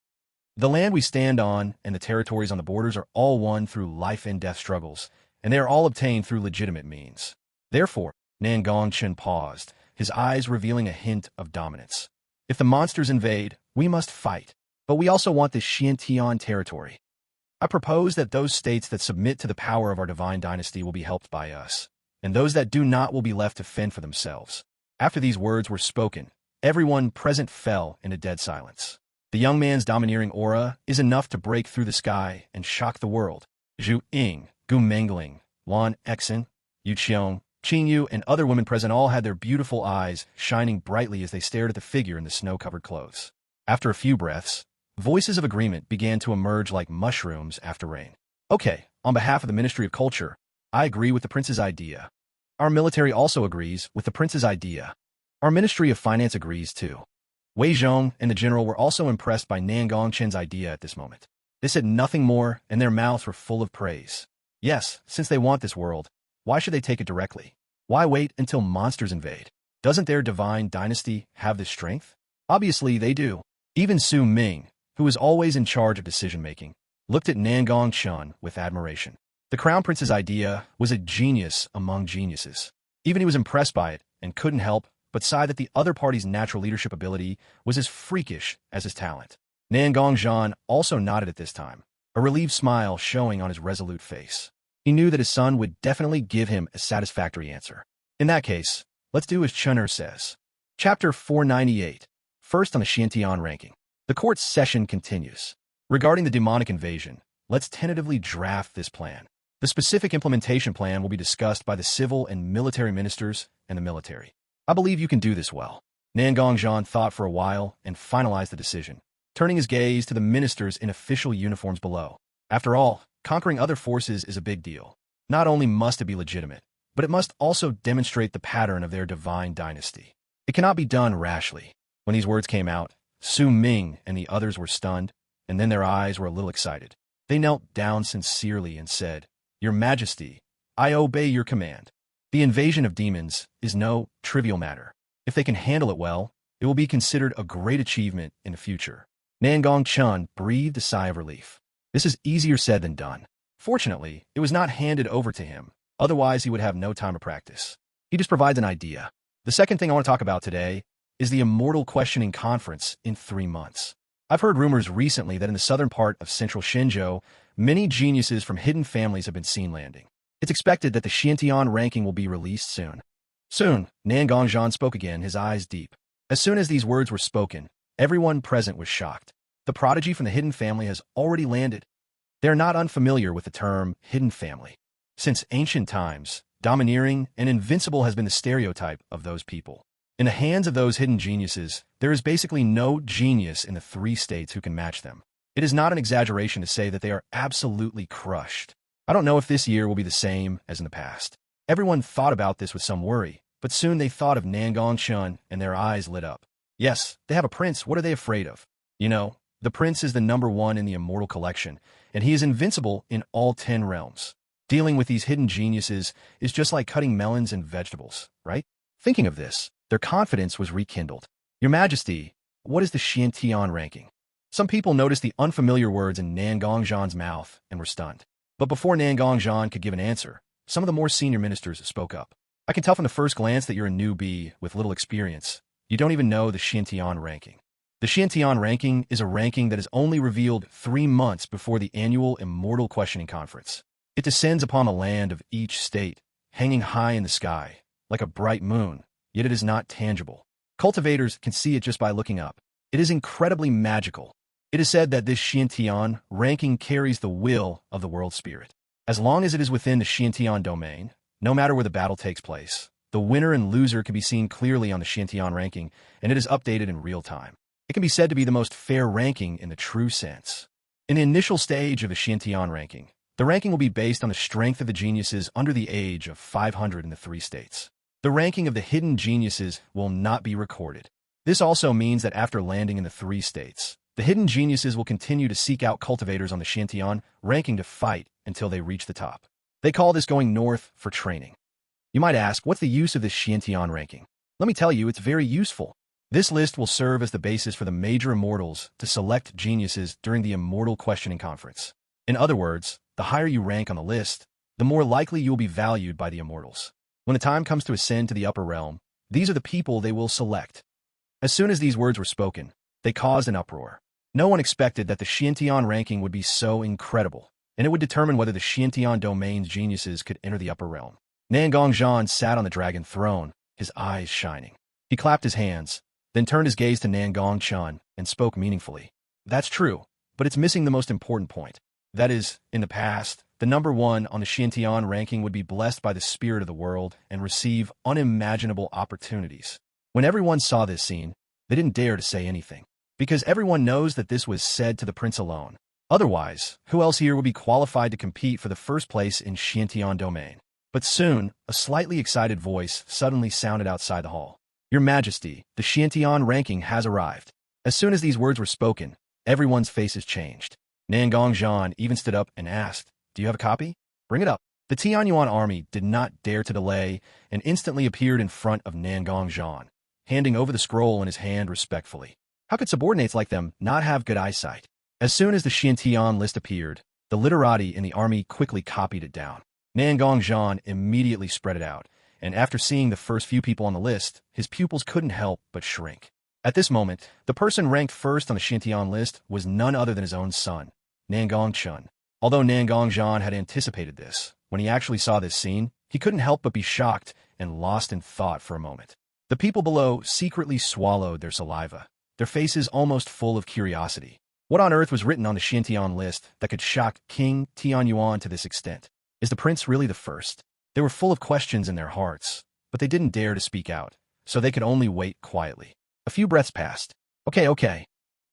The land we stand on and the territories on the borders are all won through life and death struggles, and they are all obtained through legitimate means. Therefore, Nangong Chen paused, his eyes revealing a hint of dominance. If the monsters invade, we must fight, but we also want the Xiantian territory. I propose that those states that submit to the power of our divine dynasty will be helped by us, and those that do not will be left to fend for themselves. After these words were spoken, everyone present fell into dead silence. The young man's domineering aura is enough to break through the sky and shock the world. Zhu Ying, Gu Mengling, Lan Exen, Yu Qiong, Qing Yu, and other women present all had their beautiful eyes shining brightly as they stared at the figure in the snow-covered clothes. After a few breaths, voices of agreement began to emerge like mushrooms after rain. Okay, on behalf of the Ministry of Culture, I agree with the prince's idea. Our military also agrees with the prince's idea. Our Ministry of Finance agrees too. Wei Zhong and the general were also impressed by Nangong Chen's idea at this moment. They said nothing more, and their mouths were full of praise. Yes, since they want this world, why should they take it directly? Why wait until monsters invade? Doesn't their divine dynasty have this strength? Obviously they do. Even Su Ming, who was always in charge of decision-making, looked at Nangong Chen with admiration. The Crown Prince's idea was a genius among geniuses. Even he was impressed by it and couldn't help but sigh that the other party's natural leadership ability was as freakish as his talent. Nangong Chen also nodded at this time, a relieved smile showing on his resolute face. He knew that his son would definitely give him a satisfactory answer. In that case, let's do as Chenner says. Chapter 498, first on the Xiantian ranking. The court's session continues. Regarding the demonic invasion, let's tentatively draft this plan. The specific implementation plan will be discussed by the civil and military ministers and the military. I believe you can do this well. Nangong Chen thought for a while and finalized the decision, turning his gaze to the ministers in official uniforms below. After all, conquering other forces is a big deal. Not only must it be legitimate, but it must also demonstrate the pattern of their divine dynasty. It cannot be done rashly. When these words came out, Su Ming and the others were stunned, and then their eyes were a little excited. They knelt down sincerely and said, Your Majesty, I obey your command. The invasion of demons is no trivial matter. If they can handle it well, it will be considered a great achievement in the future. Nangong Chen breathed a sigh of relief. This is easier said than done. Fortunately, it was not handed over to him. Otherwise, he would have no time to practice. He just provides an idea. The second thing I want to talk about today is the Immortal Questioning Conference in 3 months. I've heard rumors recently that in the southern part of central Shenzhou, many geniuses from hidden families have been seen landing. It's expected that the Xiantian ranking will be released soon. Soon, Nangong Chen spoke again, his eyes deep. As soon as these words were spoken, everyone present was shocked. The prodigy from the hidden family has already landed. They are not unfamiliar with the term hidden family. Since ancient times, domineering and invincible has been the stereotype of those people. In the hands of those hidden geniuses, there is basically no genius in the 3 states who can match them. It is not an exaggeration to say that they are absolutely crushed. I don't know if this year will be the same as in the past. Everyone thought about this with some worry, but soon they thought of Nangong Chen and their eyes lit up. Yes, they have a prince. What are they afraid of? You know, the prince is the #1 in the immortal collection, and he is invincible in all 10 realms. Dealing with these hidden geniuses is just like cutting melons and vegetables, right? Thinking of this, their confidence was rekindled. Your Majesty, what is the Xiantian ranking? Some people noticed the unfamiliar words in Nangong Zhan's mouth and were stunned. But before Nangong Zhan could give an answer, some of the more senior ministers spoke up. I can tell from the first glance that you're a newbie with little experience. You don't even know the Xiantian ranking. The Xiantian ranking is a ranking that is only revealed 3 months before the annual Immortal Questioning Conference. It descends upon the land of each state, hanging high in the sky, like a bright moon, yet it is not tangible. Cultivators can see it just by looking up. It is incredibly magical. It is said that this Xiantian ranking carries the will of the world spirit. As long as it is within the Xiantian domain, no matter where the battle takes place, the winner and loser can be seen clearly on the Xiantian ranking, and it is updated in real time. It can be said to be the most fair ranking in the true sense. In the initial stage of the Xiantian ranking, the ranking will be based on the strength of the geniuses under the age of 500 in the 3 states. The ranking of the hidden geniuses will not be recorded. This also means that after landing in the 3 states, the hidden geniuses will continue to seek out cultivators on the Xiantian ranking to fight until they reach the top. They call this going north for training. You might ask, what's the use of this Xiantian ranking? Let me tell you, it's very useful. This list will serve as the basis for the major immortals to select geniuses during the Immortal Questioning Conference. In other words, the higher you rank on the list, the more likely you will be valued by the immortals. When the time comes to ascend to the upper realm, these are the people they will select. As soon as these words were spoken, they caused an uproar. No one expected that the Xiantian ranking would be so incredible, and it would determine whether the Xiantian domain's geniuses could enter the upper realm. Nangong Chen sat on the dragon throne, his eyes shining. He clapped his hands, then turned his gaze to Nangong Chen and spoke meaningfully. That's true, but it's missing the most important point. That is, in the past, the #1 on the Xiantian ranking would be blessed by the spirit of the world and receive unimaginable opportunities. When everyone saw this scene, they didn't dare to say anything, because everyone knows that this was said to the prince alone. Otherwise, who else here would be qualified to compete for the first place in Xiantian domain? But soon, a slightly excited voice suddenly sounded outside the hall. Your Majesty, the Xiantian ranking has arrived. As soon as these words were spoken, everyone's faces changed. Nangong Chen even stood up and asked, do you have a copy? Bring it up. The Tianyuan army did not dare to delay and instantly appeared in front of Nangong Chen, handing over the scroll in his hand respectfully. How could subordinates like them not have good eyesight? As soon as the Xiantian list appeared, the literati in the army quickly copied it down. Nangong Chen immediately spread it out, and after seeing the first few people on the list, his pupils couldn't help but shrink. At this moment, the person ranked first on the Xiantian list was none other than his own son, Nangong Chen. Although Nangong Chen had anticipated this, when he actually saw this scene, he couldn't help but be shocked and lost in thought for a moment. The people below secretly swallowed their saliva, their faces almost full of curiosity. What on earth was written on the Xiantian list that could shock King Tianyuan to this extent? Is the prince really the first? They were full of questions in their hearts, but they didn't dare to speak out, so they could only wait quietly. A few breaths passed. Okay.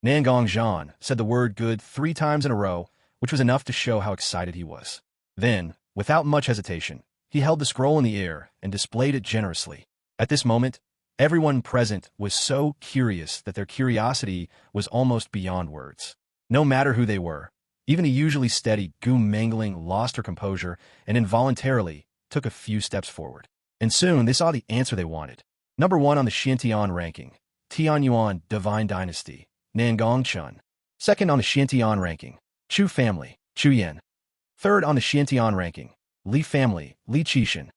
Nangong Chen said the word good 3 times in a row, which was enough to show how excited he was. Then, without much hesitation, he held the scroll in the air and displayed it generously. At this moment, everyone present was so curious that their curiosity was almost beyond words. No matter who they were, even a usually steady Gu-mangling lost her composure and involuntarily took a few steps forward. And soon they saw the answer they wanted. #1 on the Xiantian ranking, Tianyuan Divine Dynasty, Nangong Chen. Second on the Xiantian ranking, Chu family, Chu Yan. Third on the Xiantian ranking, Li family, Li Qishan.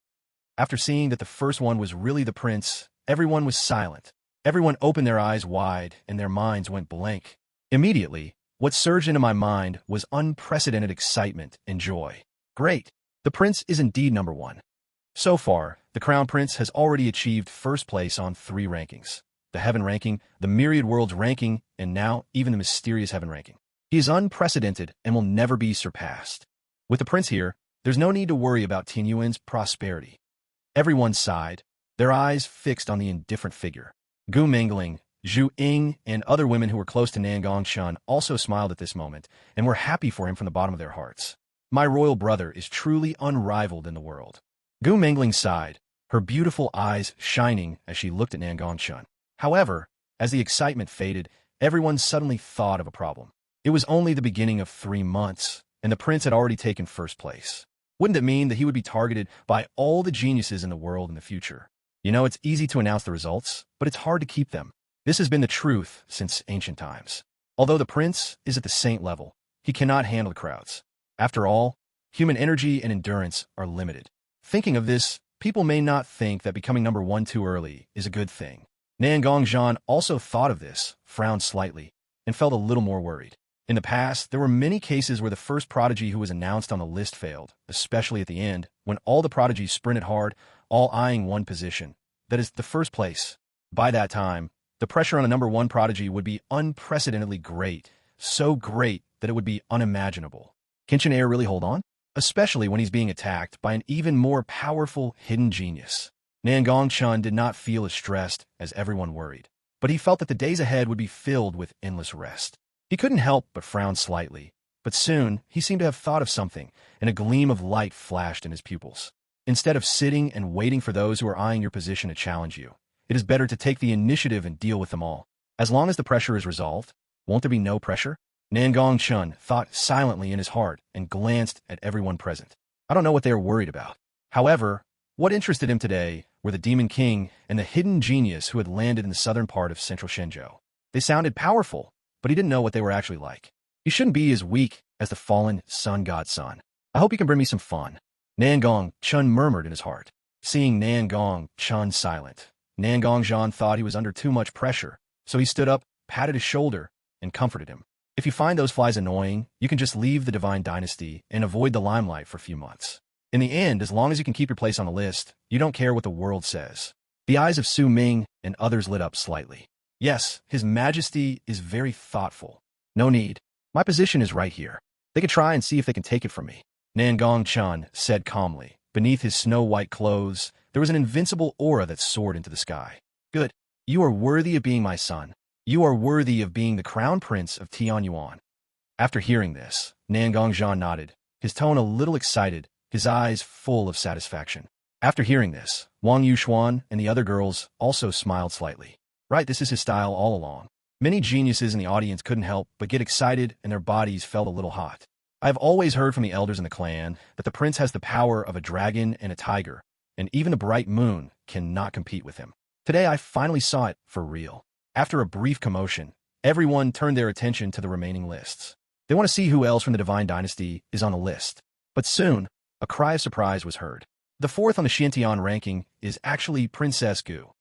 After seeing that the first one was really the prince, everyone was silent. Everyone opened their eyes wide and their minds went blank. Immediately, what surged into my mind was unprecedented excitement and joy. Great! The prince is indeed #1. So far, the crown prince has already achieved first place on 3 rankings. the heaven ranking, the myriad worlds ranking, and now even the mysterious heaven ranking. He is unprecedented and will never be surpassed. With the prince here, there's no need to worry about Tianyuan's prosperity. Everyone sighed, their eyes fixed on the indifferent figure. Gu Mingling, Zhu Ying, and other women who were close to Nangong Chen also smiled at this moment and were happy for him from the bottom of their hearts. My royal brother is truly unrivaled in the world. Gu Mingling sighed, her beautiful eyes shining as she looked at Nangong Chen. However, as the excitement faded, everyone suddenly thought of a problem. It was only the beginning of 3 months, and the prince had already taken first place. Wouldn't it mean that he would be targeted by all the geniuses in the world in the future? You know, it's easy to announce the results, but it's hard to keep them. This has been the truth since ancient times. Although the prince is at the saint level, he cannot handle the crowds. After all, human energy and endurance are limited. Thinking of this, people may not think that becoming number 1 too early is a good thing. Nangong Chen also thought of this, frowned slightly, and felt a little more worried. In the past, there were many cases where the first prodigy who was announced on the list failed, especially at the end, when all the prodigies sprinted hard, all eyeing one position. That is, the first place. By that time, the pressure on a number 1 prodigy would be unprecedentedly great, so great that it would be unimaginable. Can Chen really hold on? Especially when he's being attacked by an even more powerful hidden genius. Nangong Chen did not feel as stressed as everyone worried, but he felt that the days ahead would be filled with endless rest. He couldn't help but frown slightly, but soon he seemed to have thought of something, and a gleam of light flashed in his pupils. Instead of sitting and waiting for those who are eyeing your position to challenge you, it is better to take the initiative and deal with them all. As long as the pressure is resolved, won't there be no pressure? Nangong Chen thought silently in his heart and glanced at everyone present. I don't know what they were worried about. However, what interested him today were the Demon King and the hidden genius who had landed in the southern part of central Shenzhou. They sounded powerful, but he didn't know what they were actually like. He shouldn't be as weak as the fallen sun god's son. I hope you can bring me some fun. Nangong Chen murmured in his heart. Seeing Nangong Chen silent, Nangong Chen thought he was under too much pressure, so he stood up, patted his shoulder, and comforted him. If you find those flies annoying, you can just leave the Divine Dynasty and avoid the limelight for a few months. In the end, as long as you can keep your place on the list, you don't care what the world says. The eyes of Su Ming and others lit up slightly. Yes, His Majesty is very thoughtful. No need. My position is right here. They could try and see if they can take it from me. Nangong Chen said calmly. Beneath his snow-white clothes, there was an invincible aura that soared into the sky. Good. You are worthy of being my son. You are worthy of being the crown prince of Tianyuan. After hearing this, Nangong Chen nodded, his tone a little excited, his eyes full of satisfaction. After hearing this, Wang Yuxuan and the other girls also smiled slightly. Right, this is his style all along. Many geniuses in the audience couldn't help but get excited and their bodies felt a little hot. I have always heard from the elders in the clan that the prince has the power of a dragon and a tiger, and even the bright moon cannot compete with him. Today I finally saw it for real. After a brief commotion, everyone turned their attention to the remaining lists. They want to see who else from the Divine Dynasty is on the list. But soon, a cry of surprise was heard. The 4th on the Xiantian ranking is actually Princess Gu.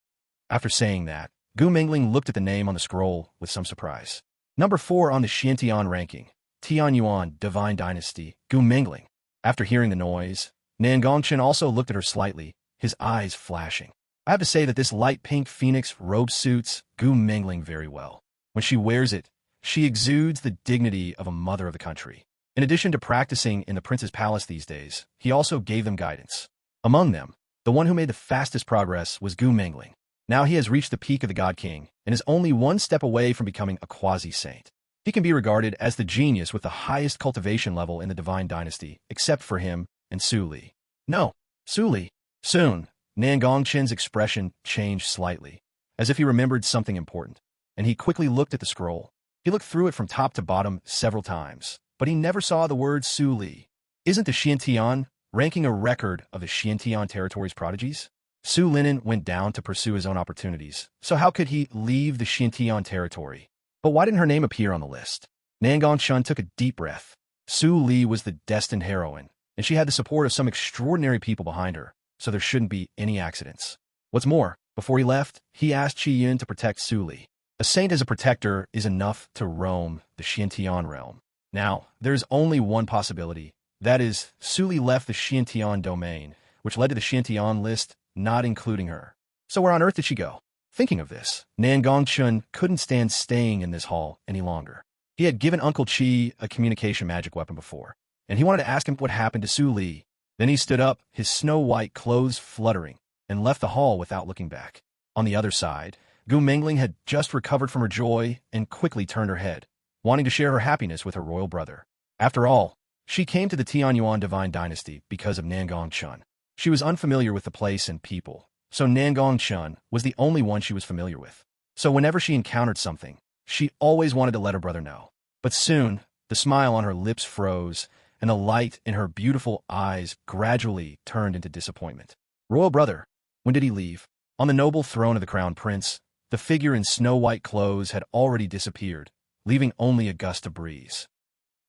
After saying that, Gu Mingling looked at the name on the scroll with some surprise. Number 4 on the Xiantian ranking, Tianyuan Divine Dynasty, Gu Mingling. After hearing the noise, Nangong Chen also looked at her slightly, his eyes flashing. I have to say that this light pink phoenix robe suits Gu Mingling very well. When she wears it, she exudes the dignity of a mother of the country. In addition to practicing in the prince's palace these days, he also gave them guidance. Among them, the one who made the fastest progress was Gu Mingling. Now he has reached the peak of the God King and is only one step away from becoming a quasi-saint. He can be regarded as the genius with the highest cultivation level in the Divine Dynasty, except for him and Su Li. No, Su Li. Soon, Nangong Chen's expression changed slightly, as if he remembered something important, and he quickly looked at the scroll. He looked through it from top to bottom several times, but he never saw the word Su Li. Isn't the Xiantian ranking a record of the Xiantian territory's prodigies? Su Linen went down to pursue his own opportunities, so how could he leave the Xiantian territory? But why didn't her name appear on the list? Nangong Chen took a deep breath. Su Li was the destined heroine, and she had the support of some extraordinary people behind her, so there shouldn't be any accidents. What's more, before he left, he asked Qi Yun to protect Su Li. A saint as a protector is enough to roam the Xiantian realm. Now, there's only one possibility. That is, Su Li left the Xiantian domain, which led to the Xiantian list not including her. So where on earth did she go? Thinking of this, Nangong Chen couldn't stand staying in this hall any longer. He had given Uncle Chi a communication magic weapon before, and he wanted to ask him what happened to Su Li. Then he stood up, his snow-white clothes fluttering, and left the hall without looking back. On the other side, Gu Mingling had just recovered from her joy and quickly turned her head, wanting to share her happiness with her royal brother. After all, she came to the Tianyuan Divine Dynasty because of Nangong Chen. She was unfamiliar with the place and people, so Nangong Chen was the only one she was familiar with. So whenever she encountered something, she always wanted to let her brother know. But soon, the smile on her lips froze, and the light in her beautiful eyes gradually turned into disappointment. Royal brother, when did he leave? On the noble throne of the crown prince, the figure in snow-white clothes had already disappeared, leaving only a gust of breeze.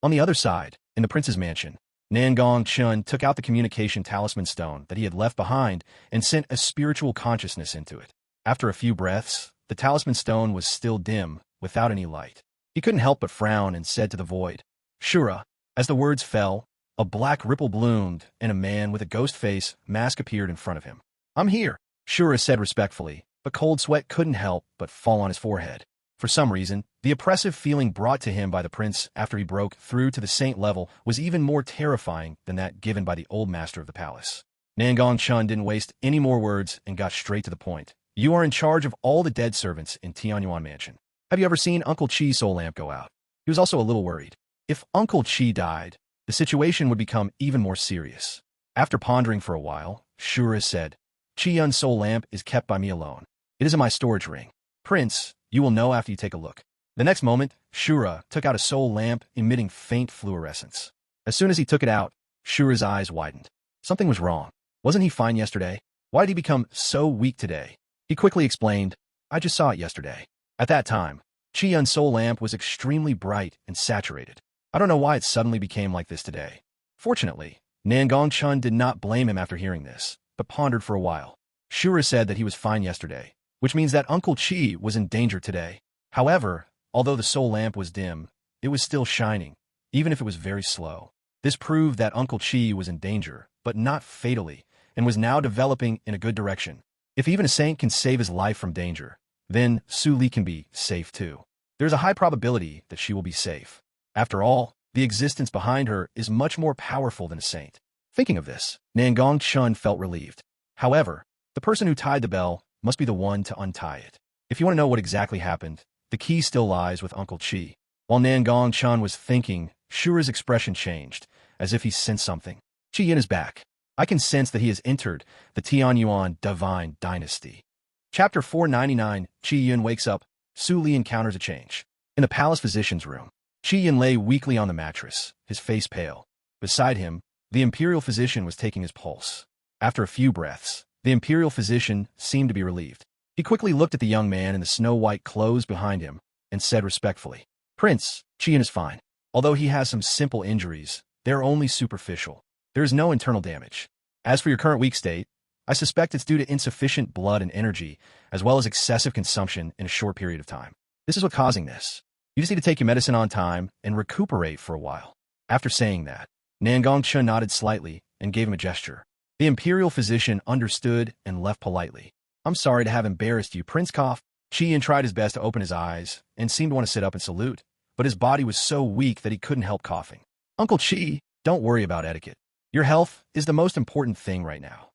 On the other side, in the prince's mansion, Nangong Chen took out the communication talisman stone that he had left behind and sent a spiritual consciousness into it. After a few breaths, the talisman stone was still dim, without any light. He couldn't help but frown and said to the void, "Shura." As the words fell, a black ripple bloomed, and a man with a ghost face mask appeared in front of him. "I'm here," Shura said respectfully, but cold sweat couldn't help but fall on his forehead. For some reason, the oppressive feeling brought to him by the prince after he broke through to the saint level was even more terrifying than that given by the old master of the palace. Nangong Chen didn't waste any more words and got straight to the point. "You are in charge of all the dead servants in Tianyuan Mansion. Have you ever seen Uncle Chi's soul lamp go out?" He was also a little worried. If Uncle Chi died, the situation would become even more serious. After pondering for a while, Shura said, "Chi-Yun's soul lamp is kept by me alone. It is in my storage ring. Prince, you will know after you take a look." The next moment, Shura took out a soul lamp emitting faint fluorescence. As soon as he took it out, Shura's eyes widened. Something was wrong. Wasn't he fine yesterday? Why did he become so weak today? He quickly explained, "I just saw it yesterday." At that time, Chi-Yun's soul lamp was extremely bright and saturated. I don't know why it suddenly became like this today. Fortunately, Nangong Chen did not blame him after hearing this, but pondered for a while. Shura said that he was fine yesterday, which means that Uncle Chi was in danger today. However, although the soul lamp was dim, it was still shining, even if it was very slow. This proved that Uncle Chi was in danger, but not fatally, and was now developing in a good direction. If even a saint can save his life from danger, then Su Li can be safe too. There's a high probability that she will be safe. After all, the existence behind her is much more powerful than a saint. Thinking of this, Nangong Chen felt relieved. However, the person who tied the bell must be the one to untie it. If you want to know what exactly happened, the key still lies with Uncle Chi. While Nangong Chen was thinking, Shura's expression changed, as if he sensed something. "Chi-Yun is back. I can sense that he has entered the Tianyuan Divine Dynasty." Chapter 499, Chi-Yun wakes up. Su Li encounters a change. In the palace physician's room, Chi-Yun lay weakly on the mattress, his face pale. Beside him, the imperial physician was taking his pulse. After a few breaths, the imperial physician seemed to be relieved. He quickly looked at the young man in the snow-white clothes behind him and said respectfully, "Prince, Chi-Yun is fine. Although he has some simple injuries, they are only superficial. There is no internal damage. As for your current weak state, I suspect it's due to insufficient blood and energy, as well as excessive consumption in a short period of time. This is what's causing this. You just need to take your medicine on time and recuperate for a while." After saying that, Nangong Chen nodded slightly and gave him a gesture. The imperial physician understood and left politely. "I'm sorry to have embarrassed you, Prince Cough." Chi-Yun tried his best to open his eyes and seemed to want to sit up and salute, but his body was so weak that he couldn't help coughing. "Uncle Chi, don't worry about etiquette. Your health is the most important thing right now."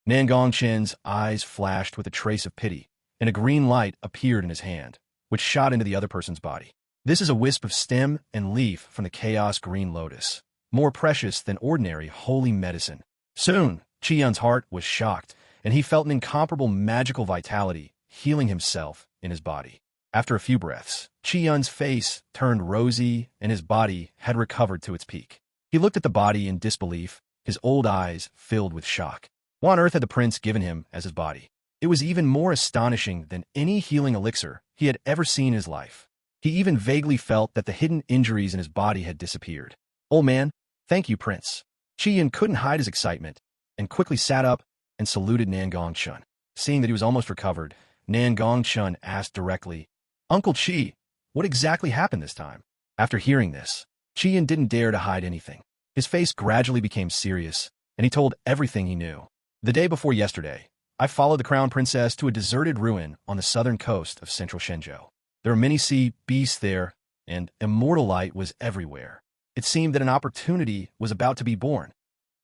Nangong Chen's eyes flashed with a trace of pity, and a green light appeared in his hand, which shot into the other person's body. This is a wisp of stem and leaf from the chaos green lotus, more precious than ordinary holy medicine. Soon, Chi-Yun's heart was shocked, and he felt an incomparable magical vitality healing himself in his body. After a few breaths, Chi-Yun's face turned rosy and his body had recovered to its peak. He looked at the body in disbelief, his old eyes filled with shock. What on earth had the prince given him as his body? It was even more astonishing than any healing elixir he had ever seen in his life. He even vaguely felt that the hidden injuries in his body had disappeared. "Old man, thank you, Prince." Chi-Yun couldn't hide his excitement and quickly sat up and saluted Nangong Chen. Seeing that he was almost recovered, Nangong Chen asked directly, "Uncle Chi, what exactly happened this time?" After hearing this, Chi-Yun didn't dare to hide anything. His face gradually became serious, and he told everything he knew. "The day before yesterday, I followed the crown princess to a deserted ruin on the southern coast of central Shenzhou. There were many sea beasts there, and immortal light was everywhere. It seemed that an opportunity was about to be born.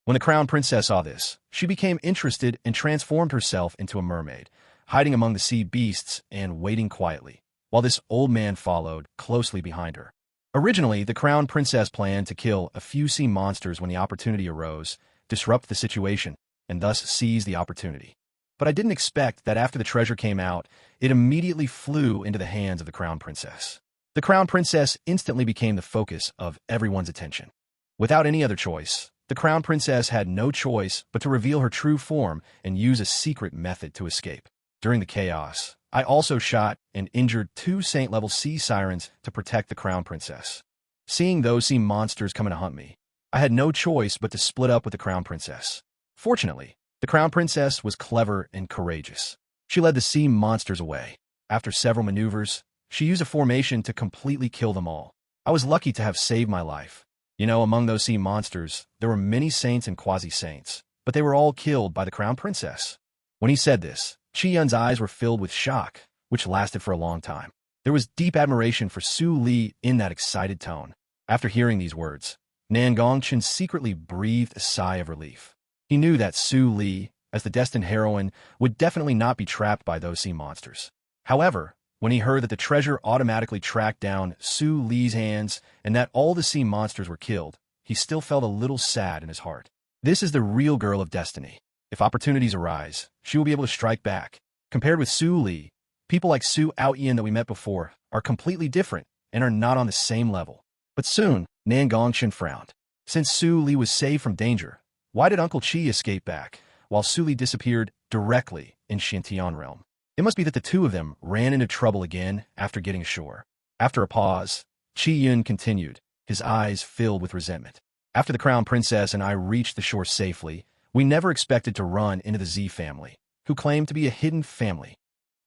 When the crown princess saw this, she became interested and transformed herself into a mermaid, hiding among the sea beasts and waiting quietly, while this old man followed closely behind her. Originally, the crown princess planned to kill a few sea monsters when the opportunity arose, disrupt the situation, and thus seize the opportunity. But I didn't expect that after the treasure came out, it immediately flew into the hands of the crown princess. The crown princess instantly became the focus of everyone's attention. Without any other choice, the crown princess had no choice but to reveal her true form and use a secret method to escape. During the chaos, I also shot and injured 2 saint-level sea sirens to protect the crown princess. Seeing those sea monsters coming to hunt me, I had no choice but to split up with the crown princess. Fortunately, the crown princess was clever and courageous. She led the sea monsters away. After several maneuvers, she used a formation to completely kill them all. I was lucky to have saved my life. Among those sea monsters, there were many saints and quasi-saints, but they were all killed by the crown princess. When he said this, Qi Yun's eyes were filled with shock, which lasted for a long time. There was deep admiration for Su Li in that excited tone. After hearing these words, Nangong Chen secretly breathed a sigh of relief. He knew that Su Li, as the destined heroine, would definitely not be trapped by those sea monsters. However, when he heard that the treasure automatically tracked down Su Li's hands and that all the sea monsters were killed, he still felt a little sad in his heart. This is the real girl of destiny. If opportunities arise, she will be able to strike back. Compared with Su Li, people like Su Aoyan that we met before are completely different and are not on the same level. But soon, Nangong Chen frowned. Since Su Li was saved from danger, why did Uncle Qi escape back, while Su Li disappeared directly in Xintian realm? It must be that the two of them ran into trouble again after getting ashore. After a pause, Qi Yun continued, his eyes filled with resentment. After the crown princess and I reached the shore safely, we never expected to run into the Z family, who claim to be a hidden family.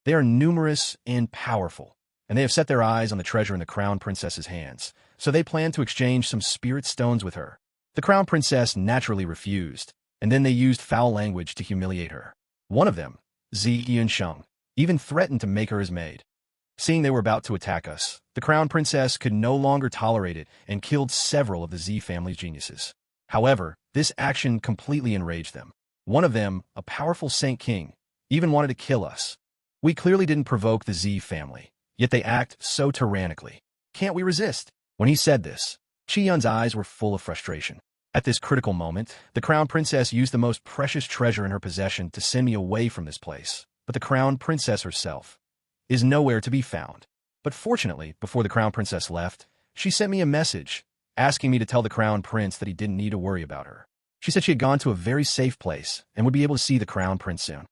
They are numerous and powerful, and they have set their eyes on the treasure in the crown princess's hands, so they plan to exchange some spirit stones with her. The crown princess naturally refused, and then they used foul language to humiliate her. One of them, Zi Yunsheng, even threatened to make her his maid. Seeing they were about to attack us, the crown princess could no longer tolerate it and killed several of the Z family's geniuses. However, this action completely enraged them. One of them, a powerful Saint King, even wanted to kill us. We clearly didn't provoke the Z family, yet they act so tyrannically. Can't we resist? When he said this, Qi Yun's eyes were full of frustration. At this critical moment, the crown princess used the most precious treasure in her possession to send me away from this place. But the crown princess herself is nowhere to be found. But fortunately, before the crown princess left, she sent me a message asking me to tell the crown prince that he didn't need to worry about her. She said she had gone to a very safe place and would be able to see the crown prince soon.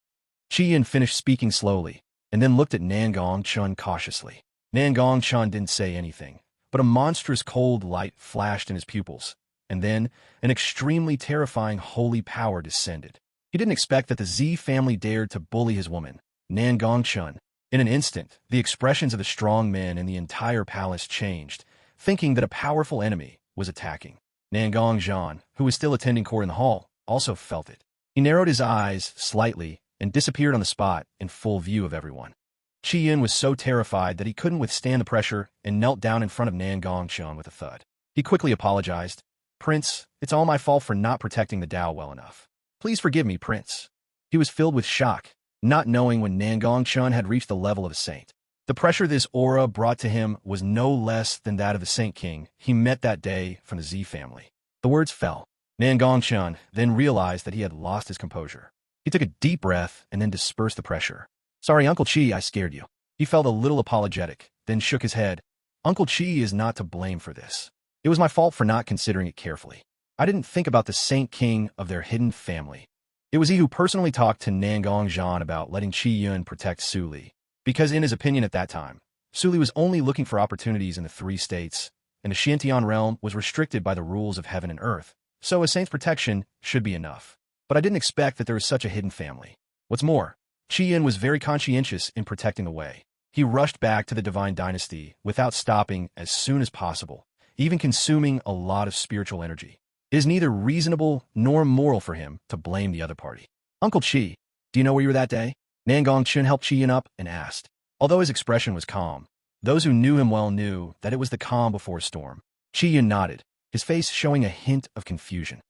Qi Yun finished speaking slowly and then looked at Nangong Chen cautiously. Nangong Chen didn't say anything, but a monstrous cold light flashed in his pupils, and then an extremely terrifying holy power descended. He didn't expect that the Z family dared to bully his woman, Nangong Chen. In an instant, the expressions of the strong men in the entire palace changed, thinking that a powerful enemy was attacking. Nangong Chen, who was still attending court in the hall, also felt it. He narrowed his eyes slightly and disappeared on the spot in full view of everyone. Qi Yun was so terrified that he couldn't withstand the pressure and knelt down in front of Nangong Chen with a thud. He quickly apologized. "Prince, it's all my fault for not protecting the Dao well enough. Please forgive me, Prince." He was filled with shock, not knowing when Nangong Chen had reached the level of a saint. The pressure this aura brought to him was no less than that of the Saint King he met that day from the Z family. The words fell. Nangong Chen then realized that he had lost his composure. He took a deep breath and then dispersed the pressure. "Sorry, Uncle Qi, I scared you." He felt a little apologetic, then shook his head. "Uncle Qi is not to blame for this. It was my fault for not considering it carefully. I didn't think about the Saint King of their hidden family. It was he who personally talked to Nangong Chen about letting Qi Yun protect Su Li, because in his opinion at that time, Su Li was only looking for opportunities in the 3 states, and the Xintian realm was restricted by the rules of heaven and earth, so a saint's protection should be enough. But I didn't expect that there was such a hidden family. What's more, Qi Yun was very conscientious in protecting the way. He rushed back to the Divine Dynasty without stopping as soon as possible, even consuming a lot of spiritual energy. It is neither reasonable nor moral for him to blame the other party. Uncle Qi, Do you know where you were that day? Nangong Chen helped Qian up and asked. Although his expression was calm, those who knew him well knew that it was the calm before a storm. Qian nodded, his face showing a hint of confusion.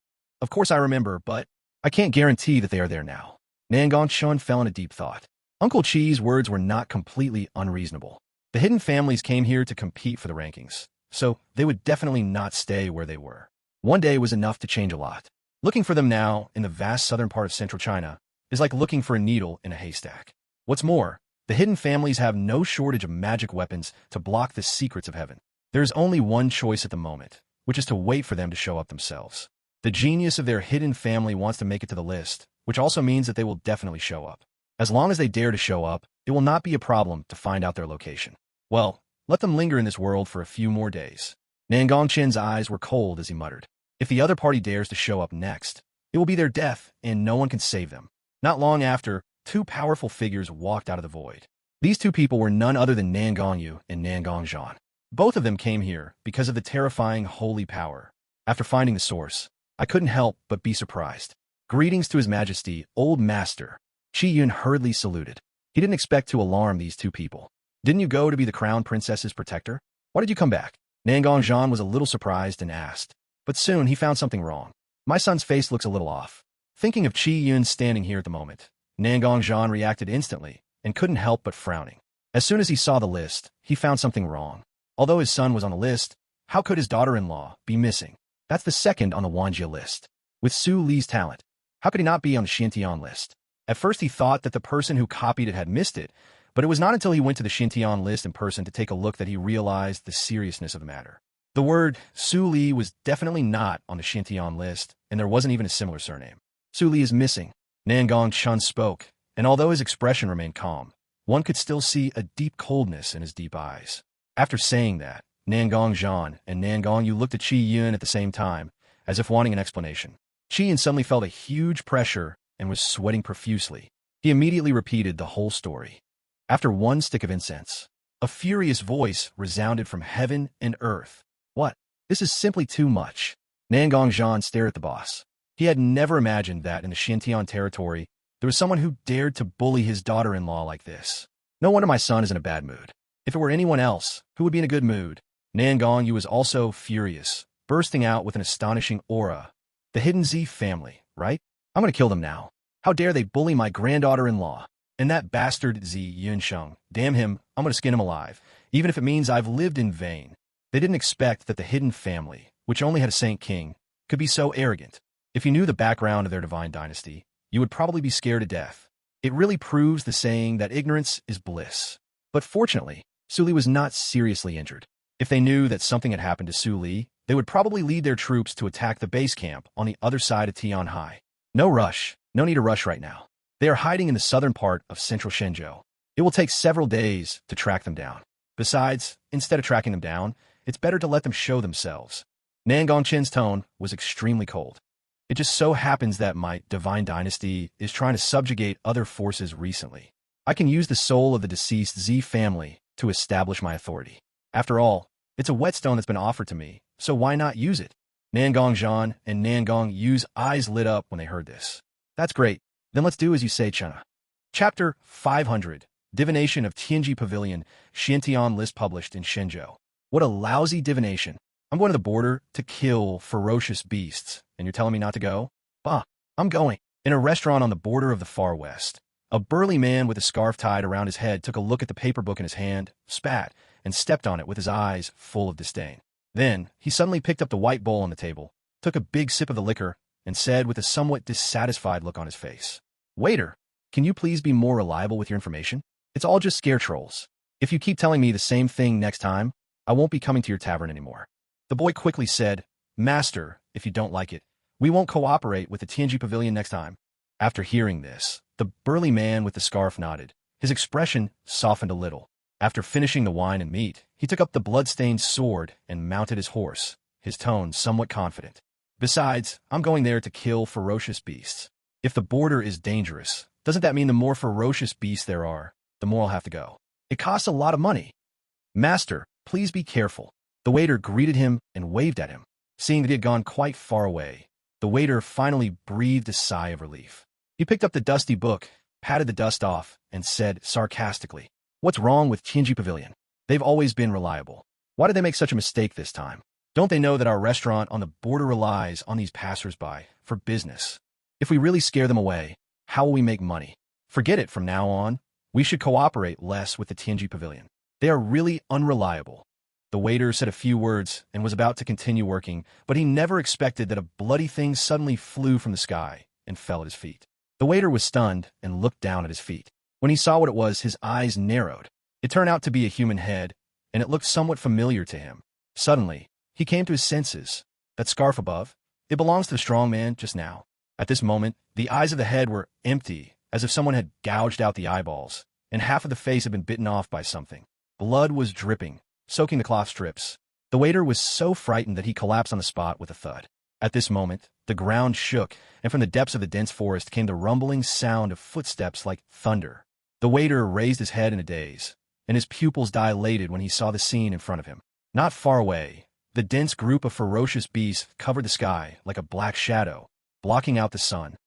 Of course I remember, but I can't guarantee that they are there now. Nangong Chen fell in a deep thought. Uncle Qi's words were not completely unreasonable. The hidden families came here to compete for the rankings, so they would definitely not stay where they were. One day was enough to change a lot. Looking for them now in the vast southern part of central China is like looking for a needle in a haystack. What's more, the hidden families have no shortage of magic weapons to block the secrets of heaven. There is only one choice at the moment, which is to wait for them to show up themselves. The genius of their hidden family wants to make it to the list, which also means that they will definitely show up. As long as they dare to show up, it will not be a problem to find out their location. Well, let them linger in this world for a few more days. Nangong Chen's eyes were cold as he muttered. If the other party dares to show up next, it will be their death, and no one can save them. Not long after, two powerful figures walked out of the void. These two people were none other than Nangong Yu and Nangong Zhan. Both of them came here because of the terrifying holy power. After finding the source, I couldn't help but be surprised. Greetings to His Majesty, Old Master. Qi Yun hurriedly saluted. He didn't expect to alarm these two people. Didn't you go to be the crown princess's protector? Why did you come back? Nangong Zhan was a little surprised and asked. But soon he found something wrong. My son's face looks a little off. Thinking of Qi Yun standing here at the moment, Nangong Zhan reacted instantly and couldn't help but frowning. As soon as he saw the list, he found something wrong. Although his son was on the list, how could his daughter-in-law be missing? That's the second on the Wanjia list. With Su Li's talent, how could he not be on the Xintian list? At first he thought that the person who copied it had missed it, but it was not until he went to the Xintian list in person to take a look that he realized the seriousness of the matter. The word Su Li was definitely not on the Xintian list, and there wasn't even a similar surname. Su Li is missing. Nangong Chen spoke, and although his expression remained calm, one could still see a deep coldness in his deep eyes. After saying that, Nangong Zhan and Nangong Yu looked at Qi Yun at the same time, as if wanting an explanation. Qi Yun suddenly felt a huge pressure and was sweating profusely. He immediately repeated the whole story. After one stick of incense, a furious voice resounded from heaven and earth. What? This is simply too much. Nangong Zhan stared at the boss. He had never imagined that in the Xintian territory, there was someone who dared to bully his daughter-in-law like this. No wonder my son is in a bad mood. If it were anyone else, who would be in a good mood? Nangong Yu was also furious, bursting out with an astonishing aura. The hidden Z family, right? I'm going to kill them now. How dare they bully my granddaughter-in-law? And that bastard Z Yunsheng, damn him, I'm going to skin him alive, even if it means I've lived in vain. They didn't expect that the hidden family, which only had a Saint King, could be so arrogant. If you knew the background of their divine dynasty, you would probably be scared to death. It really proves the saying that ignorance is bliss. But fortunately, Su Li was not seriously injured. If they knew that something had happened to Su Li, they would probably lead their troops to attack the base camp on the other side of Tianhai. No rush. No need to rush right now. They are hiding in the southern part of central Shenzhou. It will take several days to track them down. Besides, instead of tracking them down, it's better to let them show themselves. Nangong Chen's tone was extremely cold. It just so happens that my divine dynasty is trying to subjugate other forces recently. I can use the soul of the deceased Z family to establish my authority. After all, it's a whetstone that's been offered to me, so why not use it? Nangong Zhan and Nangong Yu's eyes lit up when they heard this. That's great. Then let's do as you say, Chena. Chapter 500, Divination of Tianji Pavilion, Xintian list published in Shenzhou. What a lousy divination. I'm going to the border to kill ferocious beasts, and you're telling me not to go? Bah, I'm going. In a restaurant on the border of the far west, a burly man with a scarf tied around his head took a look at the paper book in his hand, spat, and stepped on it with his eyes full of disdain. Then, he suddenly picked up the white bowl on the table, took a big sip of the liquor, and said with a somewhat dissatisfied look on his face, "Waiter, can you please be more reliable with your information? It's all just scare trolls. If you keep telling me the same thing next time, I won't be coming to your tavern anymore." The boy quickly said, "Master, if you don't like it, we won't cooperate with the Tianji Pavilion next time." After hearing this, the burly man with the scarf nodded. His expression softened a little. After finishing the wine and meat, he took up the blood-stained sword and mounted his horse, his tone somewhat confident. "Besides, I'm going there to kill ferocious beasts. If the border is dangerous, doesn't that mean the more ferocious beasts there are, the more I'll have to go? It costs a lot of money." "Master, please be careful." The waiter greeted him and waved at him. Seeing that he had gone quite far away, the waiter finally breathed a sigh of relief. He picked up the dusty book patted the dust off, and said sarcastically, "What's wrong with Tianji Pavilion? They've always been reliable. Why did they make such a mistake this time? Don't they know that our restaurant on the border relies on these passersby for business? If we really scare them away, how will we make money? Forget it from now on. We should cooperate less with the Tianji Pavilion. They are really unreliable." The waiter said a few words and was about to continue working, but he never expected that a bloody thing suddenly flew from the sky and fell at his feet. The waiter was stunned and looked down at his feet. When he saw what it was, his eyes narrowed. It turned out to be a human head, and it looked somewhat familiar to him. Suddenly, he came to his senses. That scarf above, it belongs to the strong man just now. At this moment, the eyes of the head were empty, as if someone had gouged out the eyeballs, and half of the face had been bitten off by something. Blood was dripping, soaking the cloth strips. The waiter was so frightened that he collapsed on the spot with a thud. At this moment, the ground shook, and from the depths of the dense forest came the rumbling sound of footsteps like thunder. The waiter raised his head in a daze, and his pupils dilated when he saw the scene in front of him. Not far away, the dense group of ferocious beasts covered the sky like a black shadow, blocking out the sun.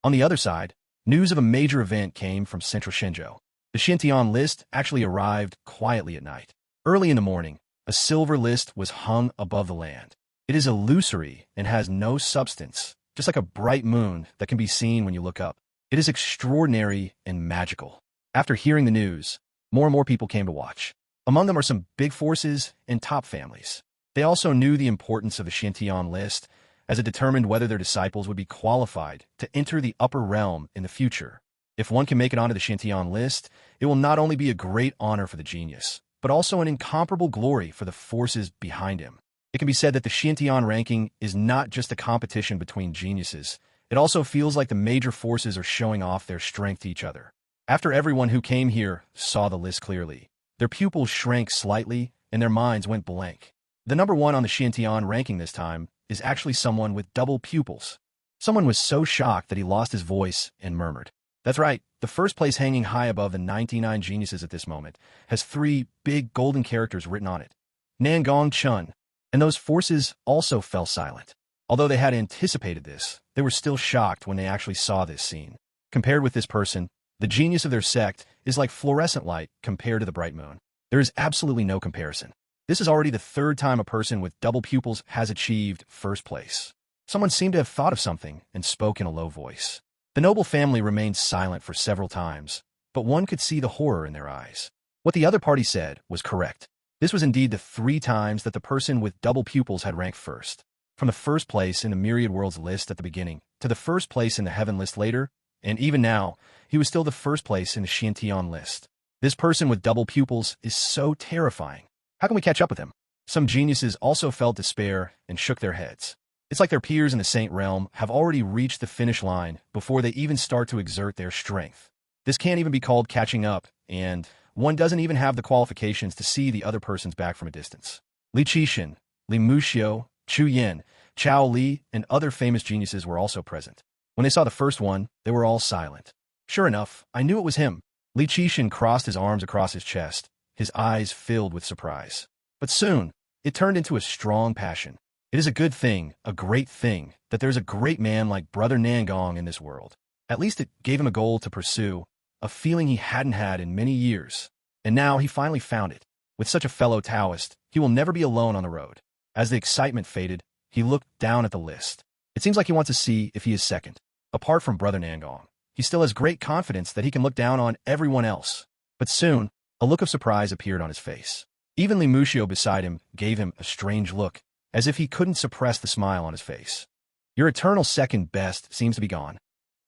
On the other side, news of a major event came from central Shenzhou. The Xintian list actually arrived quietly at night. Early in the morning, a silver list was hung above the land. It is illusory and has no substance, just like a bright moon that can be seen when you look up. It is extraordinary and magical. After hearing the news, more and more people came to watch. Among them are some big forces and top families. They also knew the importance of the Xintian list, as it determined whether their disciples would be qualified to enter the upper realm in the future. If one can make it onto the Xintian list, it will not only be a great honor for the genius, but also an incomparable glory for the forces behind him. It can be said that the Xintian ranking is not just a competition between geniuses. It also feels like the major forces are showing off their strength to each other. After everyone who came here saw the list clearly, their pupils shrank slightly and their minds went blank. The number one on the Xintian ranking this time is actually someone with double pupils. Someone was so shocked that he lost his voice and murmured. That's right, the first place hanging high above the 99 geniuses at this moment has 3 big golden characters written on it. Nangong Chen. And those forces also fell silent. Although they had anticipated this, they were still shocked when they actually saw this scene. Compared with this person, the genius of their sect is like fluorescent light compared to the bright moon. There is absolutely no comparison. This is already the 3rd time a person with double pupils has achieved first place. Someone seemed to have thought of something and spoke in a low voice. The noble family remained silent for several times, but one could see the horror in their eyes. What the other party said was correct. This was indeed the 3 times that the person with double pupils had ranked first. From the first place in the Myriad Worlds list at the beginning, to the first place in the Heaven list later, and even now, he was still the first place in the Xintian list. This person with double pupils is so terrifying. How can we catch up with him? Some geniuses also felt despair and shook their heads. It's like their peers in the Saint realm have already reached the finish line before they even start to exert their strength. This can't even be called catching up, and one doesn't even have the qualifications to see the other person's back from a distance. Li Qixin, Li Muxiu, Chu Yin, Chao Li, and other famous geniuses were also present. When they saw the first one, they were all silent. Sure enough, I knew it was him. Li Qixin crossed his arms across his chest, his eyes filled with surprise. But soon, it turned into a strong passion. It is a good thing, a great thing, that there's a great man like Brother Nangong in this world. At least it gave him a goal to pursue, a feeling he hadn't had in many years. And now he finally found it. With such a fellow Taoist, he will never be alone on the road. As the excitement faded, he looked down at the list. It seems like he wants to see if he is second. Apart from Brother Nangong, he still has great confidence that he can look down on everyone else. But soon, a look of surprise appeared on his face. Even Li Muxiu beside him gave him a strange look, as if he couldn't suppress the smile on his face. Your eternal second best seems to be gone.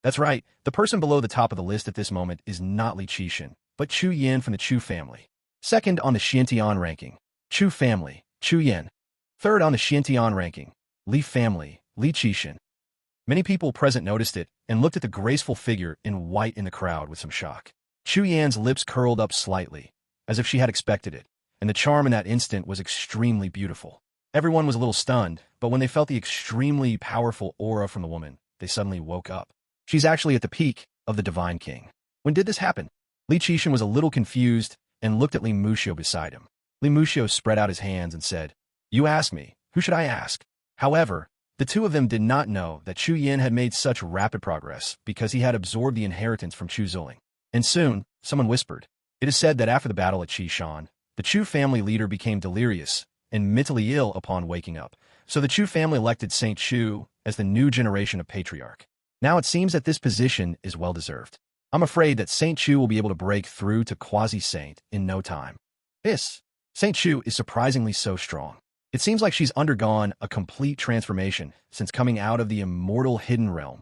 That's right, the person below the top of the list at this moment is not Li Qixin, but Chu Yin from the Chu family. Second on the Xintian ranking, Chu family, Chu Yin. Third on the Xintian ranking, Li family, Li Qixin. Many people present noticed it and looked at the graceful figure in white in the crowd with some shock. Chu Yan's lips curled up slightly, as if she had expected it, and the charm in that instant was extremely beautiful. Everyone was a little stunned, but when they felt the extremely powerful aura from the woman, they suddenly woke up. She's actually at the peak of the Divine King. When did this happen? Li Qixin was a little confused and looked at Li Muxiu beside him. Li Muxiu spread out his hands and said, "You ask me, who should I ask?" However, The two of them did not know that Chu Yin had made such rapid progress because he had absorbed the inheritance from Chu Zuling. And soon, someone whispered. It is said that after the battle at Qishan, the Chu family leader became delirious and mentally ill upon waking up, so the Chu family elected Saint Chu as the new generation of patriarch. Now it seems that this position is well-deserved. I'm afraid that Saint Chu will be able to break through to quasi-saint in no time. Saint Chu is surprisingly so strong. It seems like she's undergone a complete transformation since coming out of the immortal hidden realm.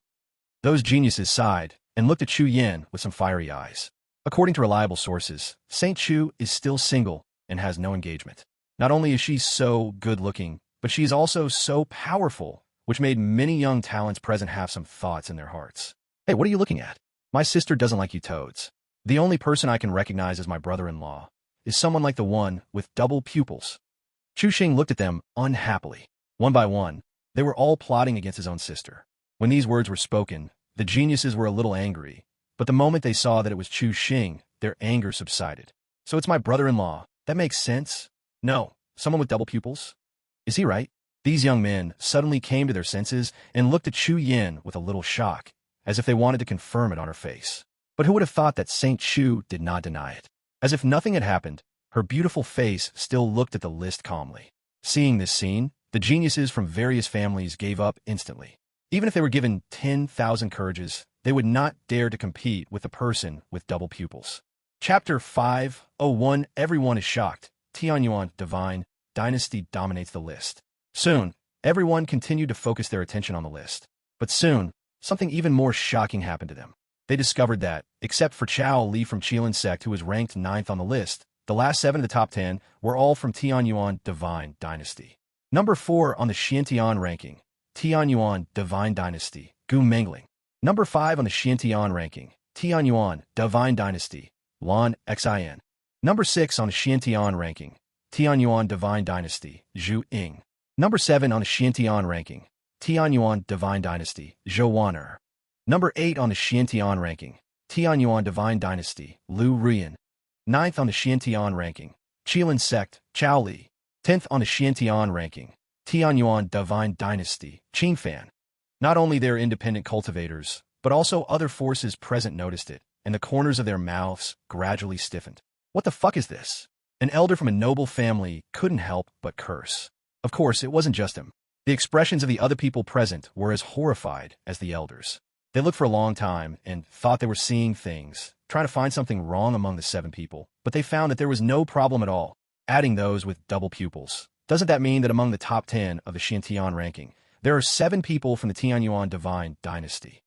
Those geniuses sighed and looked at Chu Yin with some fiery eyes. According to reliable sources, Saint Chu is still single and has no engagement. Not only is she so good-looking, but she is also so powerful, which made many young talents present have some thoughts in their hearts. Hey, what are you looking at? My sister doesn't like you toads. The only person I can recognize as my brother-in-law is someone like the one with double pupils. Chu Xing looked at them unhappily. One by one, they were all plotting against his own sister. When these words were spoken, the geniuses were a little angry, but the moment they saw that it was Chu Xing, their anger subsided. So it's my brother-in-law. That makes sense? No, someone with double pupils? Is he right? These young men suddenly came to their senses and looked at Chu Yin with a little shock, as if they wanted to confirm it on her face. But who would have thought that Saint Chu did not deny it? As if nothing had happened, her beautiful face still looked at the list calmly. Seeing this scene, the geniuses from various families gave up instantly. Even if they were given 10,000 courages, they would not dare to compete with a person with double pupils. Chapter 501 Everyone is shocked. Tianyuan Divine Dynasty dominates the list. Soon, everyone continued to focus their attention on the list. But soon, something even more shocking happened to them. They discovered that, except for Chao Li from Qilin sect who was ranked 9th on the list, the last 7 of the top 10 were all from Tianyuan Divine Dynasty. Number 4 on the Xiantian ranking, Tianyuan Divine Dynasty, Gu Mengling. Number 5 on the Xiantian ranking, Tianyuan Divine Dynasty, Lan Xin. Number 6 on the Xiantian ranking, Tianyuan Divine Dynasty, Zhu Ying. Number 7 on the Xiantian ranking, Tianyuan Divine Dynasty, Zhou Waner. Number 8 on the Xiantian ranking, Tianyuan Divine Dynasty, Lu Ruyan. 9th on the Xiantian ranking, Qilin sect, Chao Li. 10th on the Xiantian ranking, Tianyuan Divine Dynasty, Qing Fan. Not only their independent cultivators, but also other forces present noticed it, and the corners of their mouths gradually stiffened. What the fuck is this? An elder from a noble family couldn't help but curse. Of course, it wasn't just him. The expressions of the other people present were as horrified as the elders. They looked for a long time and thought they were seeing things, trying to find something wrong among the 7 people, but they found that there was no problem at all. Adding those with double pupils. Doesn't that mean that among the top 10 of the Xiantian ranking, there are 7 people from the Tianyuan Divine Dynasty?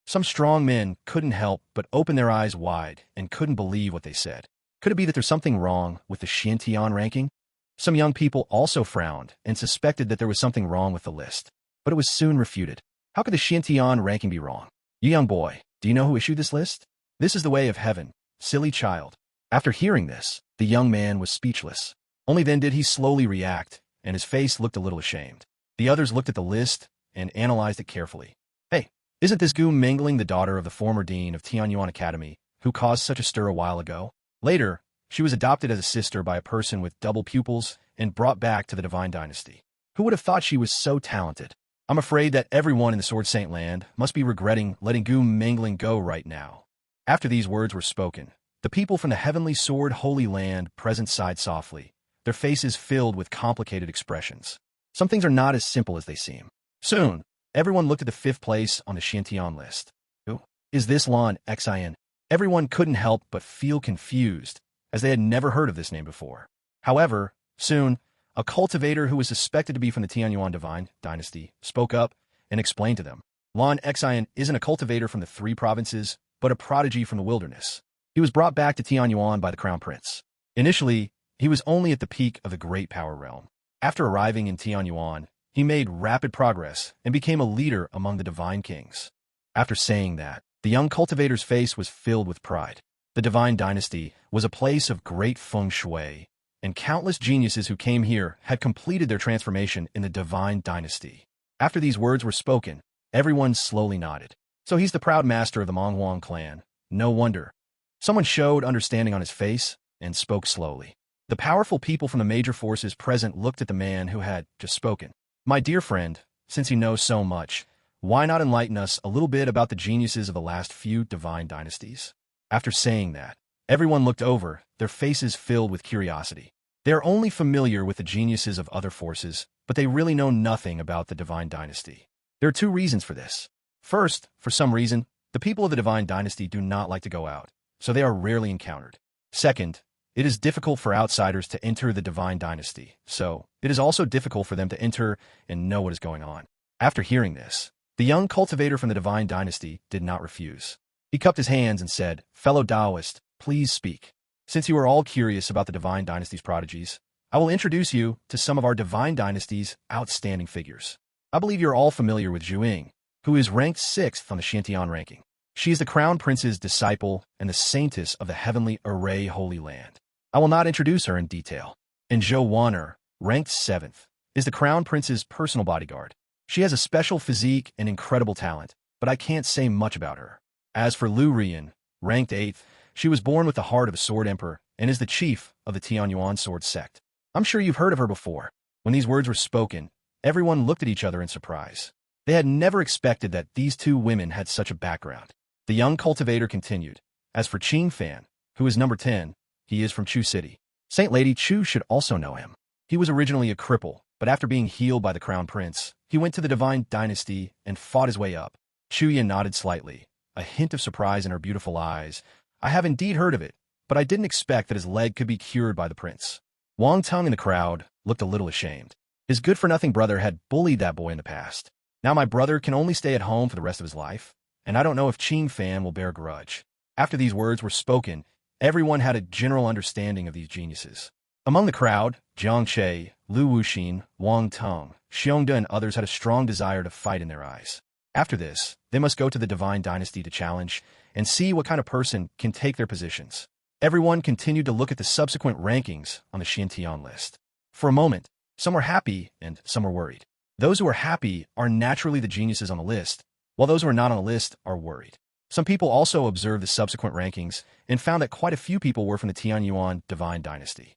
Some strong men couldn't help but open their eyes wide and couldn't believe what they said. Could it be that there's something wrong with the Xiantian ranking? Some young people also frowned and suspected that there was something wrong with the list, but it was soon refuted. How could the Xiantian ranking be wrong? You young boy, do you know who issued this list? This is the way of heaven, silly child. After hearing this, the young man was speechless. Only then did he slowly react, and his face looked a little ashamed. The others looked at the list and analyzed it carefully. Hey, isn't this Gu Mengling the daughter of the former dean of Tianyuan Academy, who caused such a stir a while ago? Later, she was adopted as a sister by a person with double pupils and brought back to the Divine Dynasty. Who would have thought she was so talented? I'm afraid that everyone in the Sword Saint land must be regretting letting Gu Mengling go right now. After these words were spoken, the people from the Heavenly Sword Holy Land present sighed softly, their faces filled with complicated expressions. Some things are not as simple as they seem. Soon, everyone looked at the 5th place on the Xiantian list. Who is this Lan Xin? Everyone couldn't help but feel confused, as they had never heard of this name before. However, soon, a cultivator who was suspected to be from the Tianyuan Divine Dynasty spoke up and explained to them. Lan Xin isn't a cultivator from the 3 provinces, but a prodigy from the wilderness. He was brought back to Tianyuan by the Crown Prince. Initially, he was only at the peak of the Great Power Realm. After arriving in Tianyuan, he made rapid progress and became a leader among the Divine Kings. After saying that, the young cultivator's face was filled with pride. The Divine Dynasty was a place of great feng shui, and countless geniuses who came here had completed their transformation in the Divine Dynasty. After these words were spoken, everyone slowly nodded. So he's the proud master of the Monghuang clan. No wonder. Someone showed understanding on his face and spoke slowly. The powerful people from the major forces present looked at the man who had just spoken. My dear friend, since you know so much, why not enlighten us a little bit about the geniuses of the last few divine dynasties? After saying that, everyone looked over, their faces filled with curiosity. They are only familiar with the geniuses of other forces, but they really know nothing about the divine dynasty. There are two reasons for this. First, for some reason, the people of the divine dynasty do not like to go out, so they are rarely encountered. Second, it is difficult for outsiders to enter the divine dynasty, so it is also difficult for them to enter and know what is going on. After hearing this, the young cultivator from the divine dynasty did not refuse. He cupped his hands and said, "Fellow Taoist, please speak. Since you are all curious about the divine dynasty's prodigies, I will introduce you to some of our divine dynasty's outstanding figures. I believe you're all familiar with Zhu Ying, who is ranked 6th on the Xiantian ranking. She is the crown prince's disciple and the saintess of the heavenly array Holy Land. I will not introduce her in detail. And Zhou Wan'er, ranked 7th, is the crown prince's personal bodyguard. She has a special physique and incredible talent, but I can't say much about her. As for Lu Rian, ranked 8th, she was born with the heart of a sword emperor and is the chief of the Tianyuan sword sect. I'm sure you've heard of her before." When these words were spoken, everyone looked at each other in surprise. They had never expected that these two women had such a background. The young cultivator continued, "As for Qing Fan, who is number 10, he is from Chu City. Saint Lady Chu should also know him. He was originally a cripple, but after being healed by the crown prince, he went to the divine dynasty and fought his way up." Chu Yan nodded slightly, a hint of surprise in her beautiful eyes. "I have indeed heard of it, but I didn't expect that his leg could be cured by the prince." Wang Tung in the crowd looked a little ashamed. His good-for-nothing brother had bullied that boy in the past. Now my brother can only stay at home for the rest of his life, and I don't know if Qing Fan will bear a grudge. After these words were spoken, everyone had a general understanding of these geniuses. Among the crowd, Jiang Che, Lu Wuxin, Wang Tung, Xiongda, and others had a strong desire to fight in their eyes. After this, they must go to the divine dynasty to challenge and see what kind of person can take their positions. Everyone continued to look at the subsequent rankings on the Xiantian list. For a moment, some were happy and some were worried. Those who are happy are naturally the geniuses on the list, while those who are not on the list are worried. Some people also observed the subsequent rankings and found that quite a few people were from the Tianyuan divine dynasty.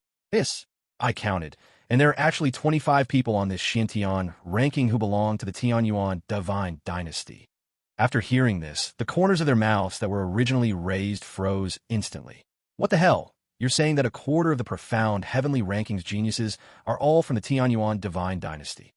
I counted, and there are actually 25 people on this Xiantian ranking who belong to the Tianyuan divine dynasty. After hearing this, the corners of their mouths that were originally raised froze instantly. "What the hell? You're saying that a quarter of the profound heavenly rankings geniuses are all from the Tianyuan divine dynasty?"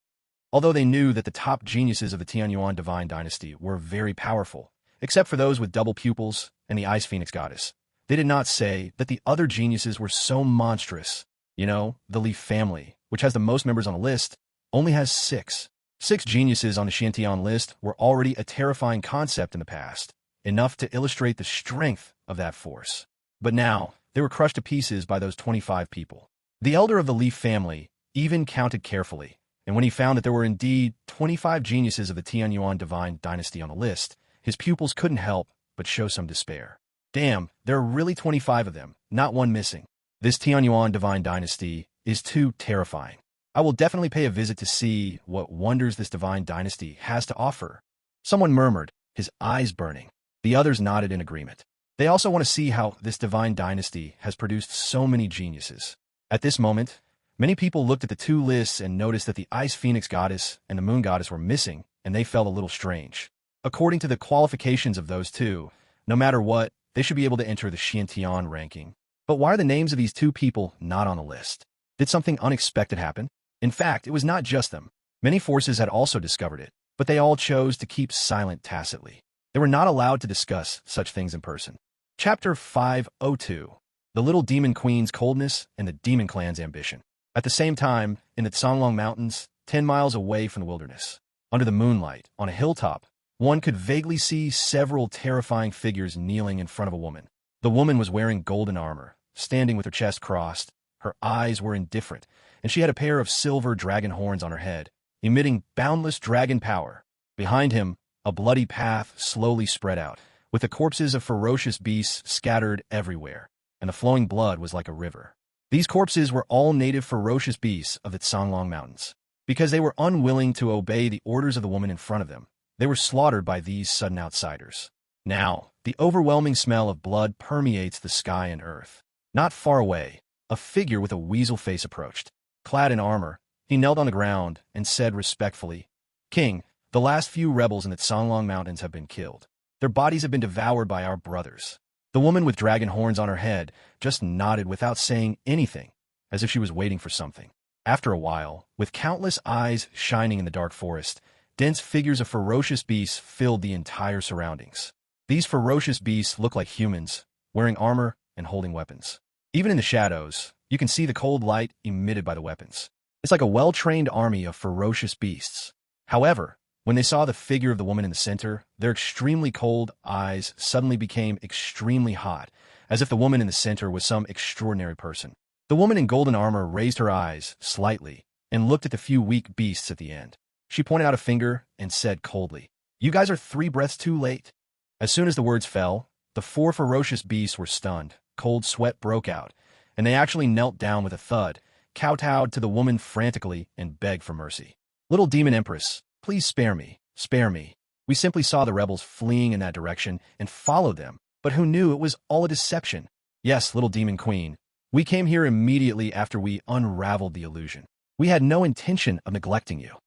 Although they knew that the top geniuses of the Tianyuan divine dynasty were very powerful, except for those with double pupils and the Ice Phoenix goddess, they did not say that the other geniuses were so monstrous. You know, the Leaf family, which has the most members on the list, only has 6. 6 geniuses on the Xiantian list were already a terrifying concept in the past, enough to illustrate the strength of that force. But now, they were crushed to pieces by those 25 people. The elder of the Leaf family even counted carefully, and when he found that there were indeed 25 geniuses of the Tianyuan divine dynasty on the list, his pupils couldn't help but show some despair. Damn, there are really 25 of them, not one missing. This Tianyuan divine dynasty is too terrifying. I will definitely pay a visit to see what wonders this divine dynasty has to offer. Someone murmured, his eyes burning. The others nodded in agreement. They also want to see how this divine dynasty has produced so many geniuses. At this moment, many people looked at the two lists and noticed that the Ice Phoenix goddess and the Moon goddess were missing, and they felt a little strange. According to the qualifications of those two, no matter what, they should be able to enter the Xiantian ranking. But why are the names of these two people not on the list? Did something unexpected happen? In fact, it was not just them. Many forces had also discovered it, but they all chose to keep silent tacitly. They were not allowed to discuss such things in person. Chapter 502. The Little Demon Queen's Coldness and the Demon Clan's Ambition. At the same time, in the Songlong Mountains, 10 miles away from the wilderness, under the moonlight, on a hilltop, one could vaguely see several terrifying figures kneeling in front of a woman. The woman was wearing golden armor, standing with her chest crossed. Her eyes were indifferent, and she had a pair of silver dragon horns on her head, emitting boundless dragon power. Behind him, a bloody path slowly spread out, with the corpses of ferocious beasts scattered everywhere, and the flowing blood was like a river. These corpses were all native ferocious beasts of the Songlong Mountains. Because they were unwilling to obey the orders of the woman in front of them, they were slaughtered by these sudden outsiders. Now, the overwhelming smell of blood permeates the sky and earth. Not far away, a figure with a weasel face approached. Clad in armor, he knelt on the ground and said respectfully, King, the last few rebels in the Songlong Mountains have been killed. Their bodies have been devoured by our brothers. The woman with dragon horns on her head just nodded without saying anything, as if she was waiting for something. After a while, with countless eyes shining in the dark forest, dense figures of ferocious beasts filled the entire surroundings. These ferocious beasts look like humans, wearing armor and holding weapons. Even in the shadows, you can see the cold light emitted by the weapons. It's like a well-trained army of ferocious beasts. However, when they saw the figure of the woman in the center, their extremely cold eyes suddenly became extremely hot, as if the woman in the center was some extraordinary person. The woman in golden armor raised her eyes slightly and looked at the few weak beasts at the end. She pointed out a finger and said coldly, "You guys are 3 breaths too late." As soon as the words fell, the 4 ferocious beasts were stunned, cold sweat broke out, and they actually knelt down with a thud, kowtowed to the woman frantically, and begged for mercy. "Little demon empress, please spare me, spare me." We simply saw the rebels fleeing in that direction and followed them, but who knew it was all a deception? Yes, little demon queen, we came here immediately after we unraveled the illusion. We had no intention of neglecting you.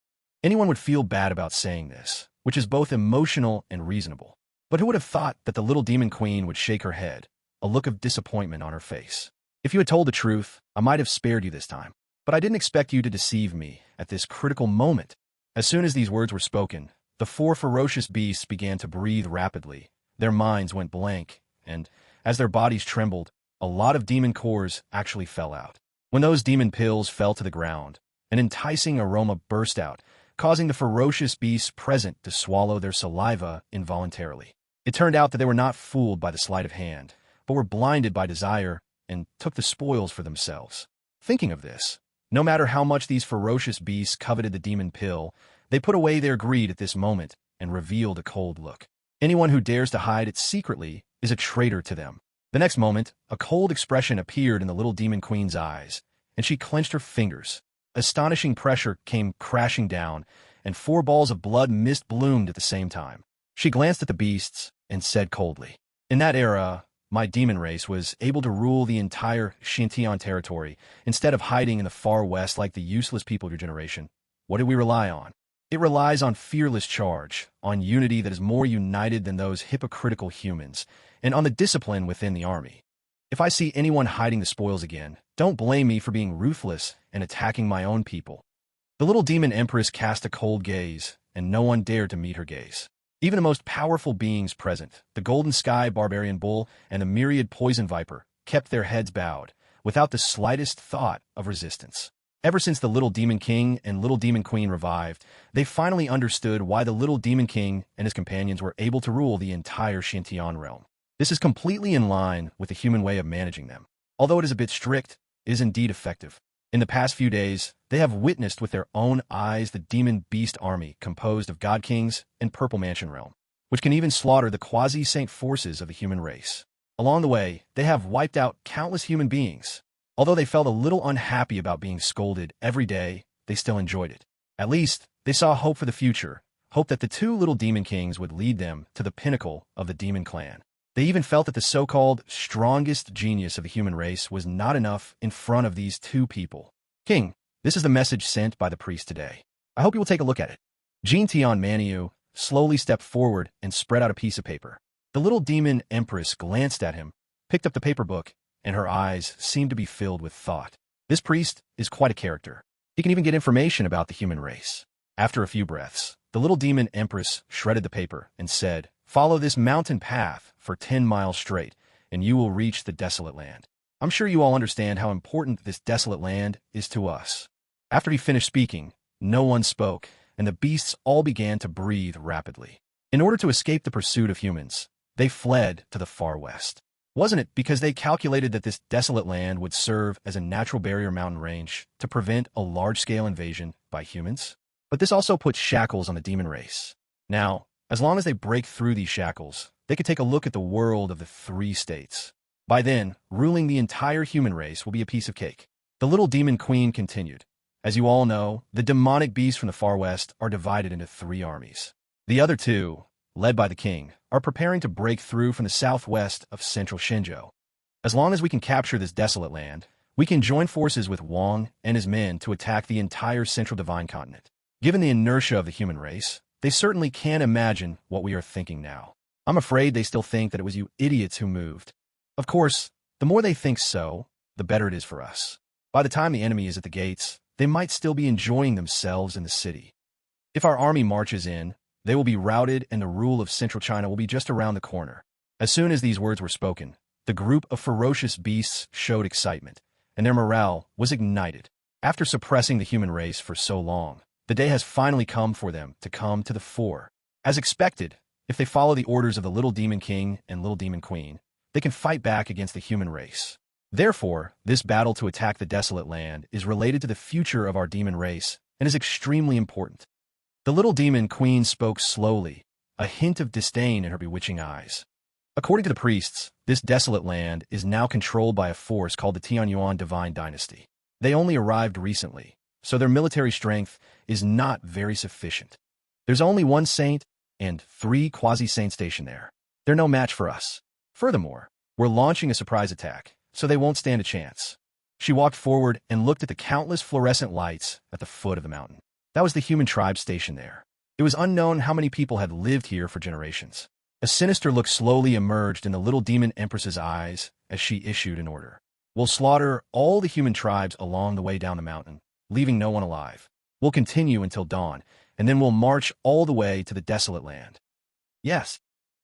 Anyone would feel bad about saying this, which is both emotional and reasonable. But who would have thought that the little demon queen would shake her head, a look of disappointment on her face? If you had told the truth, I might have spared you this time. But I didn't expect you to deceive me at this critical moment. As soon as these words were spoken, the 4 ferocious beasts began to breathe rapidly. Their minds went blank, and, as their bodies trembled, a lot of demon cores actually fell out. When those demon pills fell to the ground, an enticing aroma burst out, causing the ferocious beasts present to swallow their saliva involuntarily. It turned out that they were not fooled by the sleight of hand, but were blinded by desire and took the spoils for themselves. Thinking of this, no matter how much these ferocious beasts coveted the demon pill, they put away their greed at this moment and revealed a cold look. Anyone who dares to hide it secretly is a traitor to them. The next moment, a cold expression appeared in the little demon queen's eyes, and she clenched her fingers. Astonishing pressure came crashing down, and 4 balls of blood mist bloomed at the same time. She glanced at the beasts and said coldly, "In that era, my demon race was able to rule the entire Xintian territory instead of hiding in the far west like the useless people of your generation. What did we rely on? It relies on fearless charge, on unity that is more united than those hypocritical humans, and on the discipline within the army. If I see anyone hiding the spoils again, don't blame me for being ruthless and attacking my own people." The little demon empress cast a cold gaze, and no one dared to meet her gaze. Even the most powerful beings present, the golden sky barbarian bull and the myriad poison viper, kept their heads bowed, without the slightest thought of resistance. Ever since the little demon king and little demon queen revived, they finally understood why the little demon king and his companions were able to rule the entire Xintian realm. This is completely in line with the human way of managing them. Although it is a bit strict, it is indeed effective. In the past few days, they have witnessed with their own eyes the demon beast army composed of god kings and purple mansion realm, which can even slaughter the quasi-saint forces of the human race. Along the way, they have wiped out countless human beings. Although they felt a little unhappy about being scolded every day, they still enjoyed it. At least, they saw hope for the future, hope that the 2 little demon kings would lead them to the pinnacle of the demon clan. They even felt that the so-called strongest genius of the human race was not enough in front of these 2 people. "King, this is the message sent by the priest today. I hope you will take a look at it." Jean Tian Maniu slowly stepped forward and spread out a piece of paper. The little demon empress glanced at him, picked up the paper book, and her eyes seemed to be filled with thought. This priest is quite a character. He can even get information about the human race. After a few breaths, the little demon empress shredded the paper and said, "Follow this mountain path for 10 miles straight, and you will reach the desolate land. I'm sure you all understand how important this desolate land is to us." After he finished speaking, no one spoke, and the beasts all began to breathe rapidly. In order to escape the pursuit of humans, they fled to the far west. Wasn't it because they calculated that this desolate land would serve as a natural barrier mountain range to prevent a large-scale invasion by humans? But this also puts shackles on the demon race. Now, as long as they break through these shackles, they could take a look at the world of the 3 states. By then, ruling the entire human race will be a piece of cake. The little demon queen continued. As you all know, the demonic beasts from the far west are divided into 3 armies. The other 2, led by the king, are preparing to break through from the southwest of central Shenzhou. As long as we can capture this desolate land, we can join forces with Wang and his men to attack the entire central divine continent. Given the inertia of the human race, they certainly can't imagine what we are thinking now. I'm afraid they still think that it was you idiots who moved. Of course, the more they think so, the better it is for us. By the time the enemy is at the gates, they might still be enjoying themselves in the city. If our army marches in, they will be routed and the rule of Central China will be just around the corner. As soon as these words were spoken, the group of ferocious beasts showed excitement, and their morale was ignited. After suppressing the human race for so long, the day has finally come for them to come to the fore. As expected, if they follow the orders of the Little Demon King and Little Demon Queen, they can fight back against the human race. Therefore, this battle to attack the desolate land is related to the future of our demon race and is extremely important. The Little Demon Queen spoke slowly, a hint of disdain in her bewitching eyes. According to the priests, this desolate land is now controlled by a force called the Tianyuan Divine Dynasty. They only arrived recently, so their military strength is not very sufficient. There's only one saint and 3 quasi-saints stationed there. They're no match for us. Furthermore, we're launching a surprise attack, so they won't stand a chance. She walked forward and looked at the countless fluorescent lights at the foot of the mountain. That was the human tribe stationed there. It was unknown how many people had lived here for generations. A sinister look slowly emerged in the little demon empress's eyes as she issued an order. We'll slaughter all the human tribes along the way down the mountain, leaving no one alive. We'll continue until dawn, and then we'll march all the way to the desolate land. Yes.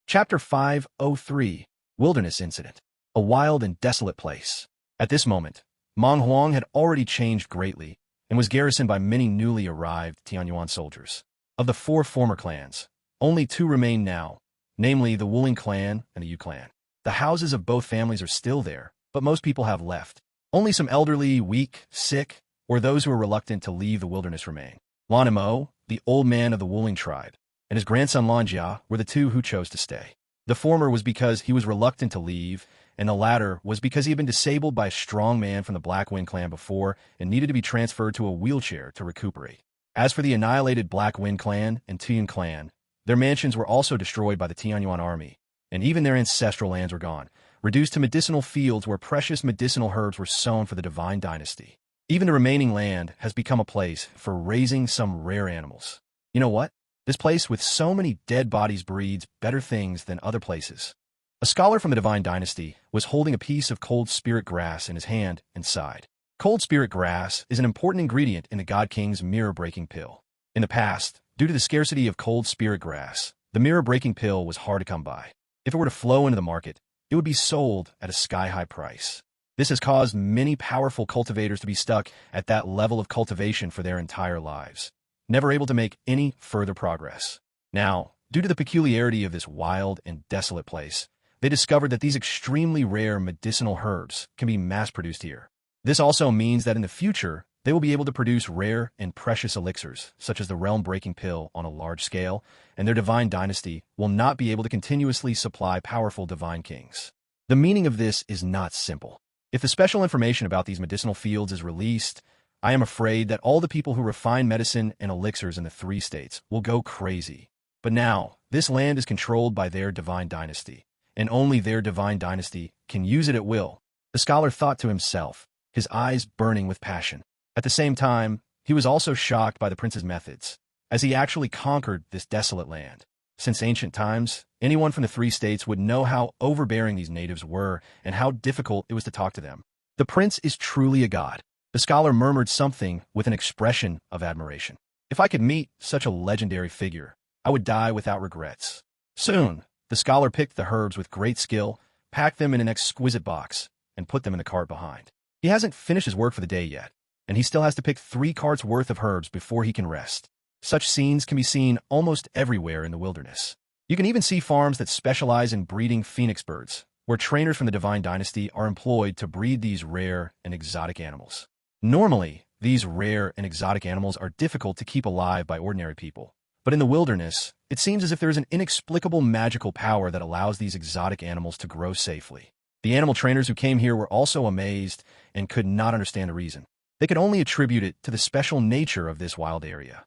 Chapter 503, Wilderness Incident. A wild and desolate place. At this moment, Meng Huang had already changed greatly and was garrisoned by many newly arrived Tianyuan soldiers. Of the 4 former clans, only 2 remain now, namely the Wuling clan and the Yu clan. The houses of both families are still there, but most people have left. Only some elderly, weak, sick, or those who are reluctant to leave the wilderness remain. Lan Mo, the old man of the Wuling tribe, and his grandson Lan Jia were the 2 who chose to stay. The former was because he was reluctant to leave, and the latter was because he had been disabled by a strong man from the Black Wind clan before and needed to be transferred to a wheelchair to recuperate. As for the annihilated Black Wind clan and Tian clan, their mansions were also destroyed by the Tianyuan army, and even their ancestral lands were gone, reduced to medicinal fields where precious medicinal herbs were sown for the divine dynasty. Even the remaining land has become a place for raising some rare animals. You know what? This place with so many dead bodies breeds better things than other places. A scholar from the divine dynasty was holding a piece of cold spirit grass in his hand and sighed. Cold spirit grass is an important ingredient in the God King's mirror-breaking pill. In the past, due to the scarcity of cold spirit grass, the mirror-breaking pill was hard to come by. If it were to flow into the market, it would be sold at a sky-high price. This has caused many powerful cultivators to be stuck at that level of cultivation for their entire lives, never able to make any further progress. Now, due to the peculiarity of this wild and desolate place, they discovered that these extremely rare medicinal herbs can be mass-produced here. This also means that in the future, they will be able to produce rare and precious elixirs, such as the realm-breaking pill on a large scale, and their divine dynasty will not be able to continuously supply powerful divine kings. The meaning of this is not simple. If the special information about these medicinal fields is released, I am afraid that all the people who refine medicine and elixirs in the 3 states will go crazy. But now, this land is controlled by their divine dynasty, and only their divine dynasty can use it at will. The scholar thought to himself, his eyes burning with passion. At the same time, he was also shocked by the prince's methods, as he actually conquered this desolate land. Since ancient times, anyone from the 3 states would know how overbearing these natives were and how difficult it was to talk to them. The prince is truly a god. The scholar murmured something with an expression of admiration. If I could meet such a legendary figure, I would die without regrets. Soon, the scholar picked the herbs with great skill, packed them in an exquisite box, and put them in the cart behind. He hasn't finished his work for the day yet, and he still has to pick 3 carts worth of herbs before he can rest. Such scenes can be seen almost everywhere in the wilderness. You can even see farms that specialize in breeding phoenix birds, where trainers from the divine dynasty are employed to breed these rare and exotic animals. Normally, these rare and exotic animals are difficult to keep alive by ordinary people. But in the wilderness, it seems as if there is an inexplicable magical power that allows these exotic animals to grow safely. The animal trainers who came here were also amazed and could not understand the reason. They could only attribute it to the special nature of this wild area.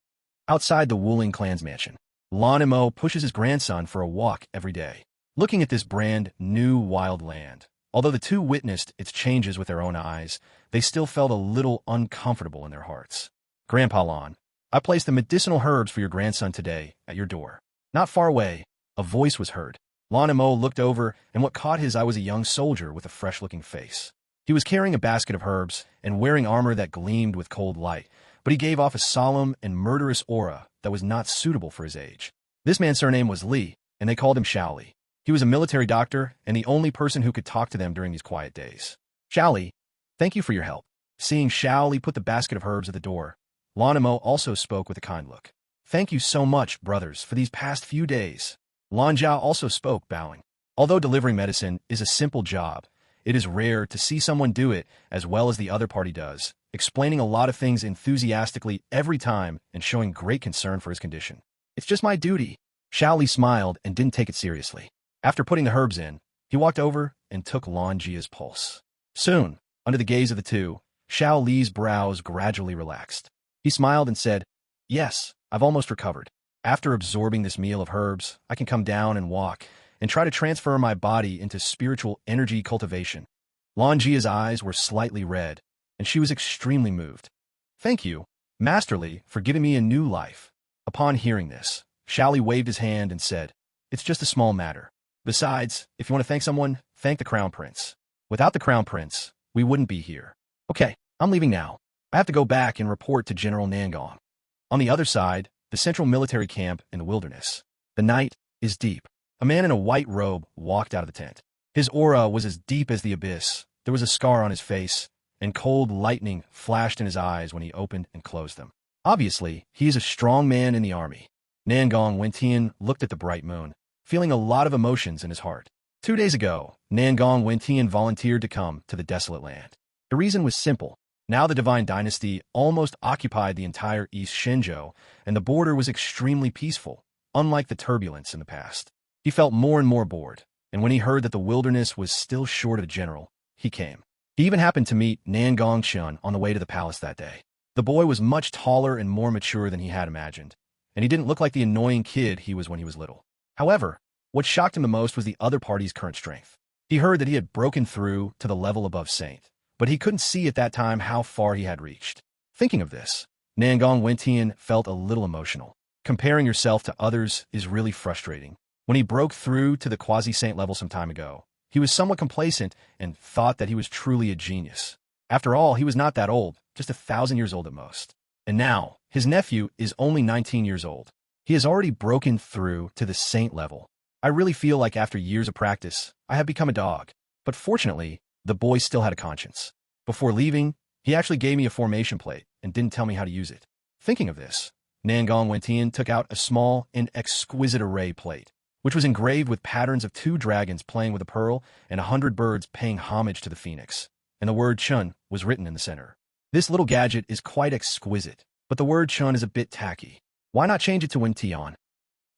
Outside the Wuling clan's mansion, Lan Mo pushes his grandson for a walk every day, looking at this brand new wild land. Although the 2 witnessed its changes with their own eyes, they still felt a little uncomfortable in their hearts. Grandpa Lan, I placed the medicinal herbs for your grandson today at your door. Not far away, a voice was heard. Lan Mo looked over, and what caught his eye was a young soldier with a fresh-looking face. He was carrying a basket of herbs and wearing armor that gleamed with cold light, but he gave off a solemn and murderous aura that was not suitable for his age. This man's surname was Li, and they called him Xiao Li. He was a military doctor and the only person who could talk to them during these quiet days. Xiao Li, thank you for your help. Seeing Xiao Li put the basket of herbs at the door, Lan Mo also spoke with a kind look. Thank you so much, brothers, for these past few days. Lan Zhao also spoke, bowing. Although delivering medicine is a simple job, it is rare to see someone do it as well as the other party does, explaining a lot of things enthusiastically every time and showing great concern for his condition. It's just my duty. Xiao Li smiled and didn't take it seriously. After putting the herbs in, he walked over and took Lan Jia's pulse. Soon, under the gaze of the two, Xiao Li's brows gradually relaxed. He smiled and said, "Yes, I've almost recovered. After absorbing this meal of herbs, I can come down and walk and try to transfer my body into spiritual energy cultivation." Lan Jia's eyes were slightly red, and she was extremely moved. "Thank you, Master Li, for giving me a new life." Upon hearing this, Xiao Li waved his hand and said, "It's just a small matter. Besides, if you want to thank someone, thank the Crown Prince. Without the Crown Prince, we wouldn't be here. Okay, I'm leaving now. I have to go back and report to General Nangong." On the other side, the central military camp in the wilderness. The night is deep. A man in a white robe walked out of the tent. His aura was as deep as the abyss. There was a scar on his face, and cold lightning flashed in his eyes when he opened and closed them. Obviously, he is a strong man in the army. Nangong Chen looked at the bright moon, feeling a lot of emotions in his heart. 2 days ago, Nangong Chen volunteered to come to the desolate land. The reason was simple. Now the Divine Dynasty almost occupied the entire East Shenzhou, and the border was extremely peaceful, unlike the turbulence in the past. He felt more and more bored, and when he heard that the wilderness was still short of a general, he came. He even happened to meet Nangong Chen on the way to the palace that day. The boy was much taller and more mature than he had imagined, and he didn't look like the annoying kid he was when he was little. However, what shocked him the most was the other party's current strength. He heard that he had broken through to the level above Saint, but he couldn't see at that time how far he had reached. Thinking of this, Nangong Chen felt a little emotional. Comparing yourself to others is really frustrating. When he broke through to the quasi-saint level some time ago, he was somewhat complacent and thought that he was truly a genius. After all, he was not that old, just 1,000 years old at most. And now, his nephew is only 19 years old. He has already broken through to the saint level. I really feel like after years of practice, I have become a dog. But fortunately, the boy still had a conscience. Before leaving, he actually gave me a formation plate and didn't tell me how to use it. Thinking of this, Nangong Chen took out a small and exquisite array plate, which was engraved with patterns of 2 dragons playing with a pearl and 100 birds paying homage to the phoenix, and the word Chun was written in the center. This little gadget is quite exquisite, but the word Chun is a bit tacky. Why not change it to Wen Tian?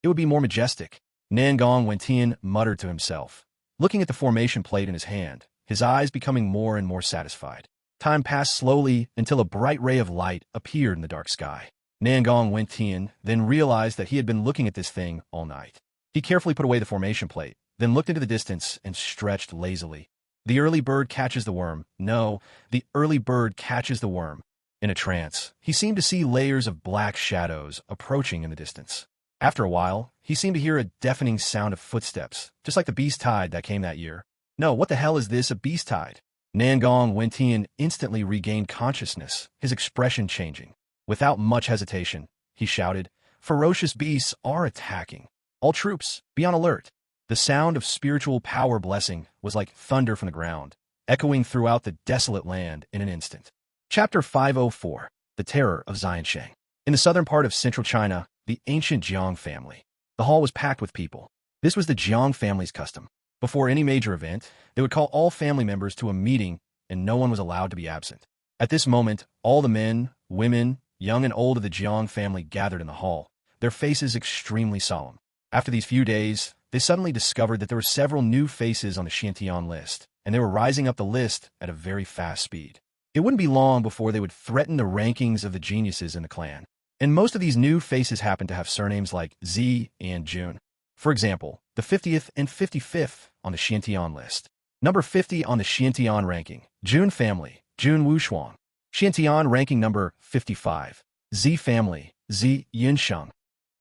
It would be more majestic. Nangong Chen muttered to himself, looking at the formation plate in his hand, his eyes becoming more and more satisfied. Time passed slowly until a bright ray of light appeared in the dark sky. Nangong Chen then realized that he had been looking at this thing all night. He carefully put away the formation plate, then looked into the distance and stretched lazily. The early bird catches the worm. No, the early bird catches the worm. In a trance, he seemed to see layers of black shadows approaching in the distance. After a while, he seemed to hear a deafening sound of footsteps, just like the beast tide that came that year. No, what the hell is this, a beast tide? Nangong Chen instantly regained consciousness, his expression changing. Without much hesitation, he shouted, "Ferocious beasts are attacking. All troops, be on alert." The sound of spiritual power blessing was like thunder from the ground, echoing throughout the desolate land in an instant. Chapter 504, The Terror of Xiansheng. In the southern part of central China, the ancient Jiang family. The hall was packed with people. This was the Jiang family's custom. Before any major event, they would call all family members to a meeting, and no one was allowed to be absent. At this moment, all the men, women, young and old of the Jiang family gathered in the hall, their faces extremely solemn. After these few days, they suddenly discovered that there were several new faces on the Xiantian list, and they were rising up the list at a very fast speed. It wouldn't be long before they would threaten the rankings of the geniuses in the clan. And most of these new faces happened to have surnames like Zi and Jun. For example, the 50th and 55th on the Xiantian list. Number 50 on the Xiantian ranking, Jun family, Jun Wushuang. Xiantian ranking number 55, Zi family, Zi Yunsheng.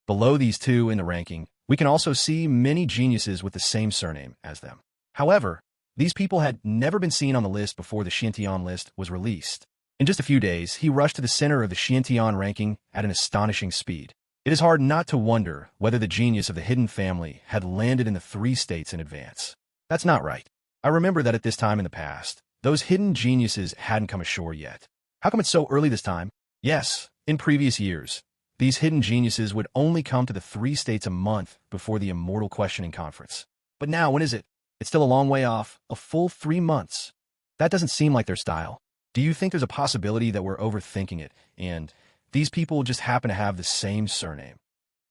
Below these two in the ranking, we can also see many geniuses with the same surname as them. However, these people had never been seen on the list before the Xiantian list was released. In just a few days, he rushed to the center of the Xiantian ranking at an astonishing speed. It is hard not to wonder whether the genius of the hidden family had landed in the 3 states in advance. That's not right. I remember that at this time in the past, those hidden geniuses hadn't come ashore yet. How come it's so early this time? Yes, in previous years, these hidden geniuses would only come to the 3 states a month before the Immortal Questioning Conference. But now, when is it? It's still a long way off, a full 3 months. That doesn't seem like their style. Do you think there's a possibility that we're overthinking it, and these people just happen to have the same surname?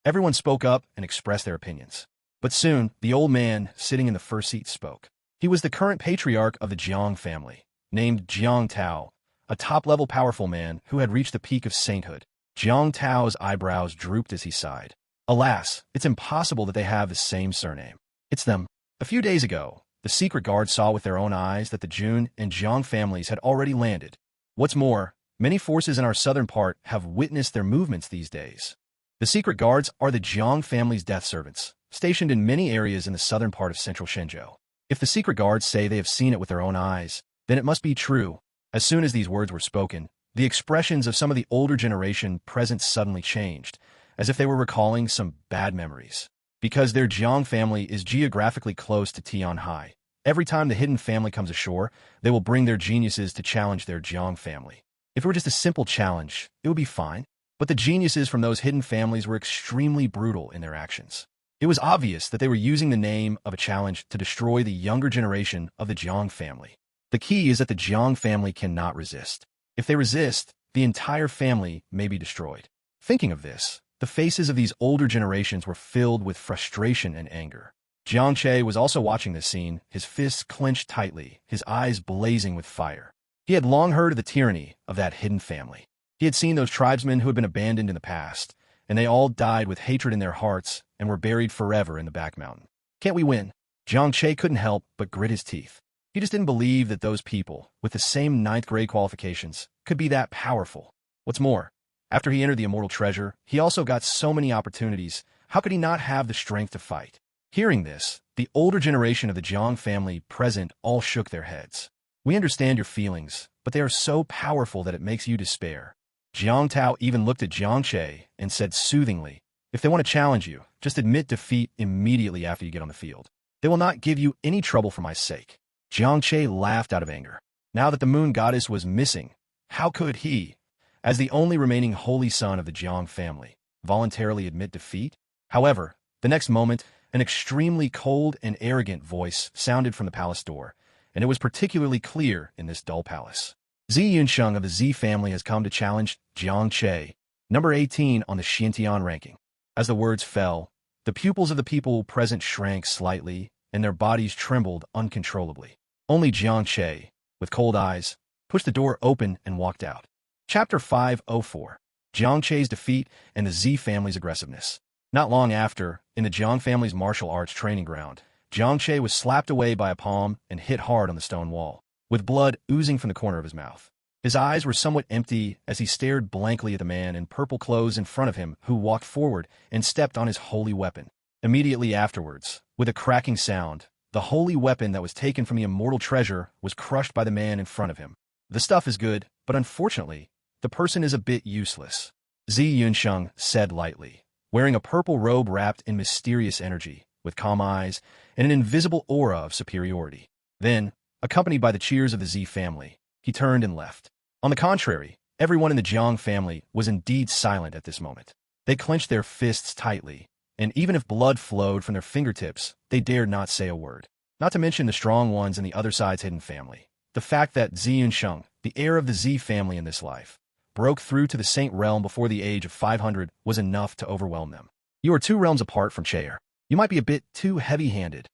Everyone spoke up and expressed their opinions. But soon, the old man sitting in the first seat spoke. He was the current patriarch of the Jiang family, named Jiang Tao, a top-level powerful man who had reached the peak of sainthood. Jiang Tao's eyebrows drooped as he sighed. Alas, it's impossible that they have the same surname. It's them. A few days ago, the secret guard saw with their own eyes that the Jun and Jiang families had already landed. What's more, many forces in our southern part have witnessed their movements these days. The secret guards are the Jiang family's death servants, stationed in many areas in the southern part of central Shenzhou. If the secret guards say they have seen it with their own eyes, then it must be true. As soon as these words were spoken, the expressions of some of the older generation present suddenly changed, as if they were recalling some bad memories. Because their Jiang family is geographically close to Tianhai, every time the hidden family comes ashore, they will bring their geniuses to challenge their Jiang family. If it were just a simple challenge, it would be fine. But the geniuses from those hidden families were extremely brutal in their actions. It was obvious that they were using the name of a challenge to destroy the younger generation of the Jiang family. The key is that the Jiang family cannot resist. If they resist, the entire family may be destroyed. Thinking of this, the faces of these older generations were filled with frustration and anger. Jiang Che was also watching this scene, his fists clenched tightly, his eyes blazing with fire. He had long heard of the tyranny of that hidden family. He had seen those tribesmen who had been abandoned in the past, and they all died with hatred in their hearts and were buried forever in the back mountain. Can't we win? Jiang Che couldn't help but grit his teeth. He just didn't believe that those people, with the same 9th grade qualifications, could be that powerful. What's more, after he entered the Immortal Treasure, he also got so many opportunities. How could he not have the strength to fight? Hearing this, the older generation of the Jiang family present all shook their heads. We understand your feelings, but they are so powerful that it makes you despair. Jiang Tao even looked at Jiang Che and said soothingly, if they want to challenge you, just admit defeat immediately after you get on the field. They will not give you any trouble for my sake. Jiang Che laughed out of anger. Now that the moon goddess was missing, how could he, as the only remaining holy son of the Jiang family, voluntarily admit defeat? However, the next moment, an extremely cold and arrogant voice sounded from the palace door, and it was particularly clear in this dull palace. Zi Yunsheng of the Zi family has come to challenge Jiang Che, number 18 on the Xiantian ranking. As the words fell, the pupils of the people present shrank slightly, and their bodies trembled uncontrollably. Only Jiang Che, with cold eyes, pushed the door open and walked out. Chapter 504. Jiang Che's defeat and the Zi family's aggressiveness. Not long after, in the Jiang family's martial arts training ground, Jiang Che was slapped away by a palm and hit hard on the stone wall, with blood oozing from the corner of his mouth. His eyes were somewhat empty as he stared blankly at the man in purple clothes in front of him who walked forward and stepped on his holy weapon. Immediately afterwards, with a cracking sound, the holy weapon that was taken from the immortal treasure was crushed by the man in front of him. The stuff is good, but unfortunately, the person is a bit useless, Zi Yunsheng said lightly, wearing a purple robe wrapped in mysterious energy, with calm eyes and an invisible aura of superiority. Then, accompanied by the cheers of the Zi family, he turned and left. On the contrary, everyone in the Jiang family was indeed silent at this moment. They clenched their fists tightly, and even if blood flowed from their fingertips, they dared not say a word. Not to mention the strong ones in the other side's hidden family. The fact that Zi Yunsheng, the heir of the Zi family in this life, broke through to the saint realm before the age of 500 was enough to overwhelm them. You are 2 realms apart from Chair. You might be a bit too heavy-handed.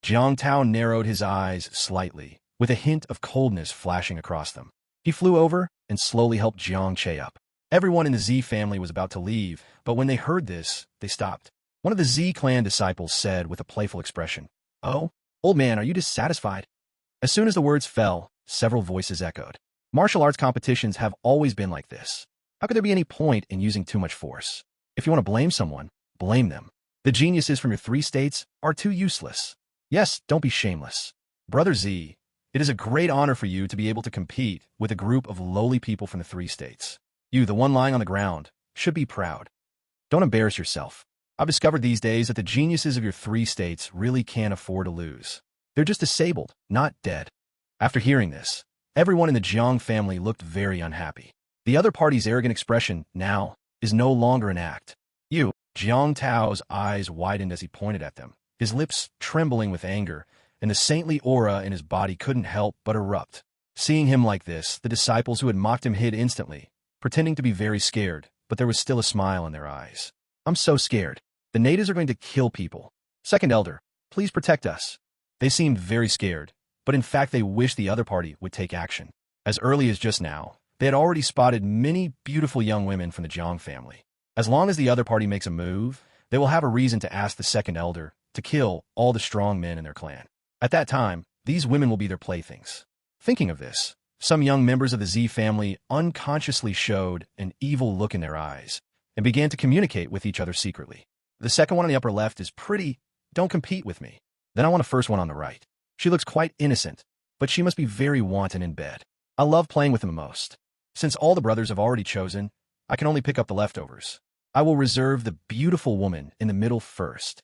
Jiang Tao narrowed his eyes slightly, with a hint of coldness flashing across them. He flew over and slowly helped Jiang Che up. Everyone in the Zi family was about to leave, but when they heard this, they stopped. One of the Zi clan disciples said with a playful expression, "Oh, old man, are you dissatisfied?" As soon as the words fell, several voices echoed. Martial arts competitions have always been like this. How could there be any point in using too much force? If you want to blame someone, blame them. The geniuses from your 3 states are too useless. Yes, don't be shameless. Brother Z, it is a great honor for you to be able to compete with a group of lowly people from the 3 states. You, the one lying on the ground, should be proud. Don't embarrass yourself. I've discovered these days that the geniuses of your 3 states really can't afford to lose. They're just disabled, not dead. After hearing this, everyone in the Jiang family looked very unhappy. The other party's arrogant expression, now, is no longer an act. You, Jiang Tao's eyes widened as he pointed at them, his lips trembling with anger, and the saintly aura in his body couldn't help but erupt. Seeing him like this, the disciples who had mocked him hid instantly, pretending to be very scared, but there was still a smile in their eyes. I'm so scared. The natives are going to kill people. Second elder, please protect us. They seemed very scared, but in fact they wished the other party would take action. As early as just now, they had already spotted many beautiful young women from the Jiang family. As long as the other party makes a move, they will have a reason to ask the second elder to kill all the strong men in their clan. At that time, these women will be their playthings. Thinking of this, some young members of the Z family unconsciously showed an evil look in their eyes and began to communicate with each other secretly. The second one on the upper left is pretty. Don't compete with me. Then I want a first one on the right. She looks quite innocent, but she must be very wanton in bed. I love playing with them most. Since all the brothers have already chosen, I can only pick up the leftovers. I will reserve the beautiful woman in the middle first.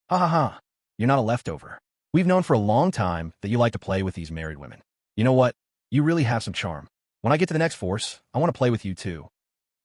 Ha ha ha. You're not a leftover. We've known for a long time that you like to play with these married women. You know what? You really have some charm. When I get to the next force, I want to play with you too.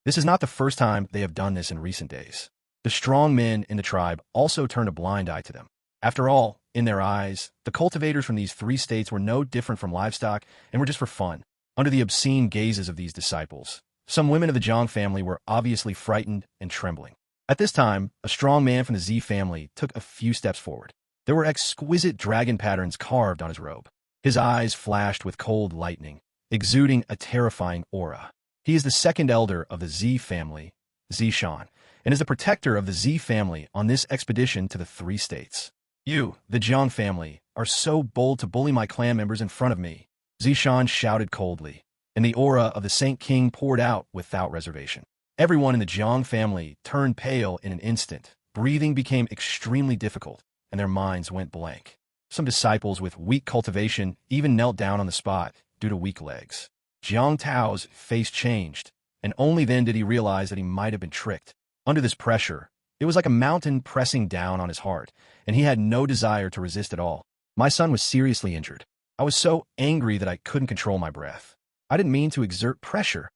This is not the first time they have done this in recent days. The strong men in the tribe also turned a blind eye to them. After all, in their eyes, the cultivators from these 3 states were no different from livestock and were just for fun. Under the obscene gazes of these disciples, some women of the Jiang family were obviously frightened and trembling. At this time, a strong man from the Z family took a few steps forward. There were exquisite dragon patterns carved on his robe. His eyes flashed with cold lightning, exuding a terrifying aura. He is the second elder of the Z family, Zishan, and is the protector of the Z family on this expedition to the 3 states. You, the Jiang family, are so bold to bully my clan members in front of me, Zishan shouted coldly, and the aura of the Saint King poured out without reservation. Everyone in the Jiang family turned pale in an instant. Breathing became extremely difficult, and their minds went blank. Some disciples with weak cultivation even knelt down on the spot due to weak legs. Jiang Tao's face changed, and only then did he realize that he might have been tricked. Under this pressure, it was like a mountain pressing down on his heart, and he had no desire to resist at all. My son was seriously injured. I was so angry that I couldn't control my breath. I didn't mean to exert pressure.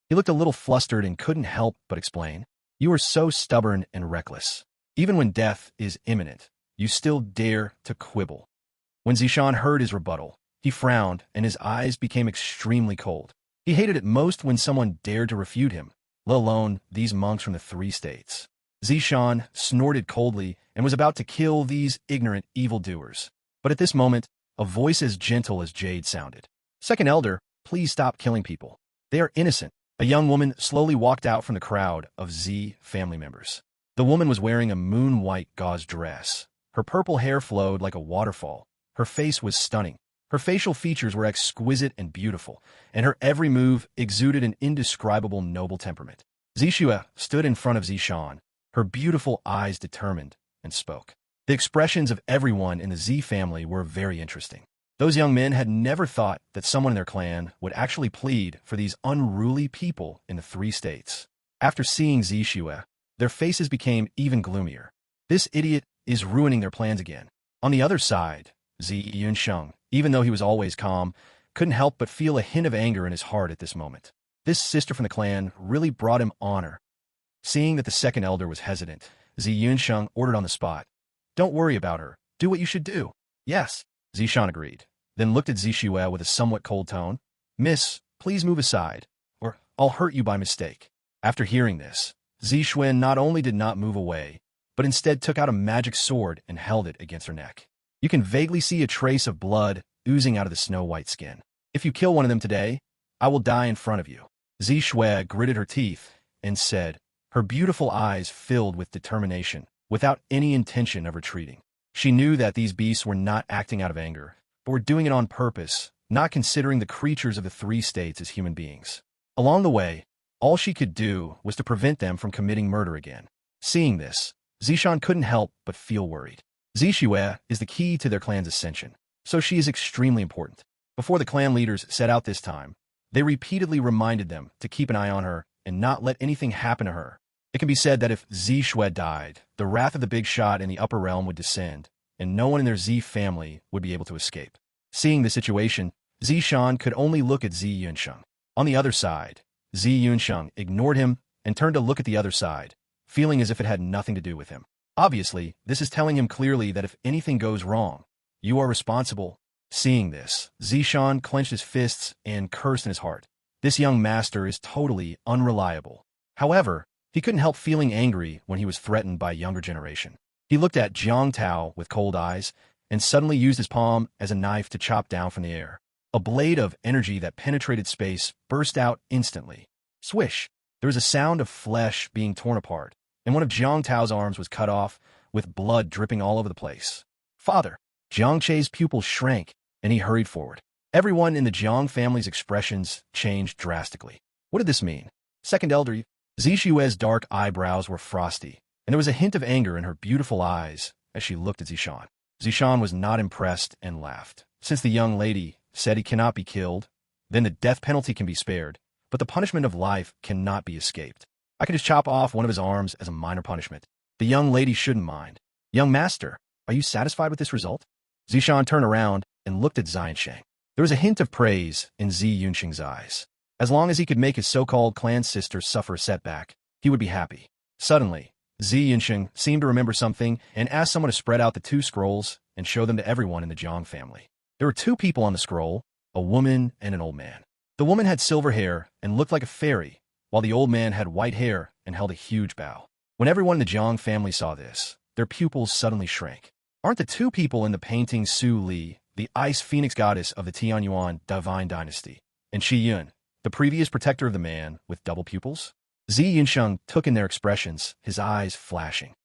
He looked a little flustered and couldn't help but explain. You are so stubborn and reckless. Even when death is imminent, you still dare to quibble. When Zishan heard his rebuttal, he frowned and his eyes became extremely cold. He hated it most when someone dared to refute him, let alone these monks from the 3 states. Zishan snorted coldly and was about to kill these ignorant evildoers. But at this moment, a voice as gentle as jade sounded. Second elder, please stop killing people. They are innocent. A young woman slowly walked out from the crowd of Z family members. The woman was wearing a moon-white gauze dress. Her purple hair flowed like a waterfall. Her face was stunning. Her facial features were exquisite and beautiful, and her every move exuded an indescribable noble temperament. Zishua stood in front of Zishan, her beautiful eyes determined, and spoke. The expressions of everyone in the Z family were very interesting. Those young men had never thought that someone in their clan would actually plead for these unruly people in the 3 states. After seeing Zishua, their faces became even gloomier. This idiot is ruining their plans again. On the other side, Zi Yunsheng, even though he was always calm, couldn't help but feel a hint of anger in his heart at this moment. This sister from the clan really brought him honor. Seeing that the second elder was hesitant, Zi Yunsheng ordered on the spot, "Don't worry about her. Do what you should do." "Yes," Zishan agreed, then looked at Zishua with a somewhat cold tone. "Miss, please move aside, or I'll hurt you by mistake." After hearing this, Zishuen not only did not move away, but instead took out a magic sword and held it against her neck. You can vaguely see a trace of blood oozing out of the snow-white skin. "If you kill one of them today, I will die in front of you." Zishue gritted her teeth and said, her beautiful eyes filled with determination, without any intention of retreating. She knew that these beasts were not acting out of anger, but were doing it on purpose, not considering the creatures of the 3 states as human beings. Along the way, All she could do was to prevent them from committing murder again. Seeing this, Zishan couldn't help but feel worried. Zixue is the key to their clan's ascension, so she is extremely important. Before the clan leaders set out this time, they repeatedly reminded them to keep an eye on her and not let anything happen to her. It can be said that if Zixue died, the wrath of the big shot in the upper realm would descend, and no one in their Z family would be able to escape. Seeing the situation, Zishan could only look at Zi Yunsheng. On the other side, Zi Yunsheng ignored him and turned to look at the other side, feeling as if it had nothing to do with him. Obviously, this is telling him clearly that if anything goes wrong, you are responsible. Seeing this, Zishan clenched his fists and cursed in his heart. This young master is totally unreliable. However, he couldn't help feeling angry when he was threatened by a younger generation. He looked at Jiang Tao with cold eyes and suddenly used his palm as a knife to chop down from the air. A blade of energy that penetrated space burst out instantly. Swish! There was a sound of flesh being torn apart, and one of Jiang Tao's arms was cut off, with blood dripping all over the place. Father! Jiang Che's pupils shrank, and he hurried forward. Everyone in the Jiang family's expressions changed drastically. What did this mean? Second elder Zixue's dark eyebrows were frosty, and there was a hint of anger in her beautiful eyes as she looked at Zishan. Zishan was not impressed and laughed. Since the young lady said he cannot be killed, then the death penalty can be spared, but the punishment of life cannot be escaped. I can just chop off one of his arms as a minor punishment. The young lady shouldn't mind. Young master, are you satisfied with this result? Zishan turned around and looked at Xiansheng. There was a hint of praise in Zi Yunsheng's eyes. As long as he could make his so-called clan sister suffer a setback, he would be happy. Suddenly, Zi Yunsheng seemed to remember something and asked someone to spread out the 2 scrolls and show them to everyone in the Jiang family. There were 2 people on the scroll, a woman and an old man. The woman had silver hair and looked like a fairy, while the old man had white hair and held a huge bow. When everyone in the Jiang family saw this, their pupils suddenly shrank. Aren't the 2 people in the painting Su Li, the ice phoenix goddess of the Tianyuan Divine Dynasty, and Shi Yun, the previous protector of the man with double pupils? Zi Yunsheng took in their expressions, his eyes flashing.